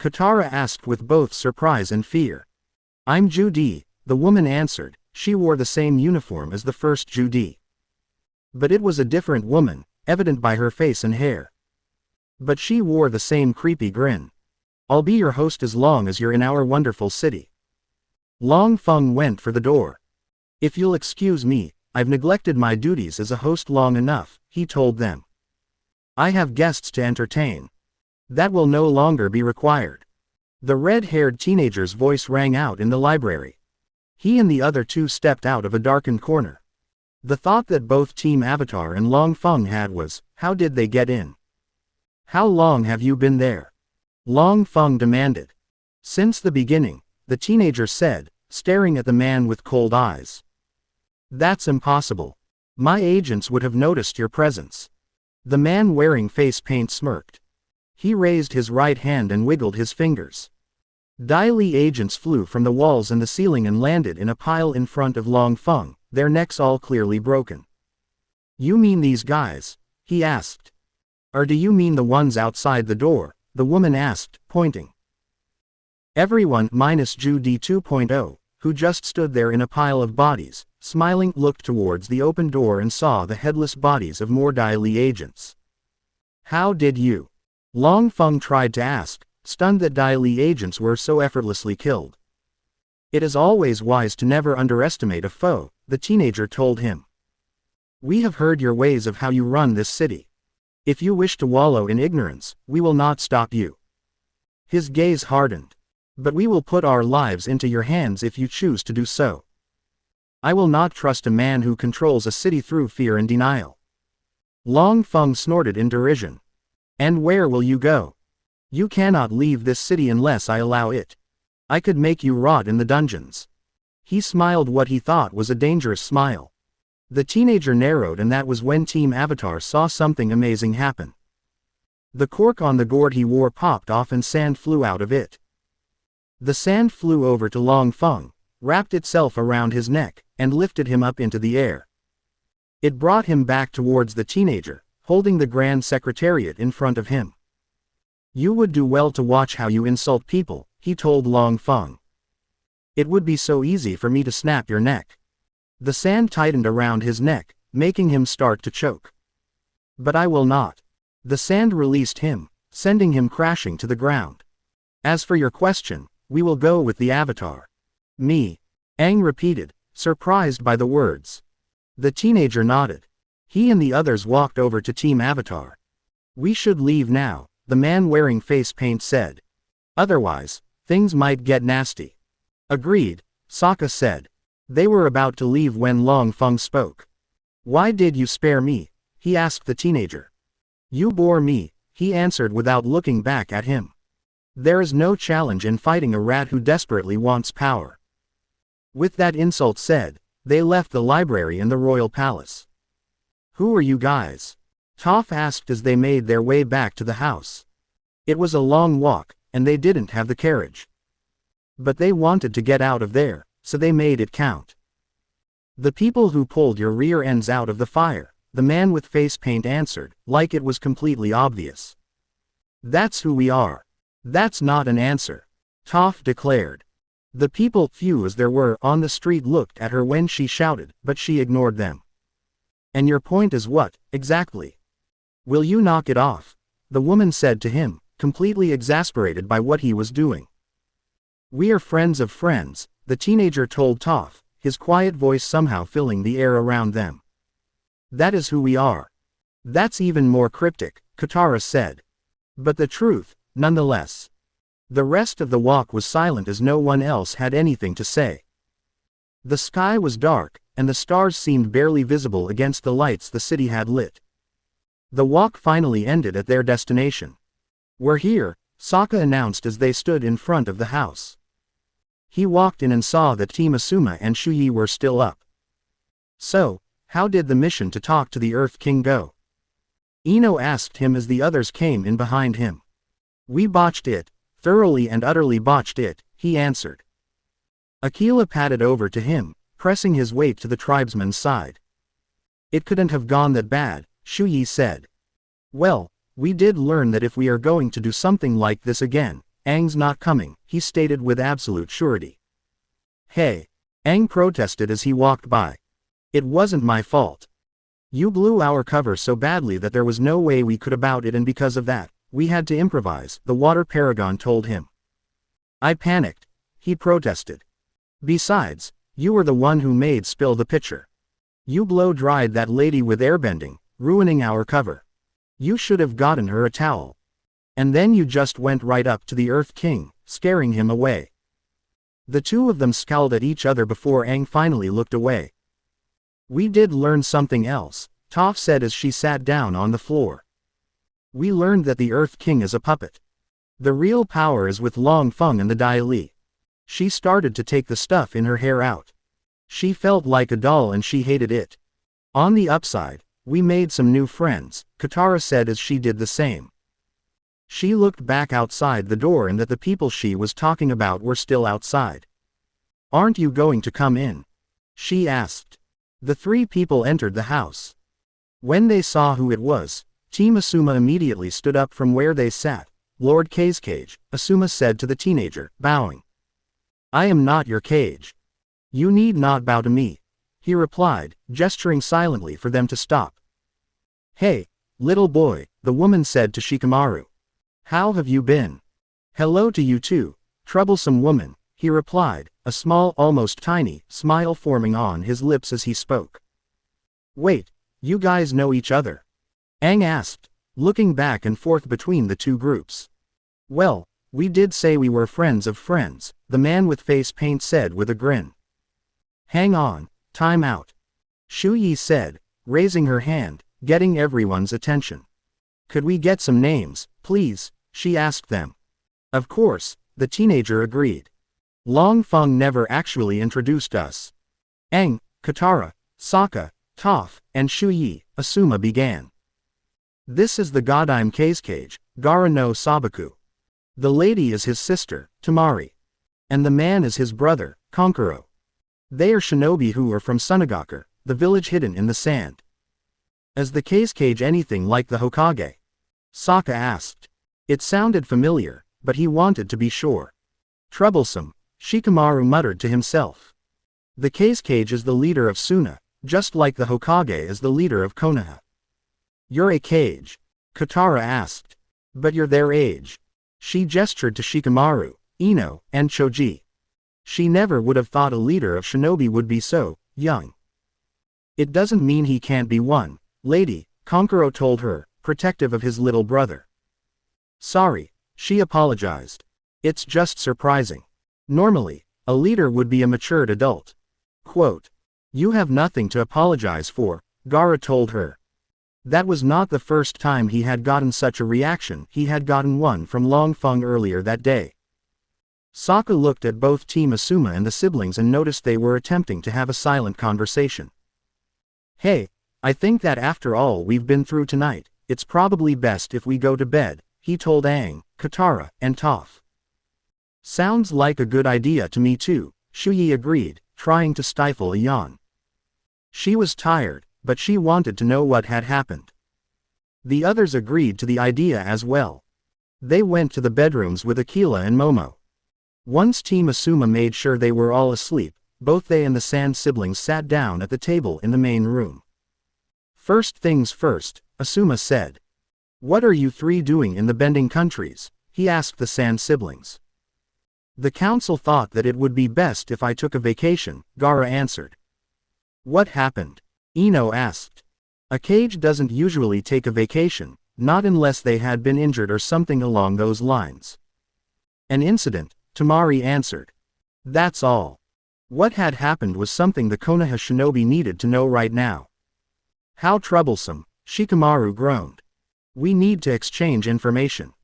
A: Katara asked with both surprise and fear. I'm Judy, the woman answered. She wore the same uniform as the first Judy. But it was a different woman, evident by her face and hair. But she wore the same creepy grin. I'll be your host as long as you're in our wonderful city. Long Feng went for the door. If you'll excuse me, I've neglected my duties as a host long enough, he told them. I have guests to entertain. That will no longer be required. The red-haired teenager's voice rang out in the library. He and the other two stepped out of a darkened corner. The thought that both Team Avatar and Long Feng had was, how did they get in? How long have you been there? Long Feng demanded. Since the beginning, the teenager said, staring at the man with cold eyes. That's impossible. My agents would have noticed your presence. The man wearing face paint smirked. He raised his right hand and wiggled his fingers. Dai Li agents flew from the walls and the ceiling and landed in a pile in front of Long Feng, their necks all clearly broken. You mean these guys? He asked. Or do you mean the ones outside the door? The woman asked, pointing. Everyone minus Judy 2.0, who just stood there in a pile of bodies, smiling, looked towards the open door and saw the headless bodies of more Dai Li agents. How did you? Long Feng tried to ask, stunned that Dai Li agents were so effortlessly killed. It is always wise to never underestimate a foe, the teenager told him. We have heard your ways of how you run this city. If you wish to wallow in ignorance, we will not stop you. His gaze hardened. But we will put our lives into your hands if you choose to do so. I will not trust a man who controls a city through fear and denial. Long Feng snorted in derision. And where will you go? You cannot leave this city unless I allow it. I could make you rot in the dungeons. He smiled what he thought was a dangerous smile. The teenager narrowed, and that was when Team Avatar saw something amazing happen. The cork on the gourd he wore popped off and sand flew out of it. The sand flew over to Long Feng, wrapped itself around his neck, and lifted him up into the air. It brought him back towards the teenager, holding the Grand Secretariat in front of him. You would do well to watch how you insult people, he told Long Feng. It would be so easy for me to snap your neck. The sand tightened around his neck, making him start to choke. But I will not. The sand released him, sending him crashing to the ground. As for your question, we will go with the Avatar. Me. Aang repeated, surprised by the words. The teenager nodded. He and the others walked over to Team Avatar. We should leave now, the man wearing face paint said. Otherwise, things might get nasty. Agreed, Sokka said. They were about to leave when Long Feng spoke. Why did you spare me? He asked the teenager. You bore me, he answered without looking back at him. There is no challenge in fighting a rat who desperately wants power. With that insult said, they left the library and the royal palace. Who are you guys? Toph asked as they made their way back to the house. It was a long walk, and they didn't have the carriage. But they wanted to get out of there, so they made it count. The people who pulled your rear ends out of the fire, the man with face paint answered, like it was completely obvious. That's who we are. That's not an answer, Toph declared. The people, few as there were on the street, looked at her when she shouted, but she ignored them. And your point is what, exactly? Will you knock it off? The woman said to him, completely exasperated by what he was doing. We are friends of friends, the teenager told Toph, his quiet voice somehow filling the air around them. That is who we are. That's even more cryptic, Katara said. But the truth, nonetheless. The rest of the walk was silent as no one else had anything to say. The sky was dark, and the stars seemed barely visible against the lights the city had lit. The walk finally ended at their destination. We're here, Sokka announced as they stood in front of the house. He walked in and saw that Team Asuma and Shu Yi were still up. So, how did the mission to talk to the Earth King go? Ino asked him as the others came in behind him. We botched it. Thoroughly and utterly botched it, he answered. Aquila padded over to him, pressing his weight to the tribesman's side. It couldn't have gone that bad, Shu Yi said. Well, we did learn that if we are going to do something like this again, Aang's not coming, he stated with absolute surety. Hey! Aang protested as he walked by. It wasn't my fault. You blew our cover so badly that there was no way we could about it, and because of that, we had to improvise, the water paragon told him. I panicked, he protested. Besides, you were the one who made spill the pitcher. You blow-dried that lady with airbending, ruining our cover. You should have gotten her a towel. And then you just went right up to the Earth King, scaring him away. The two of them scowled at each other before Aang finally looked away. We did learn something else, Toph said as she sat down on the floor. We learned that the Earth King is a puppet. The real power is with Long Feng and the Dai Li. She started to take the stuff in her hair out. She felt like a doll and she hated it. On the upside, we made some new friends, Katara said as she did the same. She looked back outside the door and that the people she was talking about were still outside. Aren't you going to come in? She asked. The three people entered the house. When they saw who it was, Team Asuma immediately stood up from where they sat. Lord Cage, Asuma said to the teenager, bowing. I am not your Cage. You need not bow to me, he replied, gesturing silently for them to stop. Hey, little boy, the woman said to Shikamaru. How have you been? Hello to you too, troublesome woman, he replied, a small, almost tiny, smile forming on his lips as he spoke. Wait, you guys know each other? Aang asked, looking back and forth between the two groups. Well, we did say we were friends of friends, the man with face paint said with a grin. Hang on, time out. Shu Yi said, raising her hand, getting everyone's attention. Could we get some names, please? She asked them. Of course, the teenager agreed. Long Feng never actually introduced us. Aang, Katara, Sokka, Toph, and Shu Yi, Asuma began. This is the god I'm Cage, Gara no Sabaku. The lady is his sister, Tamari. And the man is his brother, Konkuro. They are shinobi who are from Sunagaku, the village hidden in the sand. Is the cage anything like the Hokage? Sokka asked. It sounded familiar, but he wanted to be sure. Troublesome, Shikamaru muttered to himself. The cage is the leader of Suna, just like the Hokage is the leader of Konoha. You're a cage? Katara asked. But you're their age. She gestured to Shikamaru, Ino, and Choji. She never would have thought a leader of shinobi would be so young. It doesn't mean he can't be one, lady, Kankuro told her, protective of his little brother. Sorry, she apologized. It's just surprising. Normally, a leader would be a matured adult. Quote. You have nothing to apologize for, Gaara told her. That was not the first time he had gotten such a reaction. He had gotten one from Long Feng earlier that day. Sokka looked at both Team Asuma and the siblings and noticed they were attempting to have a silent conversation. Hey, I think that after all we've been through tonight, it's probably best if we go to bed, he told Aang, Katara, and Toph. Sounds like a good idea to me too, Shuyi agreed, trying to stifle a yawn. She was tired, but she wanted to know what had happened. The others agreed to the idea as well. They went to the bedrooms with Akila and Momo. Once Team Asuma made sure they were all asleep, both they and the Sand siblings sat down at the table in the main room. First things first, Asuma said. What are you three doing in the Bending Countries? He asked the Sand siblings. The council thought that it would be best if I took a vacation, Gaara answered. What happened? Ino asked. A cage doesn't usually take a vacation, not unless they had been injured or something along those lines. An incident, Tamari answered. That's all. What had happened was something the Konoha shinobi needed to know right now. How troublesome, Shikamaru groaned. We need to exchange information.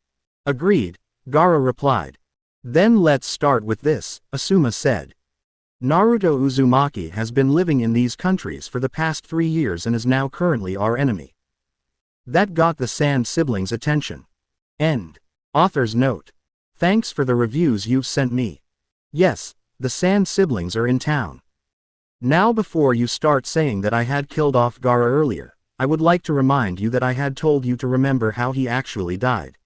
A: Agreed, Gaara replied. Then let's start with this, Asuma said. Naruto Uzumaki has been living in these countries for the past 3 years and is now currently our enemy. That got the Sand siblings' attention. End. Author's note. Thanks for the reviews you've sent me. Yes, the Sand siblings are in town. Now before you start saying that I had killed off Gaara earlier, I would like to remind you that I had told you to remember how he actually died.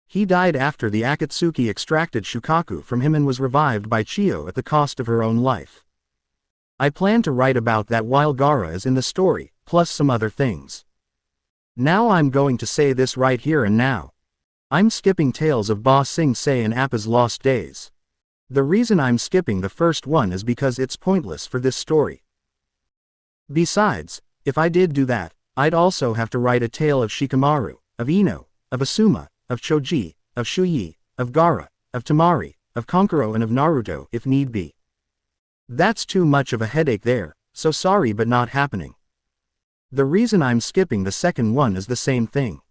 A: He died after the Akatsuki extracted Shukaku from him and was revived by Chiyo at the cost of her own life. I plan to write about that while Gaara is in the story, plus some other things. Now I'm going to say this right here and now. I'm skipping Tales of Ba Sing Se and Appa's Lost Days. The reason I'm skipping the first one is because it's pointless for this story. Besides, if I did do that, I'd also have to write a tale of Shikamaru, of Ino, of Asuma, of Choji, of Shuyi, of Gaara, of Tamari, of Kankuro and of Naruto if need be. That's too much of a headache there, so sorry but not happening. The reason I'm skipping the second one is the same thing.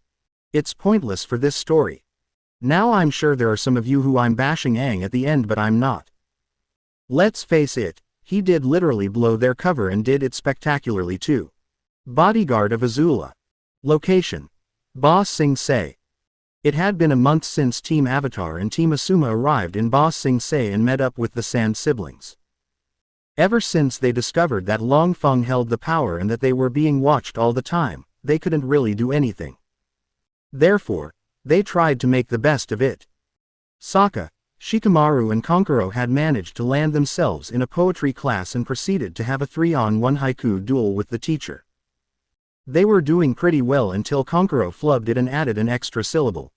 A: It's pointless for this story. Now I'm sure there are some of you who I'm bashing Aang at the end but I'm not. Let's face it, he did literally blow their cover and did it spectacularly too. Bodyguard of Azula. Location. Ba Sing Se. It had been a month since Team Avatar and Team Asuma arrived in Ba Sing Se and met up with the Sand siblings. Ever since they discovered that Long Feng held the power and that they were being watched all the time, they couldn't really do anything. Therefore, they tried to make the best of it. Sokka, Shikamaru and Kankuro had managed to land themselves in a poetry class and proceeded to have a 3-on-1 haiku duel with the teacher. They were doing pretty well until Kankuro flubbed it and added an extra syllable.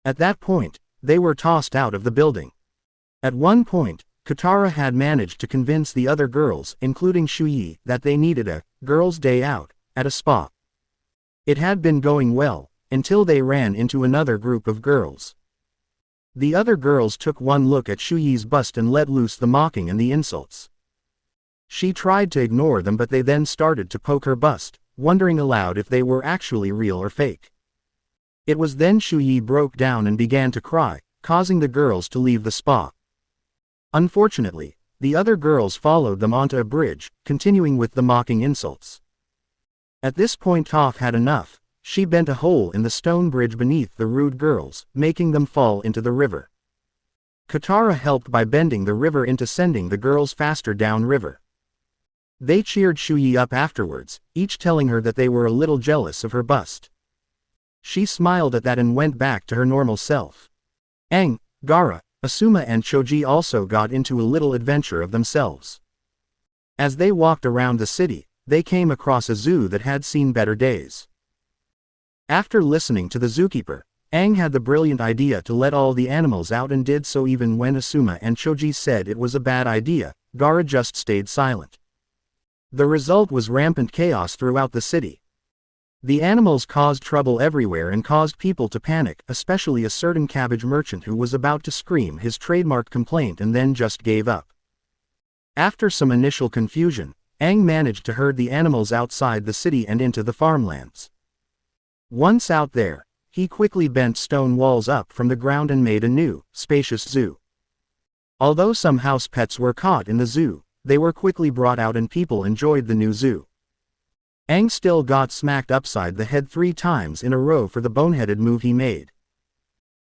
A: At that point, they were tossed out of the building. At one point, Katara had managed to convince the other girls, including Shuyi, that they needed a girls' day out at a spa. It had been going well, until they ran into another group of girls. The other girls took one look at Shuyi's bust and let loose the mocking and the insults. She tried to ignore them but they then started to poke her bust, wondering aloud if they were actually real or fake. It was then Shuyi broke down and began to cry, causing the girls to leave the spa. Unfortunately, the other girls followed them onto a bridge, continuing with the mocking insults. At this point Toph had enough. She bent a hole in the stone bridge beneath the rude girls, making them fall into the river. Katara helped by bending the river into sending the girls faster downriver. They cheered Shuyi up afterwards, each telling her that they were a little jealous of her bust. She smiled at that and went back to her normal self. Aang, Gaara, Asuma and Choji also got into a little adventure of themselves. As they walked around the city, they came across a zoo that had seen better days. After listening to the zookeeper, Aang had the brilliant idea to let all the animals out and did so even when Asuma and Choji said it was a bad idea. Gaara just stayed silent. The result was rampant chaos throughout the city. The animals caused trouble everywhere and caused people to panic, especially a certain cabbage merchant who was about to scream his trademark complaint and then just gave up. After some initial confusion, Aang managed to herd the animals outside the city and into the farmlands. Once out there, he quickly bent stone walls up from the ground and made a new, spacious zoo. Although some house pets were caught in the zoo, they were quickly brought out and people enjoyed the new zoo. Aang still got smacked upside the head 3 times in a row for the boneheaded move he made.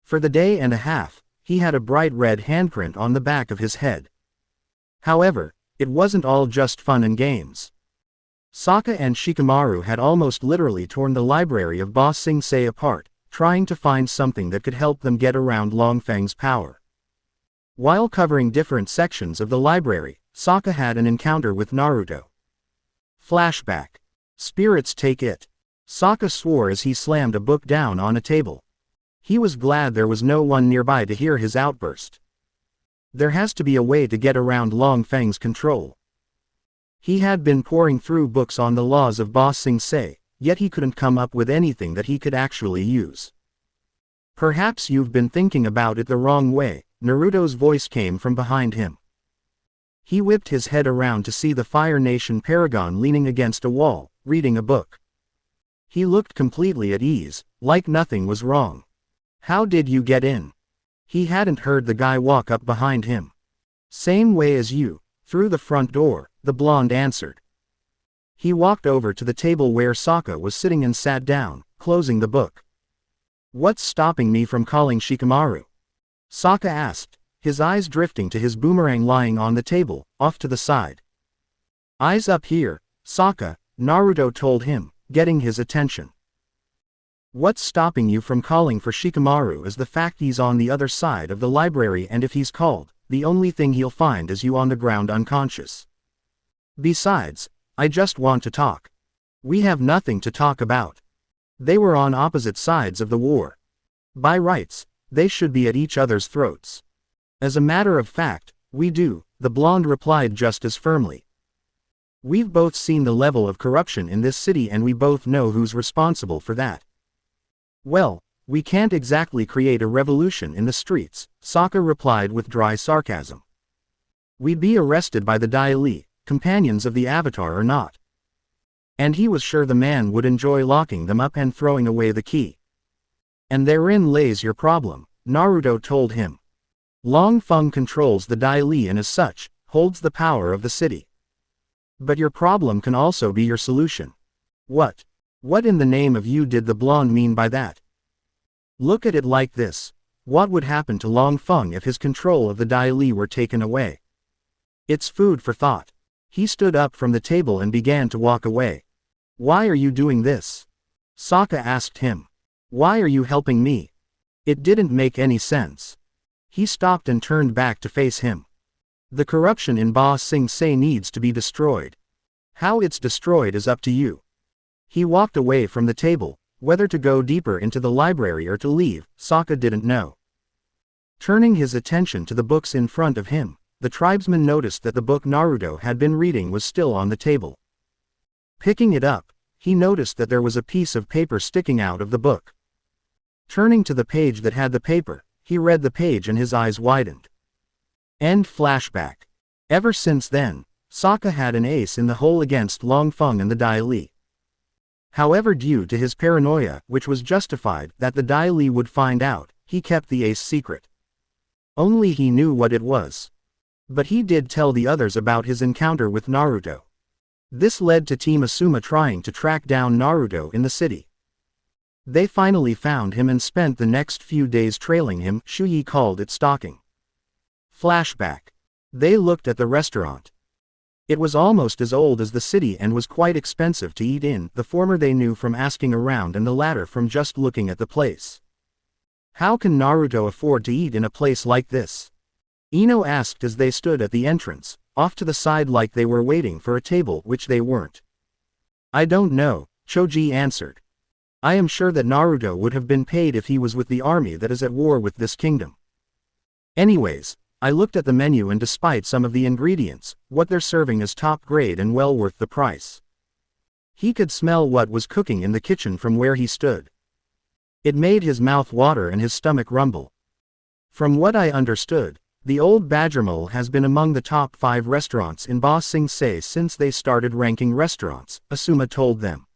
A: For the day and a half, he had a bright red handprint on the back of his head. However, it wasn't all just fun and games. Sokka and Shikamaru had almost literally torn the library of Ba Sing Se apart, trying to find something that could help them get around Long Feng's power. While covering different sections of the library, Sokka had an encounter with Naruto. Flashback. Spirits take it. Sokka swore as he slammed a book down on a table. He was glad there was no one nearby to hear his outburst. There has to be a way to get around Long Feng's control. He had been poring through books on the laws of Ba Sing Se, yet he couldn't come up with anything that he could actually use. Perhaps you've been thinking about it the wrong way, Naruto's voice came from behind him. He whipped his head around to see the Fire Nation Paragon leaning against a wall, reading a book. He looked completely at ease, like nothing was wrong. How did you get in? He hadn't heard the guy walk up behind him. Same way as you, through the front door, the blonde answered. He walked over to the table where Sokka was sitting and sat down, closing the book. What's stopping me from calling Shikamaru? Sokka asked, his eyes drifting to his boomerang lying on the table, off to the side. Eyes up here, Sokka, Naruto told him, getting his attention. What's stopping you from calling for Shikamaru is the fact he's on the other side of the library, and if he's called, the only thing he'll find is you on the ground unconscious. Besides, I just want to talk. We have nothing to talk about. They were on opposite sides of the war. By rights, they should be at each other's throats. As a matter of fact, we do, the blonde replied just as firmly. We've both seen the level of corruption in this city and we both know who's responsible for that. Well, we can't exactly create a revolution in the streets, Sokka replied with dry sarcasm. We'd be arrested by the Dai Li, companions of the Avatar or not. And he was sure the man would enjoy locking them up and throwing away the key. And therein lays your problem, Naruto told him. Long Feng controls the Dai Li and as such, holds the power of the city. But your problem can also be your solution. What? What in the name of you did the blonde mean by that? Look at it like this. What would happen to Long Feng if his control of the Dai Li were taken away? It's food for thought. He stood up from the table and began to walk away. Why are you doing this? Sokka asked him. Why are you helping me? It didn't make any sense. He stopped and turned back to face him. The corruption in Ba Sing Se needs to be destroyed. How it's destroyed is up to you. He walked away from the table, whether to go deeper into the library or to leave, Sokka didn't know. Turning his attention to the books in front of him, the tribesman noticed that the book Naruto had been reading was still on the table. Picking it up, he noticed that there was a piece of paper sticking out of the book. Turning to the page that had the paper, he read the page and his eyes widened. End flashback. Ever since then, Sokka had an ace in the hole against Long Feng and the Dai Li. However, due to his paranoia, which was justified, that the Dai Li would find out, he kept the ace secret. Only he knew what it was. But he did tell the others about his encounter with Naruto. This led to Team Asuma trying to track down Naruto in the city. They finally found him and spent the next few days trailing him. Shuyi called it stalking. Flashback. They looked at the restaurant. It was almost as old as the city and was quite expensive to eat in, the former they knew from asking around and the latter from just looking at the place. How can Naruto afford to eat in a place like this? Ino asked as they stood at the entrance, off to the side like they were waiting for a table which they weren't. I don't know, Choji answered. I am sure that Naruto would have been paid if he was with the army that is at war with this kingdom. Anyways, I looked at the menu and despite some of the ingredients, what they're serving is top grade and well worth the price. He could smell what was cooking in the kitchen from where he stood. It made his mouth water and his stomach rumble. From what I understood, the old Badger Mole has been among the top 5 restaurants in Ba Sing Se since they started ranking restaurants, Asuma told them.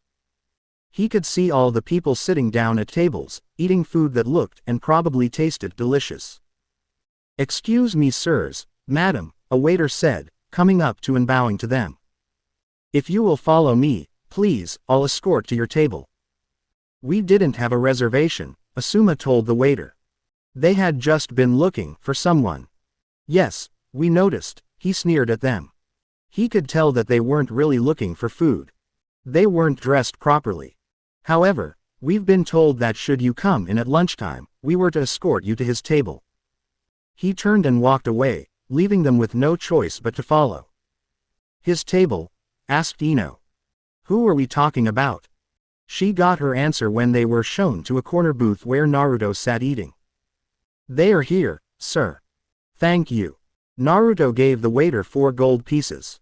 A: He could see all the people sitting down at tables, eating food that looked and probably tasted delicious. Excuse me sirs, madam, a waiter said, coming up to and bowing to them. If you will follow me, please, I'll escort to your table. We didn't have a reservation, Asuma told the waiter. They had just been looking for someone. Yes, we noticed, he sneered at them. He could tell that they weren't really looking for food. They weren't dressed properly. However, we've been told that should you come in at lunchtime, we were to escort you to his table. He turned and walked away, leaving them with no choice but to follow. His table? Asked Ino. Who are we talking about? She got her answer when they were shown to a corner booth where Naruto sat eating. They are here, sir. Thank you. Naruto gave the waiter 4 gold pieces.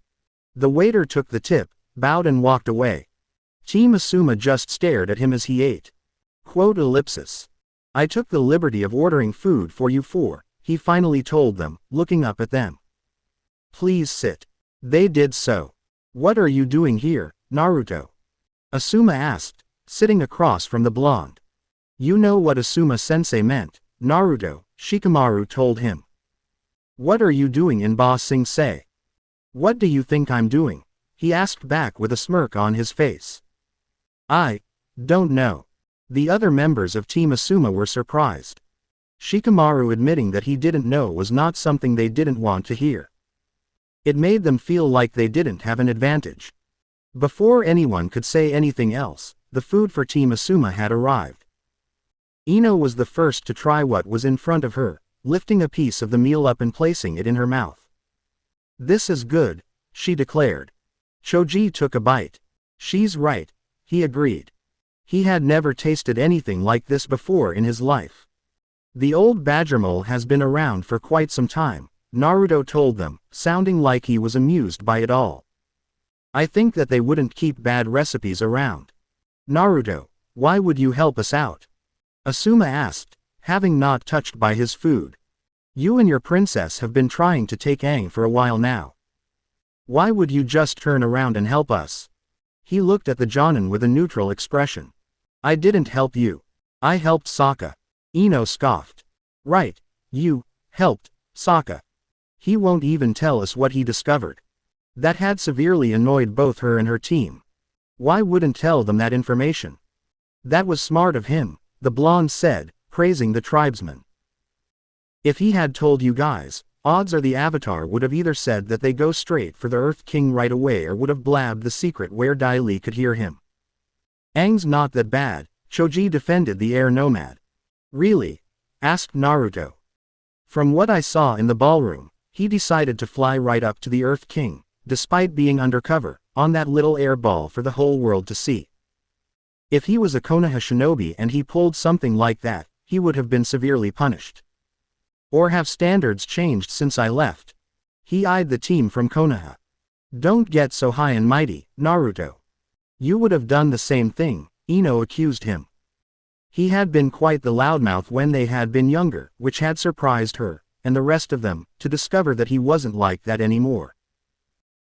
A: The waiter took the tip, bowed and walked away. Team Asuma just stared at him as he ate. Quote ellipsis. I took the liberty of ordering food for you 4. He finally told them, looking up at them. Please sit. They did so. What are you doing here, Naruto? Asuma asked, sitting across from the blonde. You know what Asuma-sensei meant, Naruto, Shikamaru told him. What are you doing in Ba Sing Se? What do you think I'm doing? He asked back with a smirk on his face. I don't know. The other members of Team Asuma were surprised. Shikamaru admitting that he didn't know was not something they didn't want to hear. It made them feel like they didn't have an advantage. Before anyone could say anything else, the food for Team Asuma had arrived. Ino was the first to try what was in front of her, lifting a piece of the meal up and placing it in her mouth. This is good, she declared. Choji took a bite. She's right, he agreed. He had never tasted anything like this before in his life. The old Badger Mole has been around for quite some time, Naruto told them, sounding like he was amused by it all. I think that they wouldn't keep bad recipes around. Naruto, why would you help us out? Asuma asked, having not touched by his food. You and your princess have been trying to take Aang for a while now. Why would you just turn around and help us? He looked at the Jonin with a neutral expression. I didn't help you. I helped Sokka. Ino scoffed. Right, you helped Sokka. He won't even tell us what he discovered. That had severely annoyed both her and her team. Why wouldn't tell them that information? That was smart of him, the blonde said, praising the tribesman. If he had told you guys, odds are the Avatar would have either said that they go straight for the Earth King right away or would have blabbed the secret where Dai Li could hear him. Aang's not that bad, Choji defended the air nomad. Really? Asked Naruto. From what I saw in the ballroom, he decided to fly right up to the Earth King, despite being undercover, on that little air ball for the whole world to see. If he was a Konoha shinobi and he pulled something like that, he would have been severely punished. Or have standards changed since I left? He eyed the team from Konoha. Don't get so high and mighty, Naruto. You would have done the same thing, Ino accused him. He had been quite the loudmouth when they had been younger, which had surprised her, and the rest of them, to discover that he wasn't like that anymore.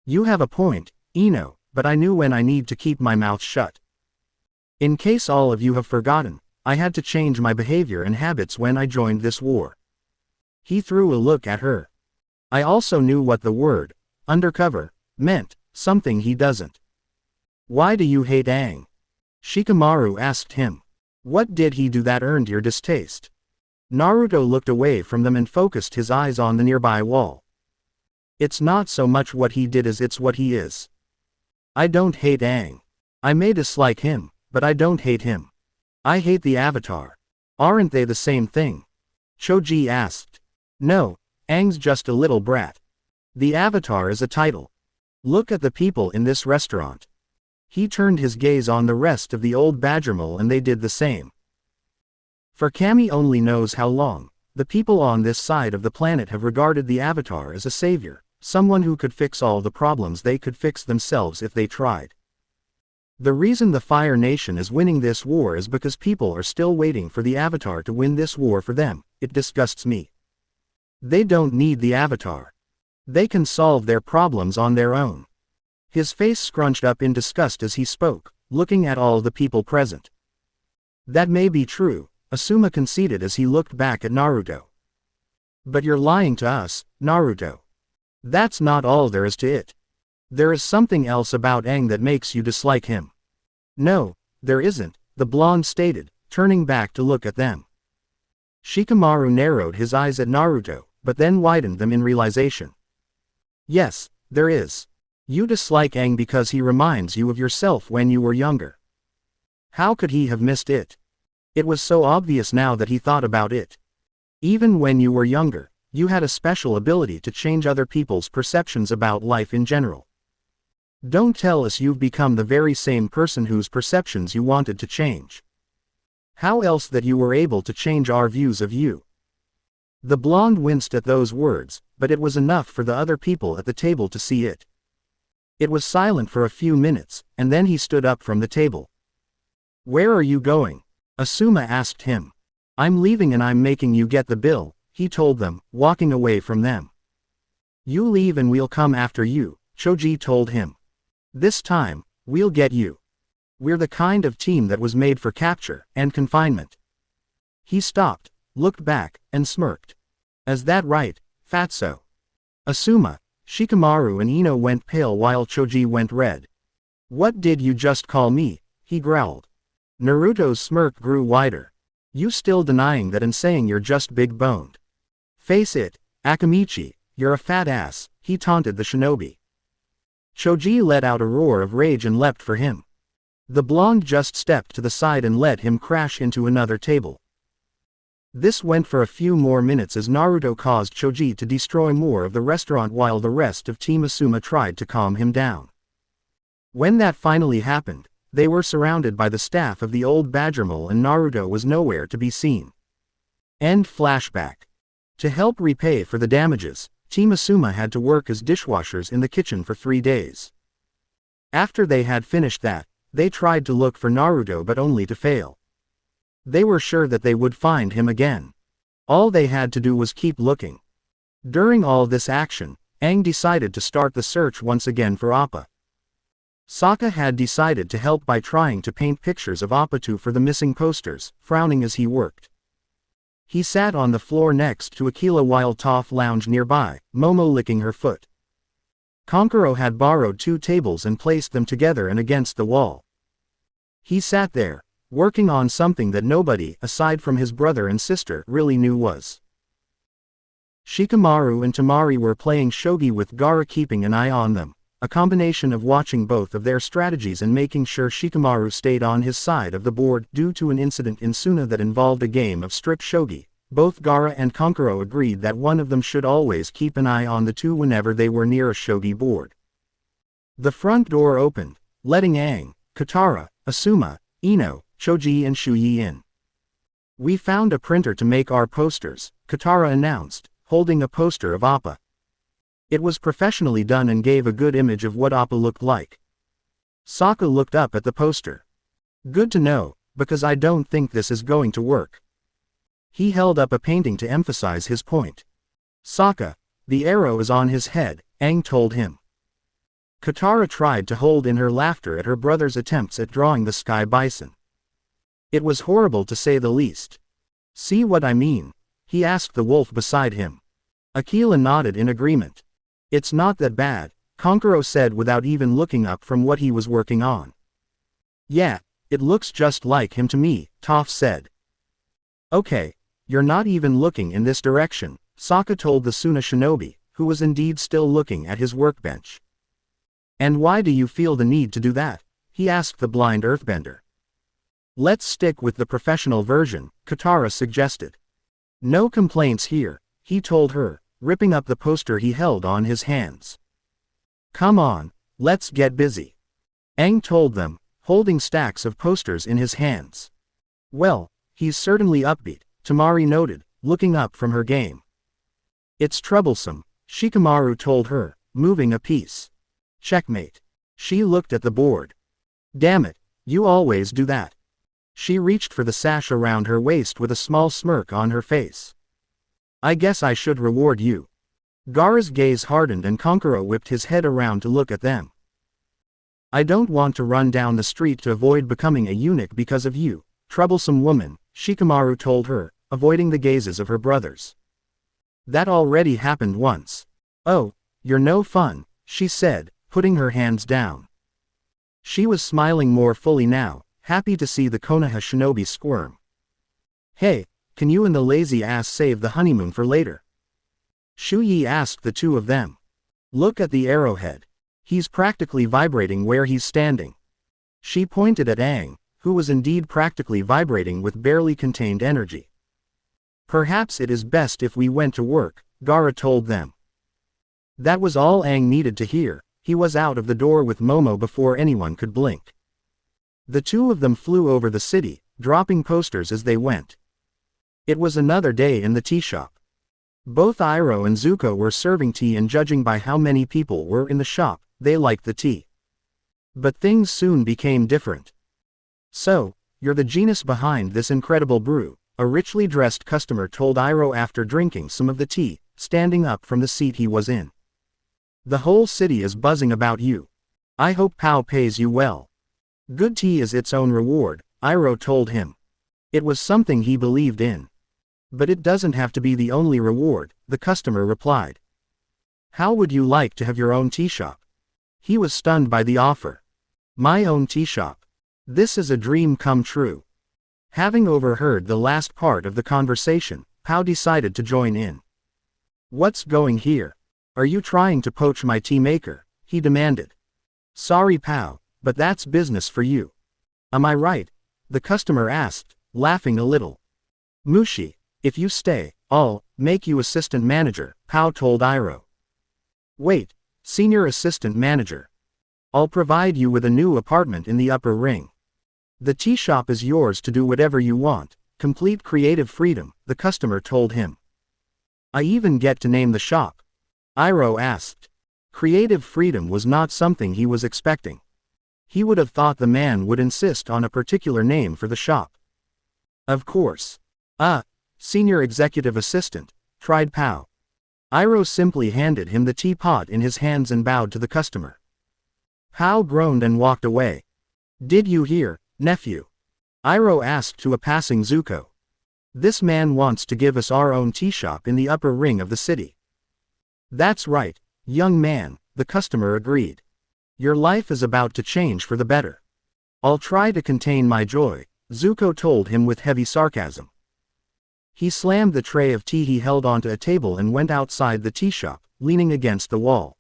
A: You have a point, Ino, but I knew when I need to keep my mouth shut. In case all of you have forgotten, I had to change my behavior and habits when I joined this war. He threw a look at her. I also knew what the word, undercover, meant, something he doesn't. Why do you hate Aang? Shikamaru asked him. What did he do that earned your distaste? Naruto looked away from them and focused his eyes on the nearby wall. It's not so much what he did as it's what he is. I don't hate Aang. I may dislike him, but I don't hate him. I hate the Avatar. Aren't they the same thing? Choji asked. No, Aang's just a little brat. The Avatar is a title. Look at the people in this restaurant. He turned his gaze on the rest of the old Badgermole and they did the same. For Kami only knows how long, the people on this side of the planet have regarded the Avatar as a savior, someone who could fix all the problems they could fix themselves if they tried. The reason the Fire Nation is winning this war is because people are still waiting for the Avatar to win this war for them. It disgusts me. They don't need the Avatar. They can solve their problems on their own. His face scrunched up in disgust as he spoke, looking at all the people present. That may be true, Asuma conceded as he looked back at Naruto. But you're lying to us, Naruto. That's not all there is to it. There is something else about Aang that makes you dislike him. No, there isn't, the blonde stated, turning back to look at them. Shikamaru narrowed his eyes at Naruto, but then widened them in realization. Yes, there is. You dislike Aang because he reminds you of yourself when you were younger. How could he have missed it? It was so obvious now that he thought about it. Even when you were younger, you had a special ability to change other people's perceptions about life in general. Don't tell us you've become the very same person whose perceptions you wanted to change. How else that you were able to change our views of you? The blonde winced at those words, but it was enough for the other people at the table to see it. It was silent for a few minutes, and then he stood up from the table. Where are you going? Asuma asked him. I'm leaving and I'm making you get the bill, he told them, walking away from them. You leave and we'll come after you, Choji told him. This time, we'll get you. We're the kind of team that was made for capture and confinement. He stopped, looked back, and smirked. Is that right, Fatso? Asuma, Shikamaru and Ino went pale while Choji went red. What did you just call me? He growled. Naruto's smirk grew wider. You still denying that and saying you're just big-boned. Face it, Akamichi, you're a fat ass, he taunted the shinobi. Choji let out a roar of rage and leapt for him. The blonde just stepped to the side and let him crash into another table. This went for a few more minutes as Naruto caused Choji to destroy more of the restaurant while the rest of Team Asuma tried to calm him down. When that finally happened, they were surrounded by the staff of the old Badgermole and Naruto was nowhere to be seen. End flashback. To help repay for the damages, Team Asuma had to work as dishwashers in the kitchen for 3 days. After they had finished that, they tried to look for Naruto but only to fail. They were sure that they would find him again. All they had to do was keep looking. During all this action, Aang decided to start the search once again for Appa. Sokka had decided to help by trying to paint pictures of Appa for the missing posters, frowning as he worked. He sat on the floor next to Aquila while Toph lounged nearby, Momo licking her foot. Kankuro had borrowed 2 tables and placed them together and against the wall. He sat there, working on something that nobody, aside from his brother and sister, really knew was. Shikamaru and Temari were playing shogi with Gaara keeping an eye on them, a combination of watching both of their strategies and making sure Shikamaru stayed on his side of the board due to an incident in Suna that involved a game of strip shogi. Both Gaara and Kankuro agreed that one of them should always keep an eye on the two whenever they were near a shogi board. The front door opened, letting Aang, Katara, Asuma, Ino, Choji and Shuyi in. We found a printer to make our posters, Katara announced, holding a poster of Appa. It was professionally done and gave a good image of what Appa looked like. Sokka looked up at the poster. Good to know, because I don't think this is going to work. He held up a painting to emphasize his point. Sokka, the arrow is on his head, Aang told him. Katara tried to hold in her laughter at her brother's attempts at drawing the sky bison. It was horrible to say the least. See what I mean? He asked the wolf beside him. Aquila nodded in agreement. It's not that bad, Kankuro said without even looking up from what he was working on. Yeah, it looks just like him to me, Toph said. Okay, you're not even looking in this direction, Sokka told the Suna shinobi, who was indeed still looking at his workbench. "And why do you feel the need to do that?" he asked the blind earthbender. "Let's stick with the professional version," Katara suggested. "No complaints here," he told her, ripping up the poster he held on his hands. "Come on, let's get busy," Aang told them, holding stacks of posters in his hands. "Well, he's certainly upbeat," Tamari noted, looking up from her game. "It's troublesome," Shikamaru told her, moving a piece. "Checkmate." She looked at the board. "Damn it, you always do that." She reached for the sash around her waist with a small smirk on her face. "I guess I should reward you." Gaara's gaze hardened and Konkoro whipped his head around to look at them. "I don't want to run down the street to avoid becoming a eunuch because of you, troublesome woman," Shikamaru told her, avoiding the gazes of her brothers. "That already happened once." "Oh, you're no fun," she said, putting her hands down. She was smiling more fully now, happy to see the Konoha shinobi squirm. "Hey, can you and the lazy ass save the honeymoon for later?" Shu Yi asked the two of them. "Look at the arrowhead. He's practically vibrating where he's standing." She pointed at Aang, who was indeed practically vibrating with barely contained energy. "Perhaps it is best if we went to work," Gaara told them. That was all Aang needed to hear. He was out of the door with Momo before anyone could blink. The two of them flew over the city, dropping posters as they went. It was another day in the tea shop. Both Iroh and Zuko were serving tea, and judging by how many people were in the shop, they liked the tea. But things soon became different. "So, you're the genius behind this incredible brew," a richly dressed customer told Iroh after drinking some of the tea, standing up from the seat he was in. "The whole city is buzzing about you. I hope Pao pays you well." "Good tea is its own reward," Iroh told him. It was something he believed in. "But it doesn't have to be the only reward," the customer replied. "How would you like to have your own tea shop?" He was stunned by the offer. "My own tea shop? This is a dream come true." Having overheard the last part of the conversation, Pao decided to join in. "What's going here? Are you trying to poach my tea maker?" he demanded. "Sorry Pao, but that's business for you." "Am I right?" the customer asked, laughing a little. "Mushi, if you stay, I'll make you assistant manager," Pao told Iroh. "Wait, senior assistant manager. I'll provide you with a new apartment in the upper ring. The tea shop is yours to do whatever you want, complete creative freedom," the customer told him. "I even get to name the shop?" Iroh asked. Creative freedom was not something he was expecting. He would have thought the man would insist on a particular name for the shop. "Of course. Senior executive assistant," tried Pao. Iroh simply handed him the teapot in his hands and bowed to the customer. Pao groaned and walked away. "Did you hear, nephew?" Iroh asked to a passing Zuko. "This man wants to give us our own tea shop in the upper ring of the city." "That's right, young man," the customer agreed. "Your life is about to change for the better." "I'll try to contain my joy," Zuko told him with heavy sarcasm. He slammed the tray of tea he held onto a table and went outside the tea shop, leaning against the wall.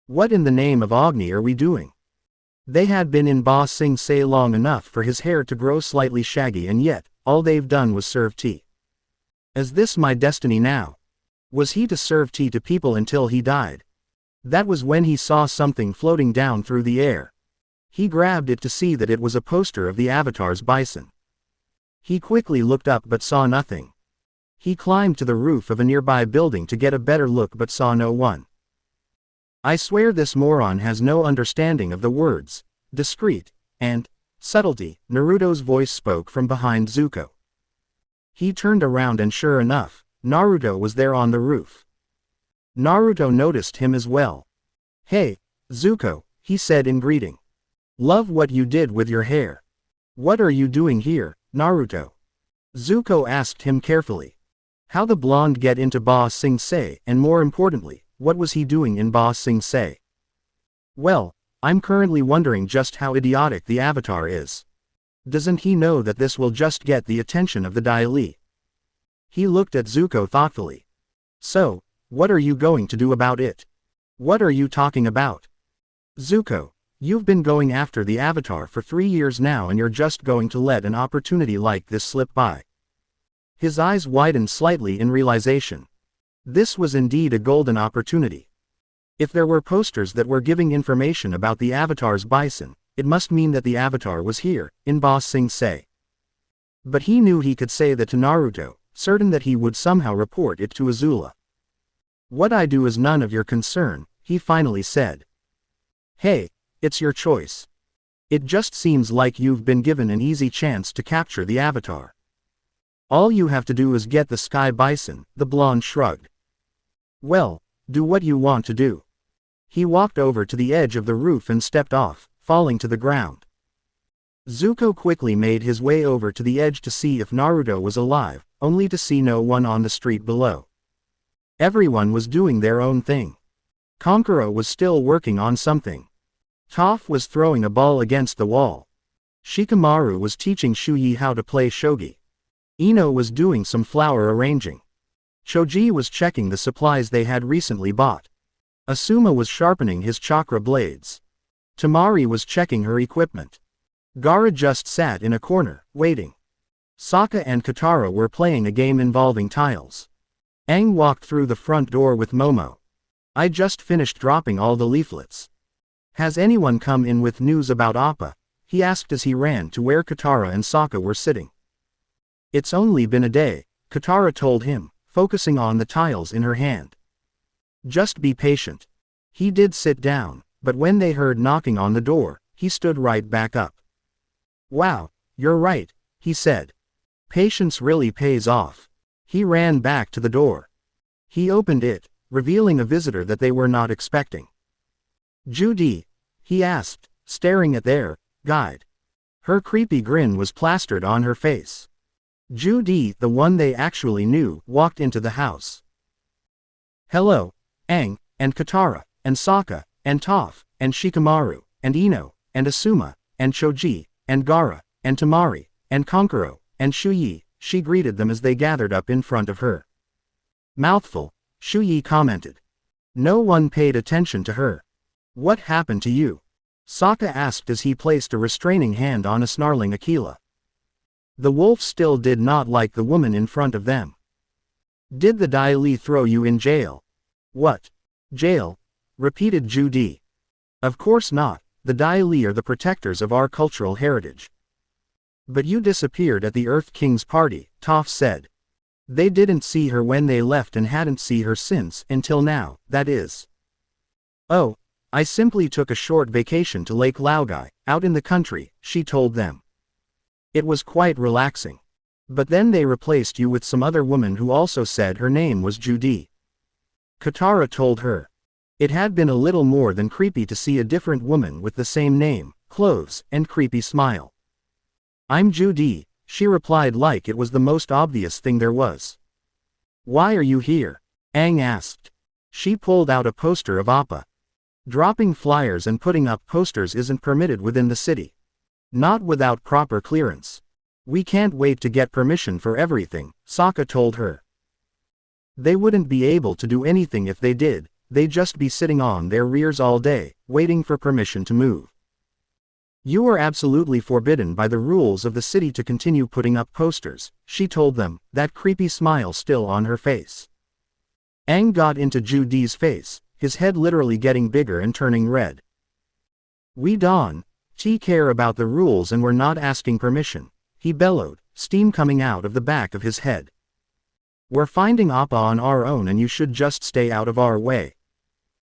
A: "What in the name of Agni are we doing?" They had been in Ba Sing Se long enough for his hair to grow slightly shaggy, and yet, all they've done was serve tea. Is this my destiny now? Was he to serve tea to people until he died? That was when he saw something floating down through the air. He grabbed it to see that it was a poster of the Avatar's bison. He quickly looked up but saw nothing. He climbed to the roof of a nearby building to get a better look but saw no one. "I swear this moron has no understanding of the words discreet and subtlety," Naruto's voice spoke from behind Zuko. He turned around and sure enough, Naruto was there on the roof. Naruto noticed him as well. "Hey, Zuko," he said in greeting. "Love what you did with your hair." "What are you doing here, Naruto?" Zuko asked him carefully. How the blonde get into Ba Sing Se, and more importantly, what was he doing in Ba Sing Se? "Well, I'm currently wondering just how idiotic the Avatar is. Doesn't he know that this will just get the attention of the Dai Li?" He looked at Zuko thoughtfully. "So, What are you going to do about it? What are you talking about? Zuko, you've been going after the Avatar for 3 years now and you're just going to let an opportunity like this slip by. His eyes widened slightly in realization. This was indeed a golden opportunity. If there were posters that were giving information about the Avatar's bison, it must mean that the Avatar was here, in Ba Sing Se. But he knew he could say that to Naruto, certain that he would somehow report it to Azula. What I do is none of your concern, he finally said. Hey, it's your choice. It just seems like you've been given an easy chance to capture the Avatar. All you have to do is get the Sky Bison, the blonde shrugged. Well, do what you want to do. He walked over to the edge of the roof and stepped off, falling to the ground. Zuko quickly made his way over to the edge to see if Naruto was alive, only to see no one on the street below. Everyone was doing their own thing. Kankuro was still working on something. Toph was throwing a ball against the wall. Shikamaru was teaching Shuyi how to play shogi. Ino was doing some flower arranging. Choji was checking the supplies they had recently bought. Asuma was sharpening his chakra blades. Tamari was checking her equipment. Gaara just sat in a corner, waiting. Sokka and Katara were playing a game involving tiles. Aang walked through the front door with Momo. I just finished dropping all the leaflets. Has anyone come in with news about Appa? He asked as he ran to where Katara and Sokka were sitting. It's only been a day, Katara told him, focusing on the tiles in her hand. Just be patient. He did sit down, but when they heard knocking on the door, he stood right back up. Wow, you're right, he said. Patience really pays off. He ran back to the door. He opened it, revealing a visitor that they were not expecting. Judy? He asked, staring at their guide. Her creepy grin was plastered on her face. Judy, the one they actually knew, walked into the house. Hello, Aang, and Katara, and Sokka, and Toph, and Shikamaru, and Ino, and Asuma, and Choji, and Gaara, and Tamari, and Kankuro, and Shuyi, she greeted them as they gathered up in front of her. Mouthful, Shuyi commented. No one paid attention to her. What happened to you? Sokka asked as he placed a restraining hand on a snarling Aquila. The wolf still did not like the woman in front of them. Did the Dai Li throw you in jail? What? Jail? Repeated Judy. Of course not, the Dai Li are the protectors of our cultural heritage. But you disappeared at the Earth King's party, Toph said. They didn't see her when they left and hadn't seen her since, until now, that is. Oh, I simply took a short vacation to Lake Laogai, out in the country, she told them. It was quite relaxing. But then they replaced you with some other woman who also said her name was Judy. Katara told her. It had been a little more than creepy to see a different woman with the same name, clothes, and creepy smile. I'm Judy, she replied like it was the most obvious thing there was. Why are you here? Aang asked. She pulled out a poster of Appa. Dropping flyers and putting up posters isn't permitted within the city. Not without proper clearance. We can't wait to get permission for everything, Sokka told her. They wouldn't be able to do anything if they did, they'd just be sitting on their rears all day, waiting for permission to move. You are absolutely forbidden by the rules of the city to continue putting up posters, she told them, that creepy smile still on her face. Aang got into Judy's face, his head literally getting bigger and turning red. We don't care about the rules and we're not asking permission, he bellowed, steam coming out of the back of his head. We're finding Appa on our own and you should just stay out of our way.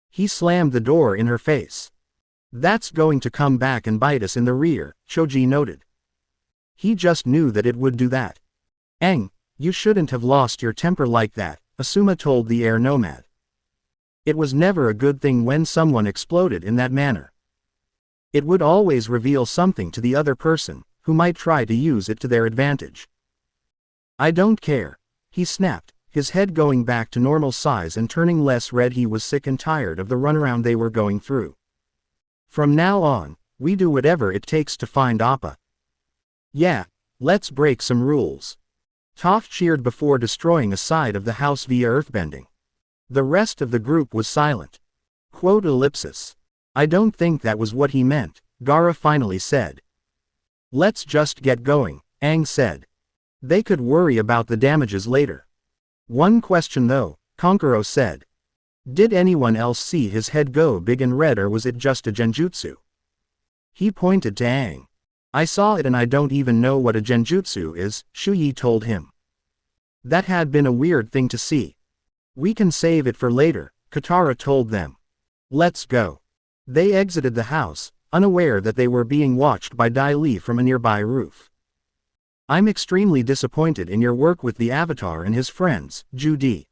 A: He slammed the door in her face. That's going to come back and bite us in the rear, Choji noted. He just knew that it would do that. Aang, you shouldn't have lost your temper like that, Asuma told the air nomad. It was never a good thing when someone exploded in that manner. It would always reveal something to the other person, who might try to use it to their advantage. I don't care, he snapped, his head going back to normal size and turning less red. He was sick and tired of the runaround they were going through. From now on, we do whatever it takes to find Appa. Yeah, let's break some rules. Toph cheered before destroying a side of the house via earthbending. The rest of the group was silent. Quote ellipsis. I don't think that was what he meant, Gaara finally said. Let's just get going, Aang said. They could worry about the damages later. One question though, Kankuro said. Did anyone else see his head go big and red, or was it just a genjutsu? He pointed to Aang. I saw it and I don't even know what a genjutsu is, Shu Yi told him. That had been a weird thing to see. We can save it for later, Katara told them. Let's go. They exited the house, unaware that they were being watched by Dai Li from a nearby roof. I'm extremely disappointed in your work with the Avatar and his friends, Judy.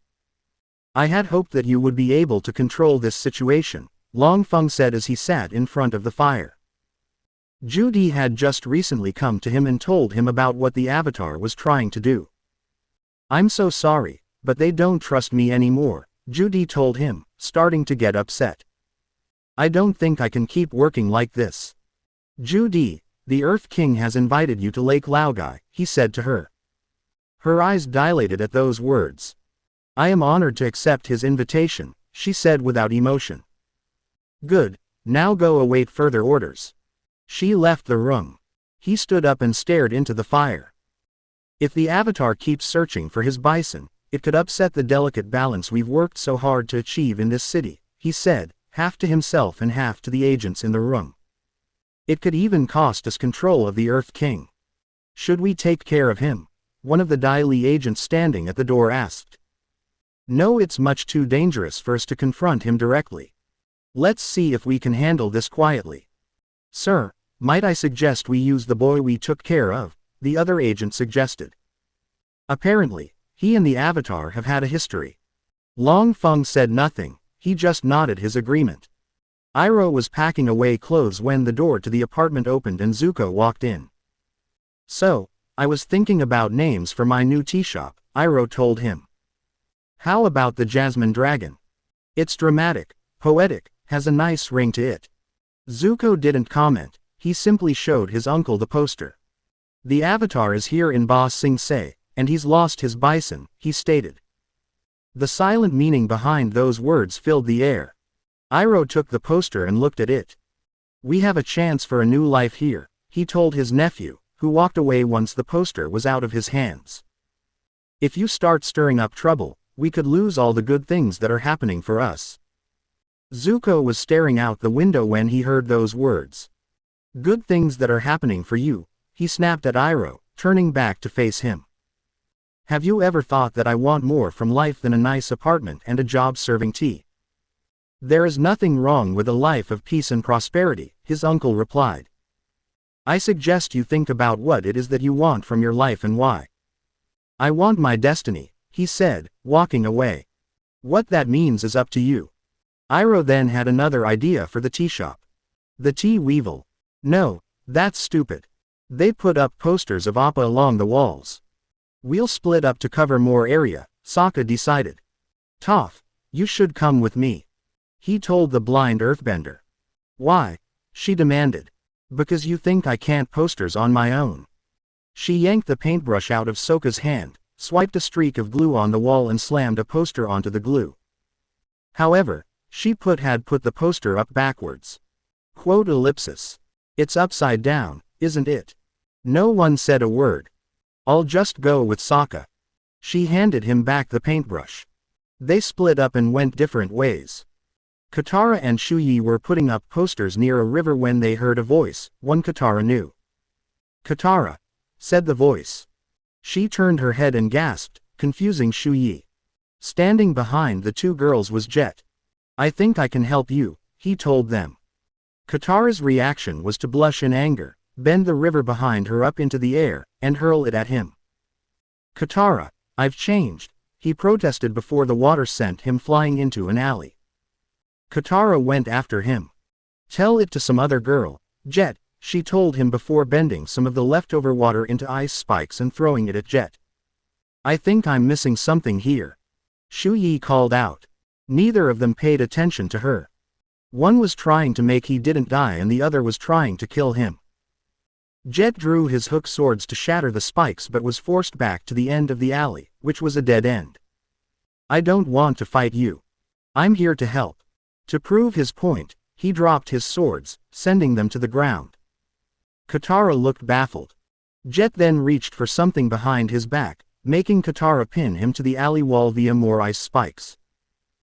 A: I had hoped that you would be able to control this situation, Long Feng said as he sat in front of the fire. Judy had just recently come to him and told him about what the Avatar was trying to do. I'm so sorry, but they don't trust me anymore, Judy told him, starting to get upset. I don't think I can keep working like this. Judy, the Earth King has invited you to Lake Laogai, he said to her. Her eyes dilated at those words. I am honored to accept his invitation, she said without emotion. Good, now go await further orders. She left the room. He stood up and stared into the fire. If the Avatar keeps searching for his bison, it could upset the delicate balance we've worked so hard to achieve in this city, he said, half to himself and half to the agents in the room. It could even cost us control of the Earth King. Should we take care of him? One of the Dai Li agents standing at the door asked. No, it's much too dangerous for us to confront him directly. Let's see if we can handle this quietly. Sir, might I suggest we use the boy we took care of, the other agent suggested. Apparently, he and the Avatar have had a history. Long Feng said nothing, he just nodded his agreement. Iroh was packing away clothes when the door to the apartment opened and Zuko walked in. So, I was thinking about names for my new tea shop, Iroh told him. How about the Jasmine Dragon? It's dramatic, poetic, has a nice ring to it. Zuko didn't comment, he simply showed his uncle the poster. The Avatar is here in Ba Sing Se, and he's lost his bison, he stated. The silent meaning behind those words filled the air. Iroh took the poster and looked at it. We have a chance for a new life here, he told his nephew, who walked away once the poster was out of his hands. If you start stirring up trouble, we could lose all the good things that are happening for us. Zuko was staring out the window when he heard those words. Good things that are happening for you, he snapped at Iroh, turning back to face him. Have you ever thought that I want more from life than a nice apartment and a job serving tea? There is nothing wrong with a life of peace and prosperity, his uncle replied. I suggest you think about what it is that you want from your life and why. I want my destiny, he said, walking away. What that means is up to you. Iroh then had another idea for the tea shop. The tea weevil. No, that's stupid. They put up posters of Appa along the walls. We'll split up to cover more area, Sokka decided. Toph, you should come with me. He told the blind earthbender. Why? She demanded. Because you think I can't posters on my own. She yanked the paintbrush out of Sokka's hand, swiped a streak of glue on the wall and slammed a poster onto the glue. However, she had put the poster up backwards. Quote ellipsis. It's upside down, isn't it? No one said a word. I'll just go with Sokka. She handed him back the paintbrush. They split up and went different ways. Katara and Shu Yi were putting up posters near a river when they heard a voice, one Katara knew. Katara, said the voice. She turned her head and gasped, confusing Shu Yi. Standing behind the two girls was Jet. I think I can help you, he told them. Katara's reaction was to blush in anger, bend the river behind her up into the air, and hurl it at him. Katara, I've changed, he protested before the water sent him flying into an alley. Katara went after him. Tell it to some other girl, Jet, she told him before bending some of the leftover water into ice spikes and throwing it at Jet. I think I'm missing something here. Shu Yi called out. Neither of them paid attention to her. One was trying to make he didn't die and the other was trying to kill him. Jet drew his hook swords to shatter the spikes but was forced back to the end of the alley, which was a dead end. I don't want to fight you, I'm here to help. To prove his point, he dropped his swords, sending them to the ground. Katara looked baffled. Jet then reached for something behind his back, making Katara pin him to the alley wall via more ice spikes.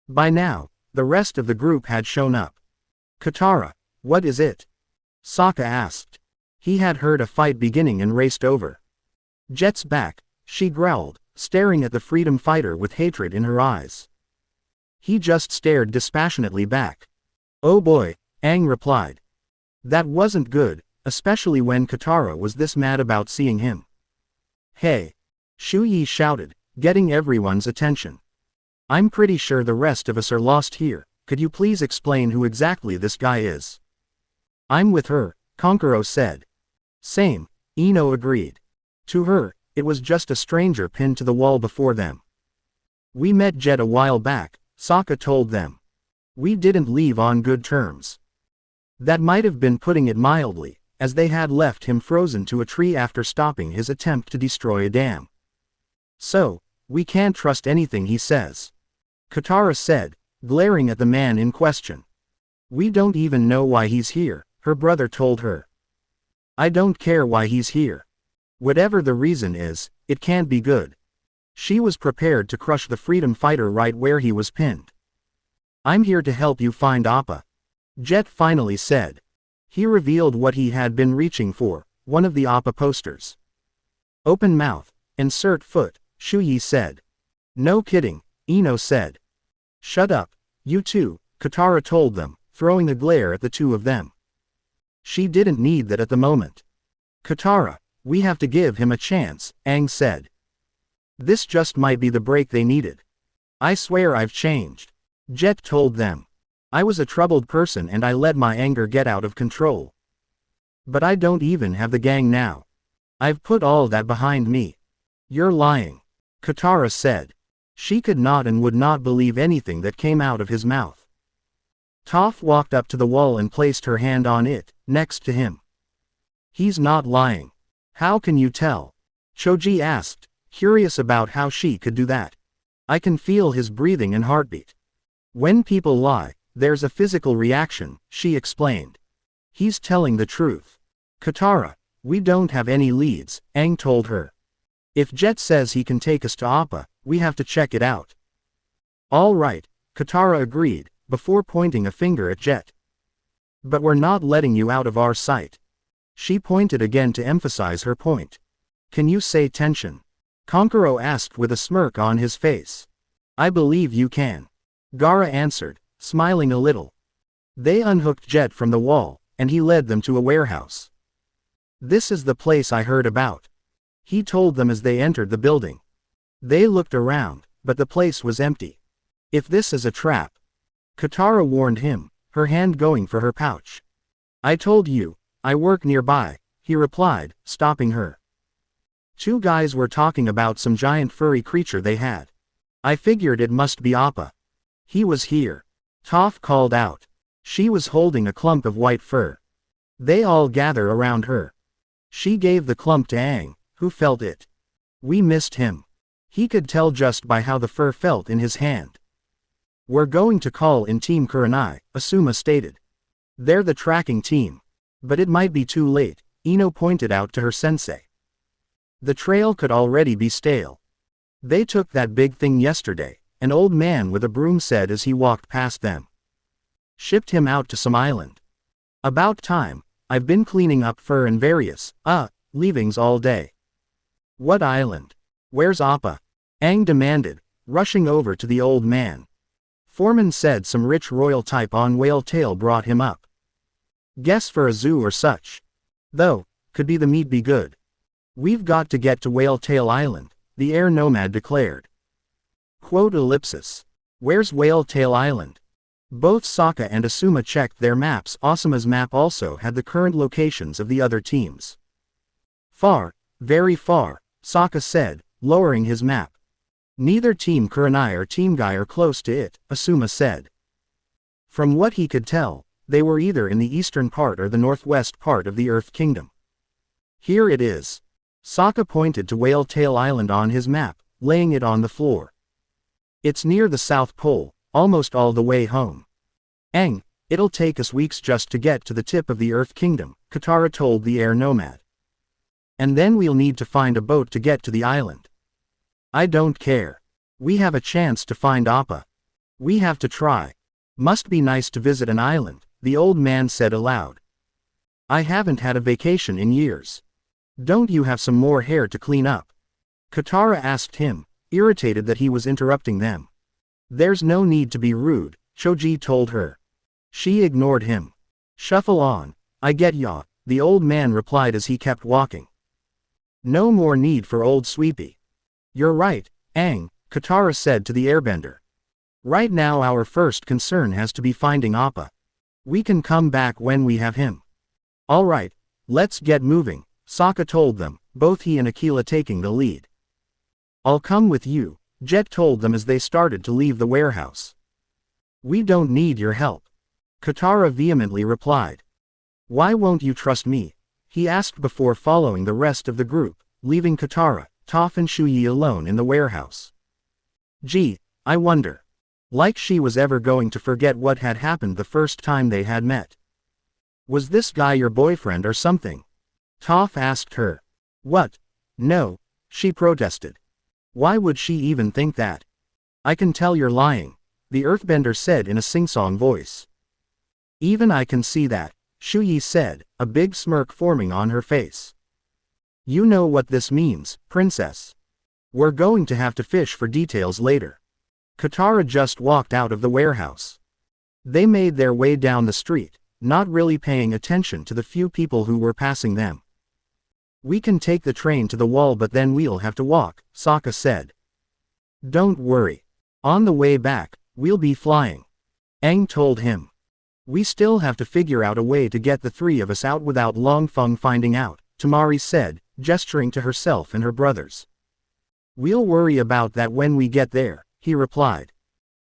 A: By now, the rest of the group had shown up. Katara, what is it? Sokka asked. He had heard a fight beginning and raced over. Jet's back, she growled, staring at the freedom fighter with hatred in her eyes. He just stared dispassionately back. Oh boy, Aang replied. That wasn't good, especially when Katara was this mad about seeing him. Hey! Shu Yi shouted, getting everyone's attention. I'm pretty sure the rest of us are lost here, could you please explain who exactly this guy is? I'm with her, Kankuro said. Same, Ino agreed. To her, it was just a stranger pinned to the wall before them. We met Jet a while back, Sokka told them. We didn't leave on good terms. That might have been putting it mildly, as they had left him frozen to a tree after stopping his attempt to destroy a dam. So, we can't trust anything he says. Katara said, glaring at the man in question. We don't even know why he's here, her brother told her. I don't care why he's here. Whatever the reason is, it can't be good. She was prepared to crush the freedom fighter right where he was pinned. I'm here to help you find Appa. Jet finally said. He revealed what he had been reaching for, one of the Appa posters. Open mouth, insert foot, Shu Yi said. No kidding, Ino said. Shut up, you two, Katara told them, throwing a glare at the two of them. She didn't need that at the moment. Katara, we have to give him a chance, Aang said. This just might be the break they needed. I swear I've changed. Jet told them. I was a troubled person and I let my anger get out of control. But I don't even have the gang now. I've put all that behind me. You're lying, Katara said. She could not and would not believe anything that came out of his mouth. Toph walked up to the wall and placed her hand on it, next to him. He's not lying. How can you tell? Choji asked, curious about how she could do that. I can feel his breathing and heartbeat. When people lie, there's a physical reaction, she explained. He's telling the truth. Katara, we don't have any leads, Aang told her. If Jet says he can take us to Appa, we have to check it out. All right, Katara agreed, before pointing a finger at Jet. But we're not letting you out of our sight. She pointed again to emphasize her point. Can you say tension? Kankuro asked with a smirk on his face. I believe you can. Gaara answered, smiling a little. They unhooked Jet from the wall, and he led them to a warehouse. This is the place I heard about. He told them as they entered the building. They looked around, but the place was empty. If this is a trap. Katara warned him, her hand going for her pouch. I told you, I work nearby, he replied, stopping her. Two guys were talking about some giant furry creature they had. I figured it must be Appa. He was here. Toph called out. She was holding a clump of white fur. They all gather around her. She gave the clump to Aang, who felt it. We missed him. He could tell just by how the fur felt in his hand. We're going to call in Team Kurenai, Asuma stated. They're the tracking team. But it might be too late, Ino pointed out to her sensei. The trail could already be stale. They took that big thing yesterday, an old man with a broom said as he walked past them. Shipped him out to some island. About time, I've been cleaning up fur and various, leavings all day. What island? Where's Appa? Aang demanded, rushing over to the old man. Foreman said some rich royal type on whale tail brought him up. Guess for a zoo or such. Though, could be the meat be good. We've got to get to Whale Tail Island, the air nomad declared. Quote ellipsis. Where's Whale Tail Island? Both Sokka and Asuma checked their maps. Asuma's map also had the current locations of the other teams. Far, very far, Sokka said, lowering his map. Neither Team Kurenai or Team Guy are close to it, Asuma said. From what he could tell, they were either in the eastern part or the northwest part of the Earth Kingdom. Here it is. Sokka pointed to Whale Tail Island on his map, laying it on the floor. It's near the South Pole, almost all the way home. Aang, it'll take us weeks just to get to the tip of the Earth Kingdom, Katara told the air nomad. And then we'll need to find a boat to get to the island. I don't care. We have a chance to find Appa. We have to try. Must be nice to visit an island, the old man said aloud. I haven't had a vacation in years. Don't you have some more hair to clean up? Katara asked him, irritated that he was interrupting them. There's no need to be rude, Choji told her. She ignored him. Shuffle on, I get ya, the old man replied as he kept walking. No more need for old Sweepy. You're right, Aang, Katara said to the airbender. Right now our first concern has to be finding Appa. We can come back when we have him. Alright, let's get moving, Sokka told them, both he and Aquila taking the lead. I'll come with you, Jet told them as they started to leave the warehouse. We don't need your help. Katara vehemently replied. Why won't you trust me? He asked before following the rest of the group, leaving Katara, Toph and Shuyi alone in the warehouse. Gee, I wonder. Like she was ever going to forget what had happened the first time they had met. Was this guy your boyfriend or something? Toph asked her. What? No, she protested. Why would she even think that? I can tell you're lying, the earthbender said in a sing-song voice. Even I can see that, Shuyi said, a big smirk forming on her face. You know what this means, princess. We're going to have to fish for details later. Katara just walked out of the warehouse. They made their way down the street, not really paying attention to the few people who were passing them. We can take the train to the wall but then we'll have to walk, Sokka said. Don't worry. On the way back, we'll be flying. Aang told him. We still have to figure out a way to get the three of us out without Longfeng finding out, Tamari said, gesturing to herself and her brothers. We'll worry about that when we get there, he replied.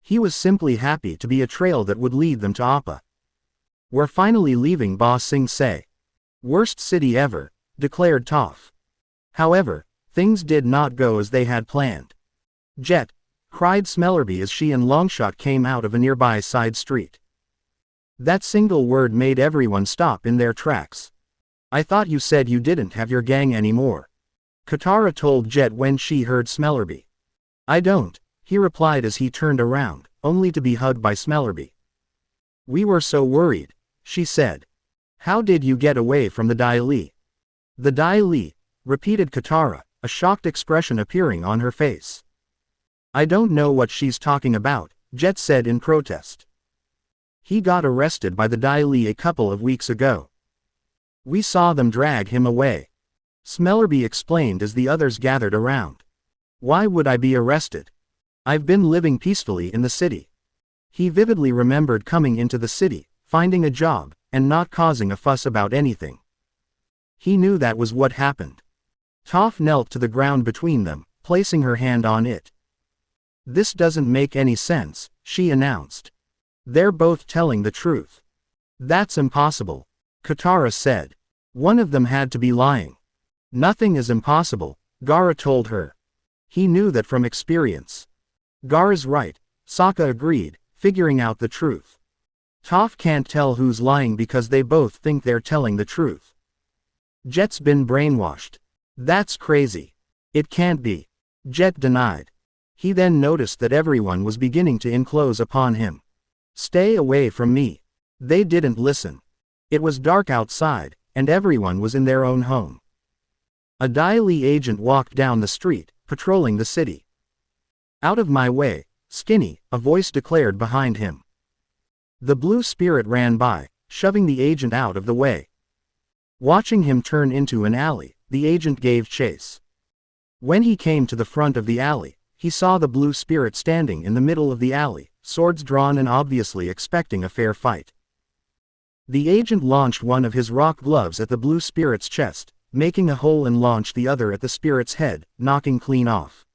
A: He was simply happy to be a trail that would lead them to Appa. We're finally leaving Ba Sing Se. Worst city ever, declared Toph. However, things did not go as they had planned. Jet, cried Smellerby as she and Longshot came out of a nearby side street. That single word made everyone stop in their tracks. I thought you said you didn't have your gang anymore. Katara told Jet when she heard Smellerby. I don't, he replied as he turned around, only to be hugged by Smellerby. We were so worried, she said. How did you get away from the Dai Li? The Dai Li, repeated Katara, a shocked expression appearing on her face. I don't know what she's talking about, Jet said in protest. He got arrested by the Dai Li a couple of weeks ago. We saw them drag him away. Smellerby explained as the others gathered around. Why would I be arrested? I've been living peacefully in the city. He vividly remembered coming into the city, finding a job, and not causing a fuss about anything. He knew that was what happened. Toph knelt to the ground between them, placing her hand on it. This doesn't make any sense, she announced. They're both telling the truth. That's impossible, Katara said. One of them had to be lying. Nothing is impossible, Gaara told her. He knew that from experience. Gaara's right, Sokka agreed, figuring out the truth. Toph can't tell who's lying because they both think they're telling the truth. Jet's been brainwashed. That's crazy. It can't be. Jet denied. He then noticed that everyone was beginning to enclose upon him. Stay away from me. They didn't listen. It was dark outside, and everyone was in their own home. A Dai Li agent walked down the street, patrolling the city. Out of my way, Skinny, a voice declared behind him. The blue spirit ran by, shoving the agent out of the way. Watching him turn into an alley, the agent gave chase. When he came to the front of the alley, he saw the blue spirit standing in the middle of the alley, swords drawn and obviously expecting a fair fight. The agent launched one of his rock gloves at the blue spirit's chest, making a hole and launched the other at the spirit's head, knocking clean off.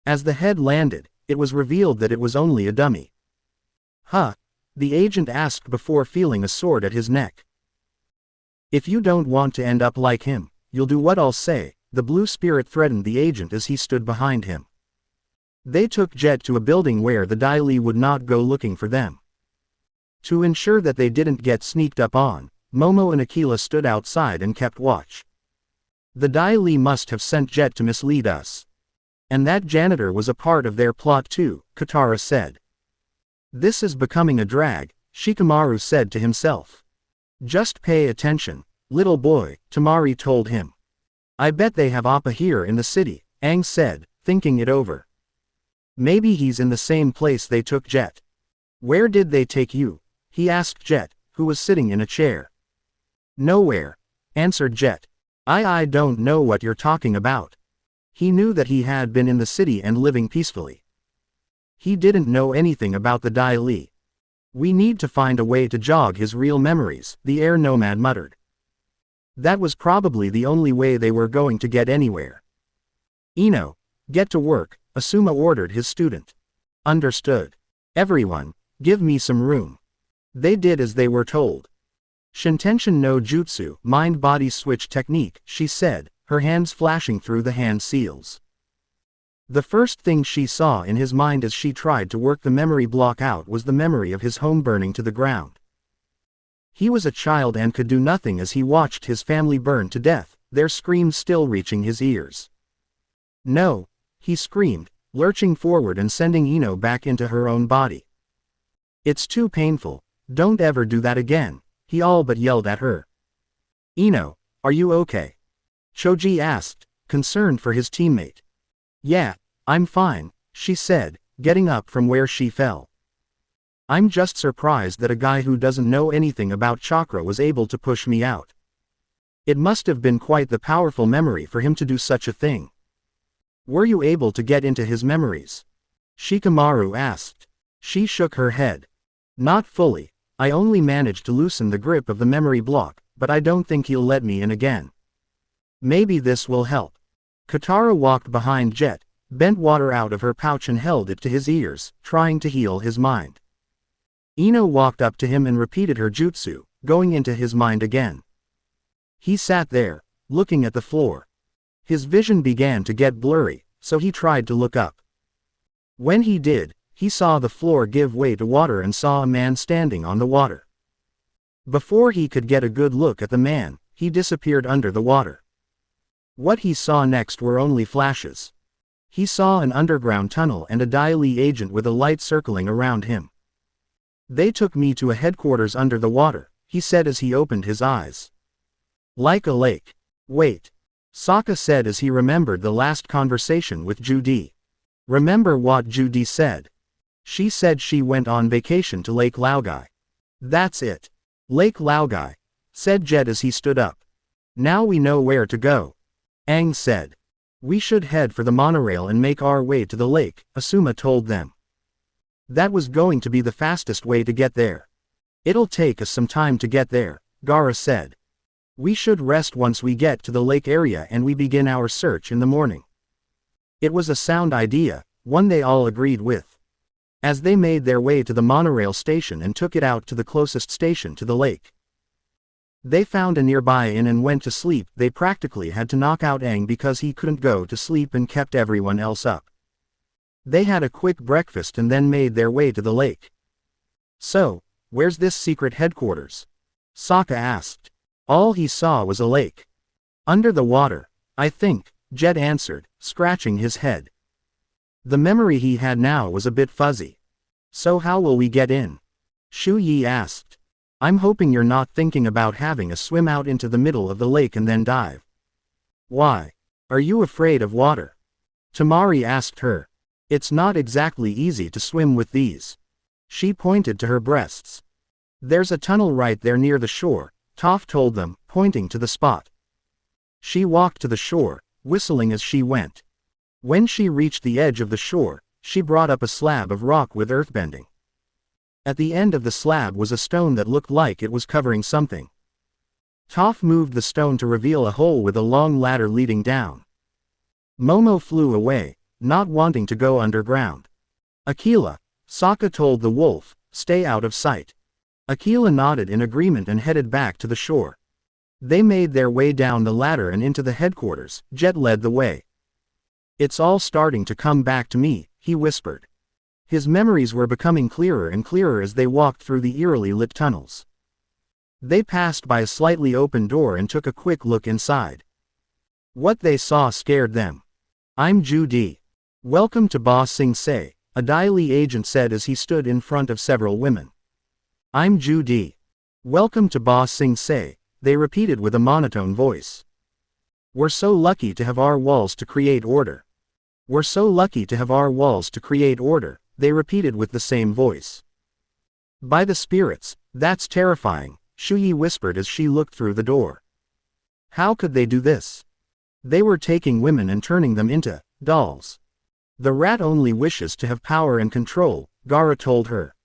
A: As the head landed, it was revealed that it was only a dummy. Huh? The agent asked before feeling a sword at his neck. If you don't want to end up like him, you'll do what I'll say, the blue spirit threatened the agent as he stood behind him. They took Jet to a building where the Dai Li would not go looking for them. To ensure that they didn't get sneaked up on, Momo and Aquila stood outside and kept watch. The Dai Li must have sent Jet to mislead us. And that janitor was a part of their plot too, Katara said. This is becoming a drag, Shikamaru said to himself. Just pay attention, little boy, Tamari told him. I bet they have Appa here in the city, Aang said, thinking it over. Maybe he's in the same place they took Jet. Where did they take you? He asked Jet, who was sitting in a chair. Nowhere, answered Jet. I don't know what you're talking about. He knew that he had been in the city and living peacefully. He didn't know anything about the Dai Li. We need to find a way to jog his real memories, the air nomad muttered. That was probably the only way they were going to get anywhere. Ino, get to work, Asuma ordered his student. Understood. Everyone, give me some room. They did as they were told. Shintenshin no Jutsu, mind-body switch technique, she said, her hands flashing through the hand seals. The first thing she saw in his mind as she tried to work the memory block out was the memory of his home burning to the ground. He was a child and could do nothing as he watched his family burn to death, their screams still reaching his ears. No, he screamed, lurching forward and sending Ino back into her own body. It's too painful, don't ever do that again, he all but yelled at her. Ino, are you okay? Choji asked, concerned for his teammate. Yeah, I'm fine, she said, getting up from where she fell. I'm just surprised that a guy who doesn't know anything about chakra was able to push me out. It must have been quite the powerful memory for him to do such a thing. Were you able to get into his memories? Shikamaru asked. She shook her head. Not fully, I only managed to loosen the grip of the memory block, but I don't think he'll let me in again. Maybe this will help. Katara walked behind Jet, bent water out of her pouch and held it to his ears, trying to heal his mind. Ino walked up to him and repeated her jutsu, going into his mind again. He sat there, looking at the floor. His vision began to get blurry, so he tried to look up. When he did, he saw the floor give way to water and saw a man standing on the water. Before he could get a good look at the man, he disappeared under the water. What he saw next were only flashes. He saw an underground tunnel and a Dai Li agent with a light circling around him. They took me to a headquarters under the water, he said as he opened his eyes. Like a lake. Wait. Sokka said as he remembered the last conversation with Judy. Remember what Judy said? She said she went on vacation to Lake Laogai. That's it. Lake Laogai, said Jet as he stood up. Now we know where to go. Aang said. We should head for the monorail and make our way to the lake, Asuma told them. That was going to be the fastest way to get there. It'll take us some time to get there, Gaara said. We should rest once we get to the lake area and we begin our search in the morning. It was a sound idea, one they all agreed with. As they made their way to the monorail station and took it out to the closest station to the lake. They found a nearby inn and went to sleep. They practically had to knock out Aang because he couldn't go to sleep and kept everyone else up. They had a quick breakfast and then made their way to the lake. So, where's this secret headquarters? Sokka asked. All he saw was a lake. Under the water, I think, Jet answered, scratching his head. The memory he had now was a bit fuzzy. So how will we get in? Shu Yi asked. I'm hoping you're not thinking about having a swim out into the middle of the lake and then dive. Why? Are you afraid of water? Tamari asked her. It's not exactly easy to swim with these. She pointed to her breasts. There's a tunnel right there near the shore, Toph told them, pointing to the spot. She walked to the shore, whistling as she went. When she reached the edge of the shore, she brought up a slab of rock with earthbending. At the end of the slab was a stone that looked like it was covering something. Toph moved the stone to reveal a hole with a long ladder leading down. Momo flew away, not wanting to go underground. Aquila, Sokka told the wolf, stay out of sight. Aquila nodded in agreement and headed back to the shore. They made their way down the ladder and into the headquarters. Jet led the way. It's all starting to come back to me, he whispered. His memories were becoming clearer and clearer as they walked through the eerily lit tunnels. They passed by a slightly open door and took a quick look inside. What they saw scared them. I'm Judy. Welcome to Ba Sing Se, a Dai Li agent said as he stood in front of several women. I'm Judy. Welcome to Ba Sing Se, they repeated with a monotone voice. We're so lucky to have our walls to create order. We're so lucky to have our walls to create order, they repeated with the same voice. By the spirits, that's terrifying, Shu Yi whispered as she looked through the door. How could they do this? They were taking women and turning them into dolls. The rat only wishes to have power and control, Gara told her.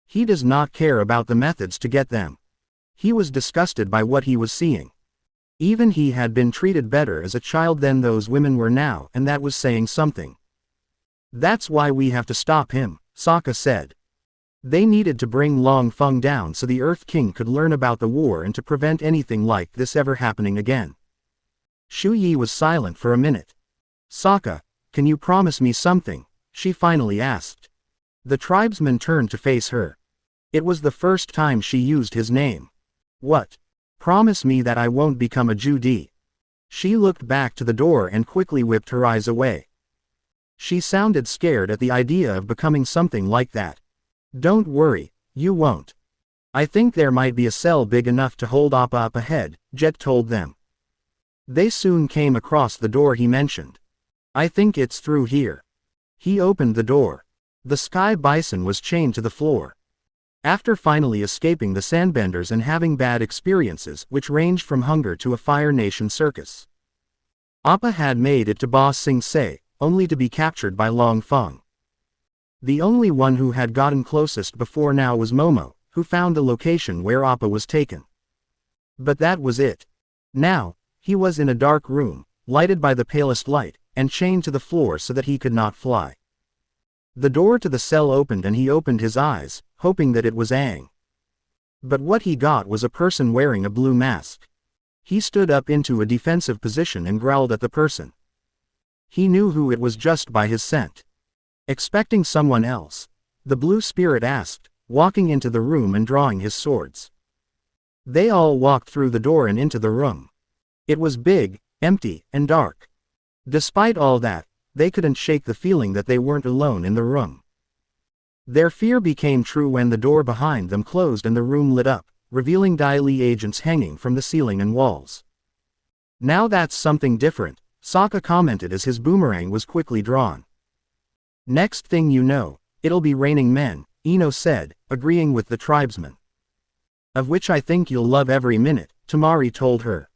A: He does not care about the methods to get them. He was disgusted by what he was seeing. Even he had been treated better as a child than those women were now, and that was saying something. That's why we have to stop him, Sokka said. They needed to bring Long Feng down so the Earth King could learn about the war and to prevent anything like this ever happening again. Shu Yi was silent for a minute. Sokka, can you promise me something? She finally asked. The tribesman turned to face her. It was the first time she used his name. What? Promise me that I won't become a Judy. She looked back to the door and quickly whipped her eyes away. She sounded scared at the idea of becoming something like that. Don't worry, you won't. I think there might be a cell big enough to hold Appa up ahead, Jet told them. They soon came across the door he mentioned. I think it's through here. He opened the door. The sky bison was chained to the floor. After finally escaping the sandbenders and having bad experiences which ranged from hunger to a Fire Nation circus, Appa had made it to Ba Sing Se, only to be captured by Long Feng. The only one who had gotten closest before now was Momo, who found the location where Appa was taken. But that was it. Now, he was in a dark room, lighted by the palest light, and chained to the floor so that he could not fly. The door to the cell opened and he opened his eyes, hoping that it was Aang. But what he got was a person wearing a blue mask. He stood up into a defensive position and growled at the person. He knew who it was just by his scent. Expecting someone else, the blue spirit asked, walking into the room and drawing his swords. They all walked through the door and into the room. It was big, empty, and dark. Despite all that, they couldn't shake the feeling that they weren't alone in the room. Their fear became true when the door behind them closed and the room lit up, revealing Dai Li agents hanging from the ceiling and walls. Now that's something different, Sokka commented as his boomerang was quickly drawn. Next thing you know, it'll be raining men, Ino said, agreeing with the tribesman. Of which I think you'll love every minute, Tamari told her.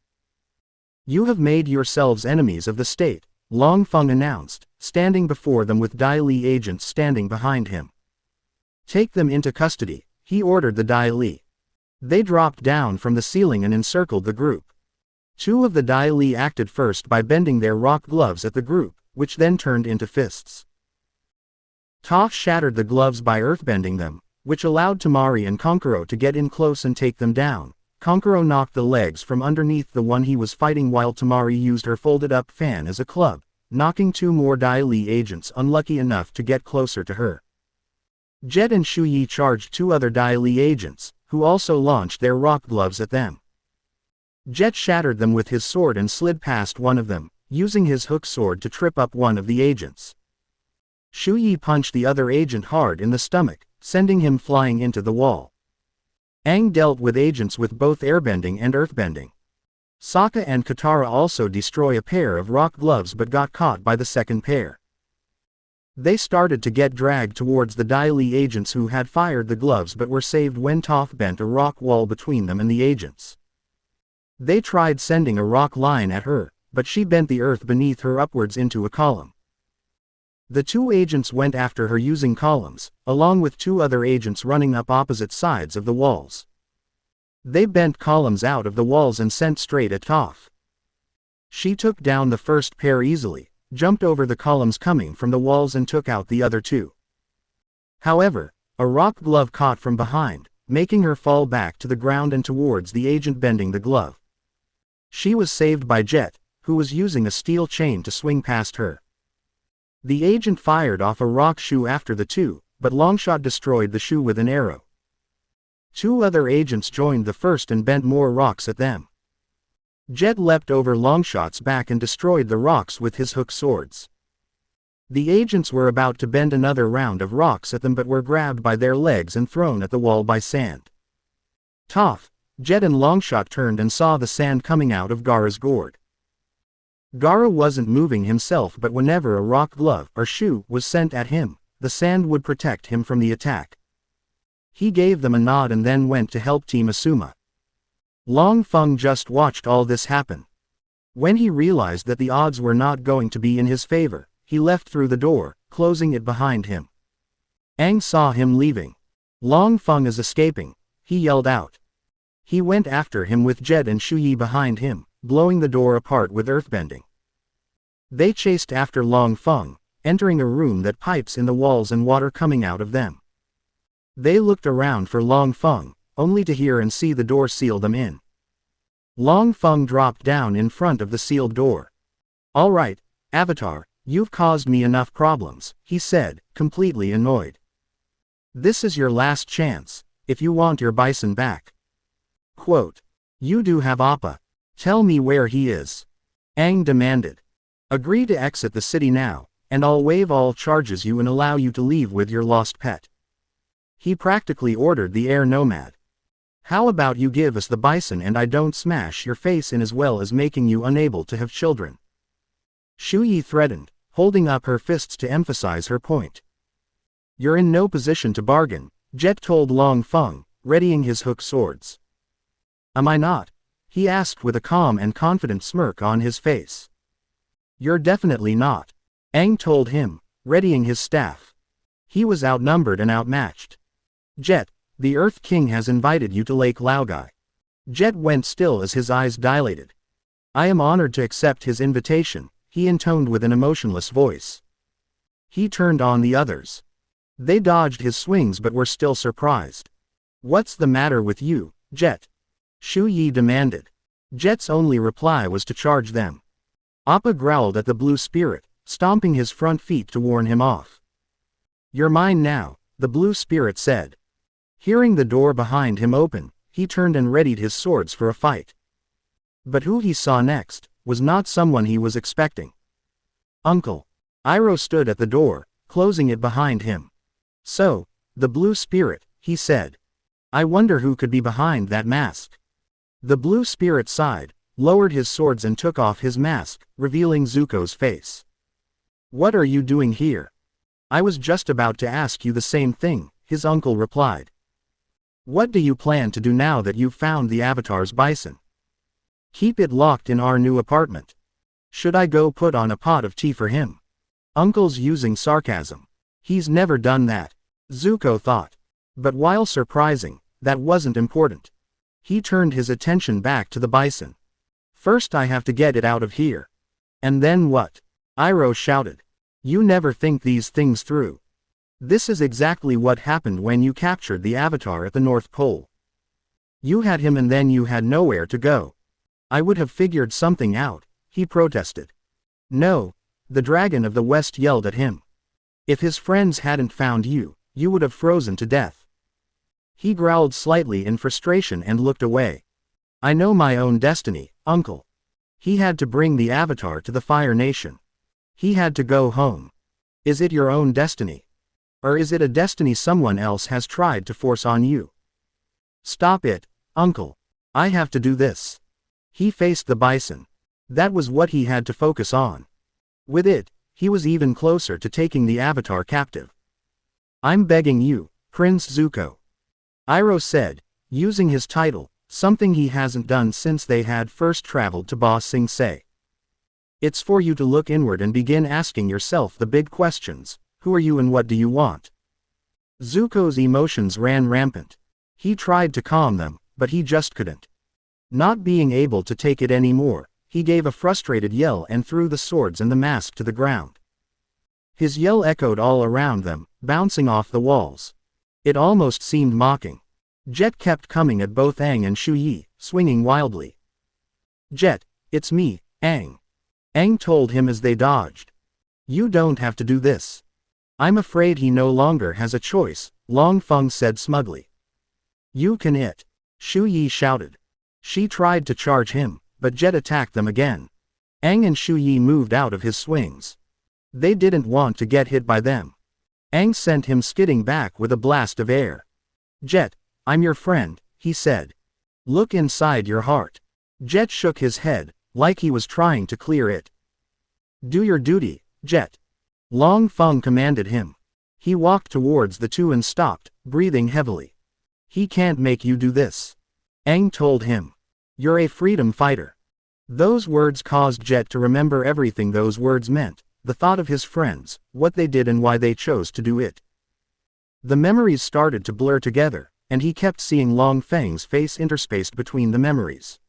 A: You have made yourselves enemies of the state, Long Feng announced, standing before them with Dai Li agents standing behind him. Take them into custody, he ordered the Dai Li. They dropped down from the ceiling and encircled the group. Two of the Dai Li acted first by bending their rock gloves at the group, which then turned into fists. Toph shattered the gloves by earthbending them, which allowed Tamari and Konkoro to get in close and take them down. Konkoro knocked the legs from underneath the one he was fighting while Tamari used her folded-up fan as a club, knocking two more Dai Li agents unlucky enough to get closer to her. Jet and Shu Yi charged two other Dai Li agents, who also launched their rock gloves at them. Jet shattered them with his sword and slid past one of them, using his hook sword to trip up one of the agents. Shu Yi punched the other agent hard in the stomach, sending him flying into the wall. Aang dealt with agents with both airbending and earthbending. Sokka and Katara also destroy a pair of rock gloves but got caught by the second pair. They started to get dragged towards the Dai Li agents who had fired the gloves but were saved when Toph bent a rock wall between them and the agents. They tried sending a rock line at her, but she bent the earth beneath her upwards into a column. The two agents went after her using columns, along with two other agents running up opposite sides of the walls. They bent columns out of the walls and sent straight at Toph. She took down the first pair easily, jumped over the columns coming from the walls and took out the other two. However, a rock glove caught from behind, making her fall back to the ground and towards the agent bending the glove. She was saved by Jet, who was using a steel chain to swing past her. The agent fired off a rock shoe after the two, but Longshot destroyed the shoe with an arrow. Two other agents joined the first and bent more rocks at them. Jet leapt over Longshot's back and destroyed the rocks with his hook swords. The agents were about to bend another round of rocks at them but were grabbed by their legs and thrown at the wall by sand. Toph, Jet and Longshot turned and saw the sand coming out of Gaara's gourd. Gaara wasn't moving himself, but whenever a rock glove or shoe was sent at him, the sand would protect him from the attack. He gave them a nod and then went to help Team Asuma. Long Feng just watched all this happen. When he realized that the odds were not going to be in his favor, he left through the door, closing it behind him. Aang saw him leaving. Long Feng is escaping, he yelled out. He went after him with Jet and Shu Yi behind him, blowing the door apart with earthbending. They chased after Long Feng, entering a room that pipes in the walls and water coming out of them. They looked around for Long Feng, only to hear and see the door seal them in. Long Feng dropped down in front of the sealed door. "All right, Avatar, you've caused me enough problems," he said, completely annoyed. "This is your last chance, if you want your bison back." Quote, "You do have Appa. Tell me where he is," Aang demanded. "Agree to exit the city now, and I'll waive all charges you and allow you to leave with your lost pet." He practically ordered the air nomad. "How about you give us the bison and I don't smash your face in as well as making you unable to have children?" Shu Yi threatened, holding up her fists to emphasize her point. "You're in no position to bargain," Jet told Long Feng, readying his hook swords. "Am I not?" he asked with a calm and confident smirk on his face. "You're definitely not," Aang told him, readying his staff. He was outnumbered and outmatched. "Jet, the Earth King has invited you to Lake Laogai." Jet went still as his eyes dilated. "I am honored to accept his invitation," he intoned with an emotionless voice. He turned on the others. They dodged his swings but were still surprised. "What's the matter with you, Jet?" Shu Yi demanded. Jet's only reply was to charge them. Appa growled at the blue spirit, stomping his front feet to warn him off. "You're mine now," the blue spirit said. Hearing the door behind him open, he turned and readied his swords for a fight. But who he saw next was not someone he was expecting. Uncle Iroh stood at the door, closing it behind him. "So, the blue spirit," he said. "I wonder who could be behind that mask." The blue spirit sighed, lowered his swords and took off his mask, revealing Zuko's face. "What are you doing here?" "I was just about to ask you the same thing," his uncle replied. "What do you plan to do now that you've found the Avatar's bison?" "Keep it locked in our new apartment." "Should I go put on a pot of tea for him?" Uncle's using sarcasm. He's never done that, Zuko thought. But while surprising, that wasn't important. He turned his attention back to the bison. "First I have to get it out of here." "And then what?" Iroh shouted. "You never think these things through. This is exactly what happened when you captured the Avatar at the North Pole. You had him and then you had nowhere to go." "I would have figured something out," he protested. "No," the Dragon of the West yelled at him. "If his friends hadn't found you, you would have frozen to death." He growled slightly in frustration and looked away. "I know my own destiny, Uncle." He had to bring the Avatar to the Fire Nation. He had to go home. "Is it your own destiny? Or is it a destiny someone else has tried to force on you?" "Stop it, Uncle. I have to do this." He faced the bison. That was what he had to focus on. With it, he was even closer to taking the Avatar captive. "I'm begging you, Prince Zuko," Iroh said, using his title, something he hasn't done since they had first traveled to Ba Sing Se. "It's for you to look inward and begin asking yourself the big questions. Who are you and what do you want?" Zuko's emotions ran rampant. He tried to calm them, but he just couldn't. Not being able to take it anymore, he gave a frustrated yell and threw the swords and the mask to the ground. His yell echoed all around them, bouncing off the walls. It almost seemed mocking. Jet kept coming at both Aang and Shu Yi, swinging wildly. "Jet, it's me, Aang," Aang told him as they dodged. You don't have to do this. I'm afraid he no longer has a choice, Long Feng said smugly. You can it. Shu Yi shouted. She tried to charge him, but Jet attacked them again. Aang and Shu Yi moved out of his swings. They didn't want to get hit by them. Aang sent him skidding back with a blast of air. Jet, I'm your friend, he said. Look inside your heart. Jet shook his head, like he was trying to clear it. Do your duty, Jet. Long Feng commanded him. He walked towards the two and stopped, breathing heavily. He can't make you do this. Aang told him. You're a freedom fighter. Those words caused Jet to remember everything those words meant, the thought of his friends, what they did and why they chose to do it. The memories started to blur together, and he kept seeing Long Feng's face interspaced between the memories.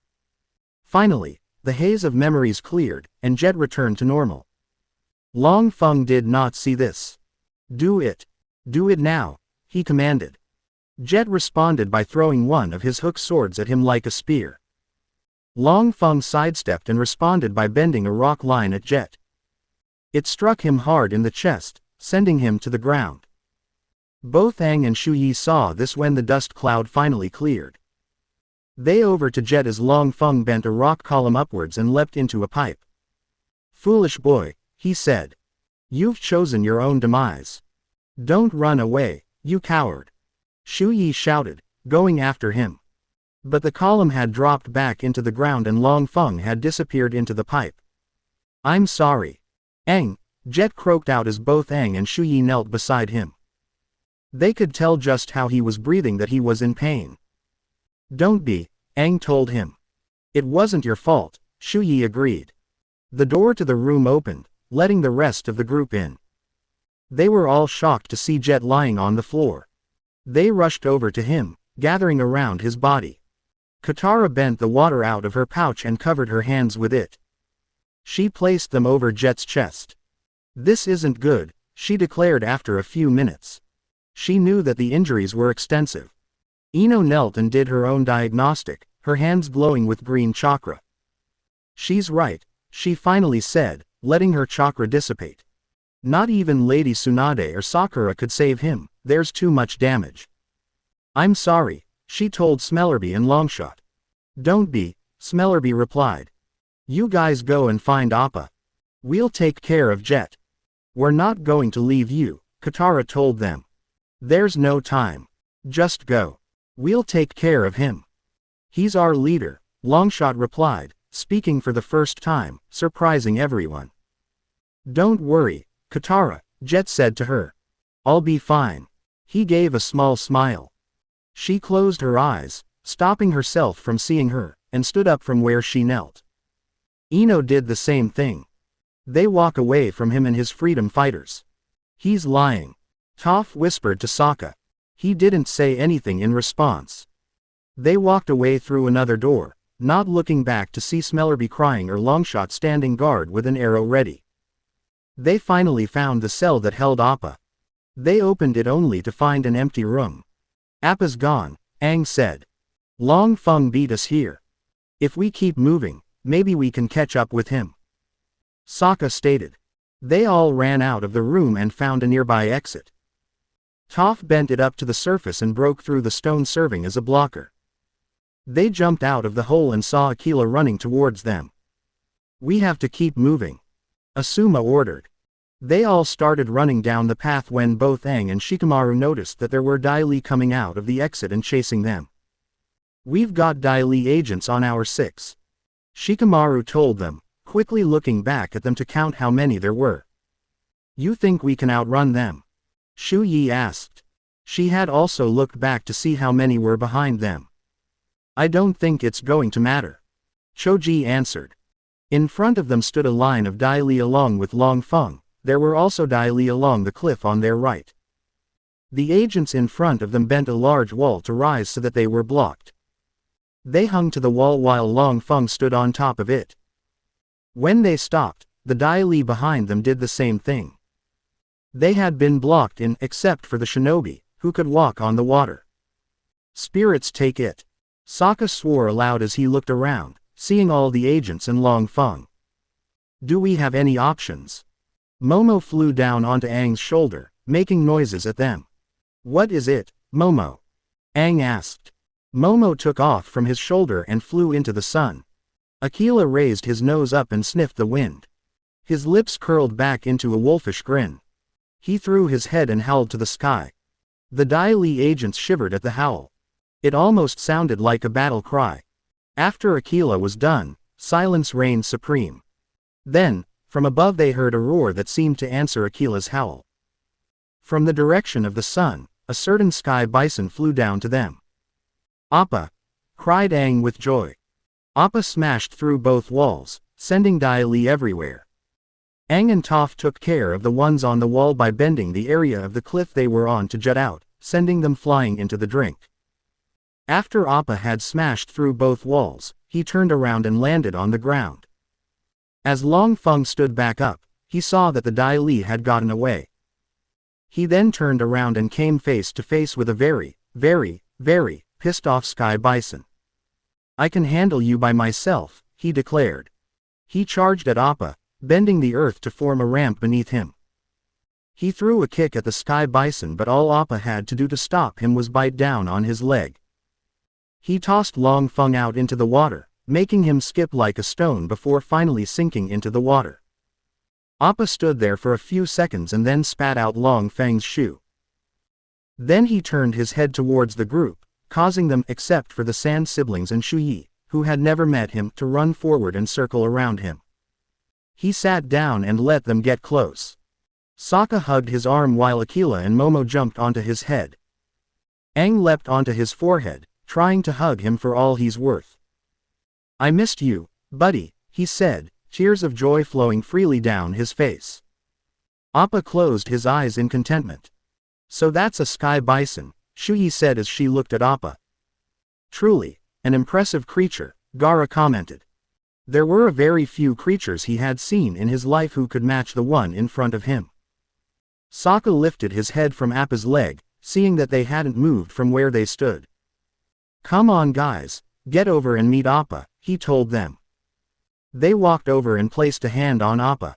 A: Finally, the haze of memories cleared, and Jet returned to normal. Long Feng did not see this. Do it. Do it now, he commanded. Jet responded by throwing one of his hook swords at him like a spear. Long Feng sidestepped and responded by bending a rock line at Jet. It struck him hard in the chest, sending him to the ground. Both Aang and Shu Yi saw this when the dust cloud finally cleared. They over to Jet as Long Feng bent a rock column upwards and leapt into a pipe. Foolish boy, he said. You've chosen your own demise. Don't run away, you coward. Shu Yi shouted, going after him. But the column had dropped back into the ground and Long Feng had disappeared into the pipe. I'm sorry. Aang, Jet croaked out as both Aang and Shu Yi knelt beside him. They could tell just how he was breathing that he was in pain. Don't be, Aang told him. It wasn't your fault, Shu Yi agreed. The door to the room opened, letting the rest of the group in. They were all shocked to see Jet lying on the floor. They rushed over to him, gathering around his body. Katara bent the water out of her pouch and covered her hands with it. She placed them over Jet's chest. This isn't good, she declared after a few minutes. She knew that the injuries were extensive. Ino knelt and did her own diagnostic, her hands glowing with green chakra. She's right, she finally said, letting her chakra dissipate. Not even Lady Tsunade or Sakura could save him, there's too much damage. I'm sorry, she told Smellerby and Longshot. Don't be, Smellerby replied. You guys go and find Appa. We'll take care of Jet. We're not going to leave you, Katara told them. There's no time. Just go. We'll take care of him. He's our leader, Longshot replied, speaking for the first time, surprising everyone. Don't worry, Katara, Jet said to her. I'll be fine. He gave a small smile. She closed her eyes, stopping herself from seeing her, and stood up from where she knelt. Ino did the same thing. They walk away from him and his freedom fighters. He's lying. Toph whispered to Sokka. He didn't say anything in response. They walked away through another door, not looking back to see Smellerby crying or Longshot standing guard with an arrow ready. They finally found the cell that held Appa. They opened it only to find an empty room. Appa's gone, Aang said. Long Feng beat us here. If we keep moving, maybe we can catch up with him. Sokka stated. They all ran out of the room and found a nearby exit. Toph bent it up to the surface and broke through the stone serving as a blocker. They jumped out of the hole and saw Aquila running towards them. We have to keep moving, Asuma ordered. They all started running down the path when both Aang and Shikamaru noticed that there were Dai Li coming out of the exit and chasing them. We've got Dai Li agents on our 6. Shikamaru told them, quickly looking back at them to count how many there were. You think we can outrun them? Shu Yi asked. She had also looked back to see how many were behind them. I don't think it's going to matter. Choji answered. In front of them stood a line of Dai Li along with Long Feng. There were also Dai Li along the cliff on their right. The agents in front of them bent a large wall to rise so that they were blocked. They hung to the wall while Long Feng stood on top of it. When they stopped, the Dai Li behind them did the same thing. They had been blocked in except for the shinobi, who could walk on the water. Spirits take it. Sokka swore aloud as he looked around, seeing all the agents and Long Feng. Do we have any options? Momo flew down onto Aang's shoulder, making noises at them. What is it, Momo? Aang asked. Momo took off from his shoulder and flew into the sun. Aquila raised his nose up and sniffed the wind. His lips curled back into a wolfish grin. He threw his head and howled to the sky. The Dai Li agents shivered at the howl. It almost sounded like a battle cry. After Aquila was done, silence reigned supreme. Then, from above they heard a roar that seemed to answer Aquila's howl. From the direction of the sun, a certain sky bison flew down to them. Appa! Cried Aang with joy. Appa smashed through both walls, sending Dai Li everywhere. Aang and Toph took care of the ones on the wall by bending the area of the cliff they were on to jut out, sending them flying into the drink. After Appa had smashed through both walls, he turned around and landed on the ground. As Long Feng stood back up, he saw that the Dai Li had gotten away. He then turned around and came face to face with a very, very, very pissed off Sky Bison. I can handle you by myself, he declared. He charged at Appa, bending the earth to form a ramp beneath him. He threw a kick at the Sky Bison, but all Appa had to do to stop him was bite down on his leg. He tossed Long Feng out into the water, making him skip like a stone before finally sinking into the water. Appa stood there for a few seconds and then spat out Long Feng's shoe. Then he turned his head towards the group, causing them, except for the Sand siblings and Shu Yi, who had never met him, to run forward and circle around him. He sat down and let them get close. Sokka hugged his arm while Aquila and Momo jumped onto his head. Aang leapt onto his forehead, trying to hug him for all he's worth. I missed you, buddy, he said, tears of joy flowing freely down his face. Appa closed his eyes in contentment. So that's a Sky Bison, Shu Yi said as she looked at Appa. Truly, an impressive creature, Gaara commented. There were a very few creatures he had seen in his life who could match the one in front of him. Sokka lifted his head from Appa's leg, seeing that they hadn't moved from where they stood. Come on guys, get over and meet Appa, he told them. They walked over and placed a hand on Appa.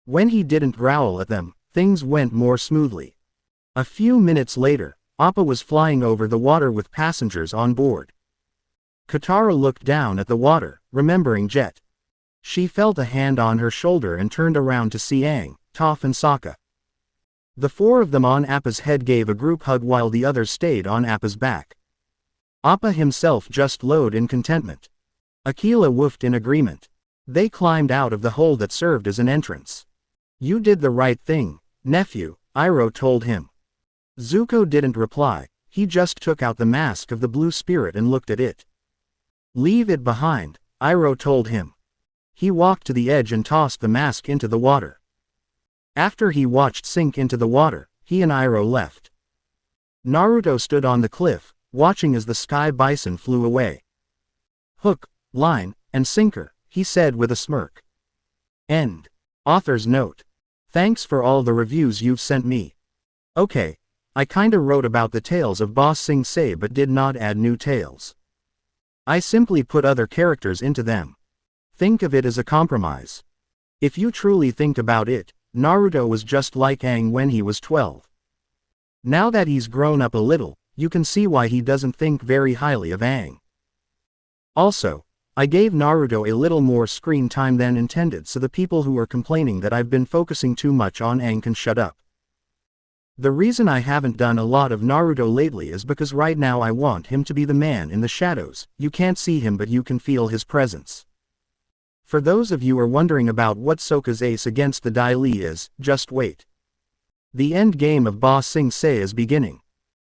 A: When he didn't growl at them, things went more smoothly. A few minutes later, Appa was flying over the water with passengers on board. Katara looked down at the water, remembering Jet. She felt a hand on her shoulder and turned around to see Aang, Toph and Sokka. The four of them on Appa's head gave a group hug while the others stayed on Appa's back. Appa himself just lowed in contentment. Aquila woofed in agreement. They climbed out of the hole that served as an entrance. You did the right thing, nephew, Iroh told him. Zuko didn't reply, he just took out the mask of the blue spirit and looked at it. Leave it behind, Iroh told him. He walked to the edge and tossed the mask into the water. After he watched sink into the water, he and Iroh left. Naruto stood on the cliff, watching as the Sky Bison flew away. Hook, line, and sinker, he said with a smirk. End. Author's note. Thanks for all the reviews you've sent me. Okay, I kinda wrote about the tales of Ba Sing Se but did not add new tales. I simply put other characters into them. Think of it as a compromise. If you truly think about it, Naruto was just like Aang when he was 12. Now that he's grown up a little, you can see why he doesn't think very highly of Aang. Also, I gave Naruto a little more screen time than intended so the people who are complaining that I've been focusing too much on Aang can shut up. The reason I haven't done a lot of Naruto lately is because right now I want him to be the man in the shadows. You can't see him but you can feel his presence. For those of you who are wondering about what Sokka's ace against the Dai Li is, just wait. The end game of Ba Sing Se is beginning.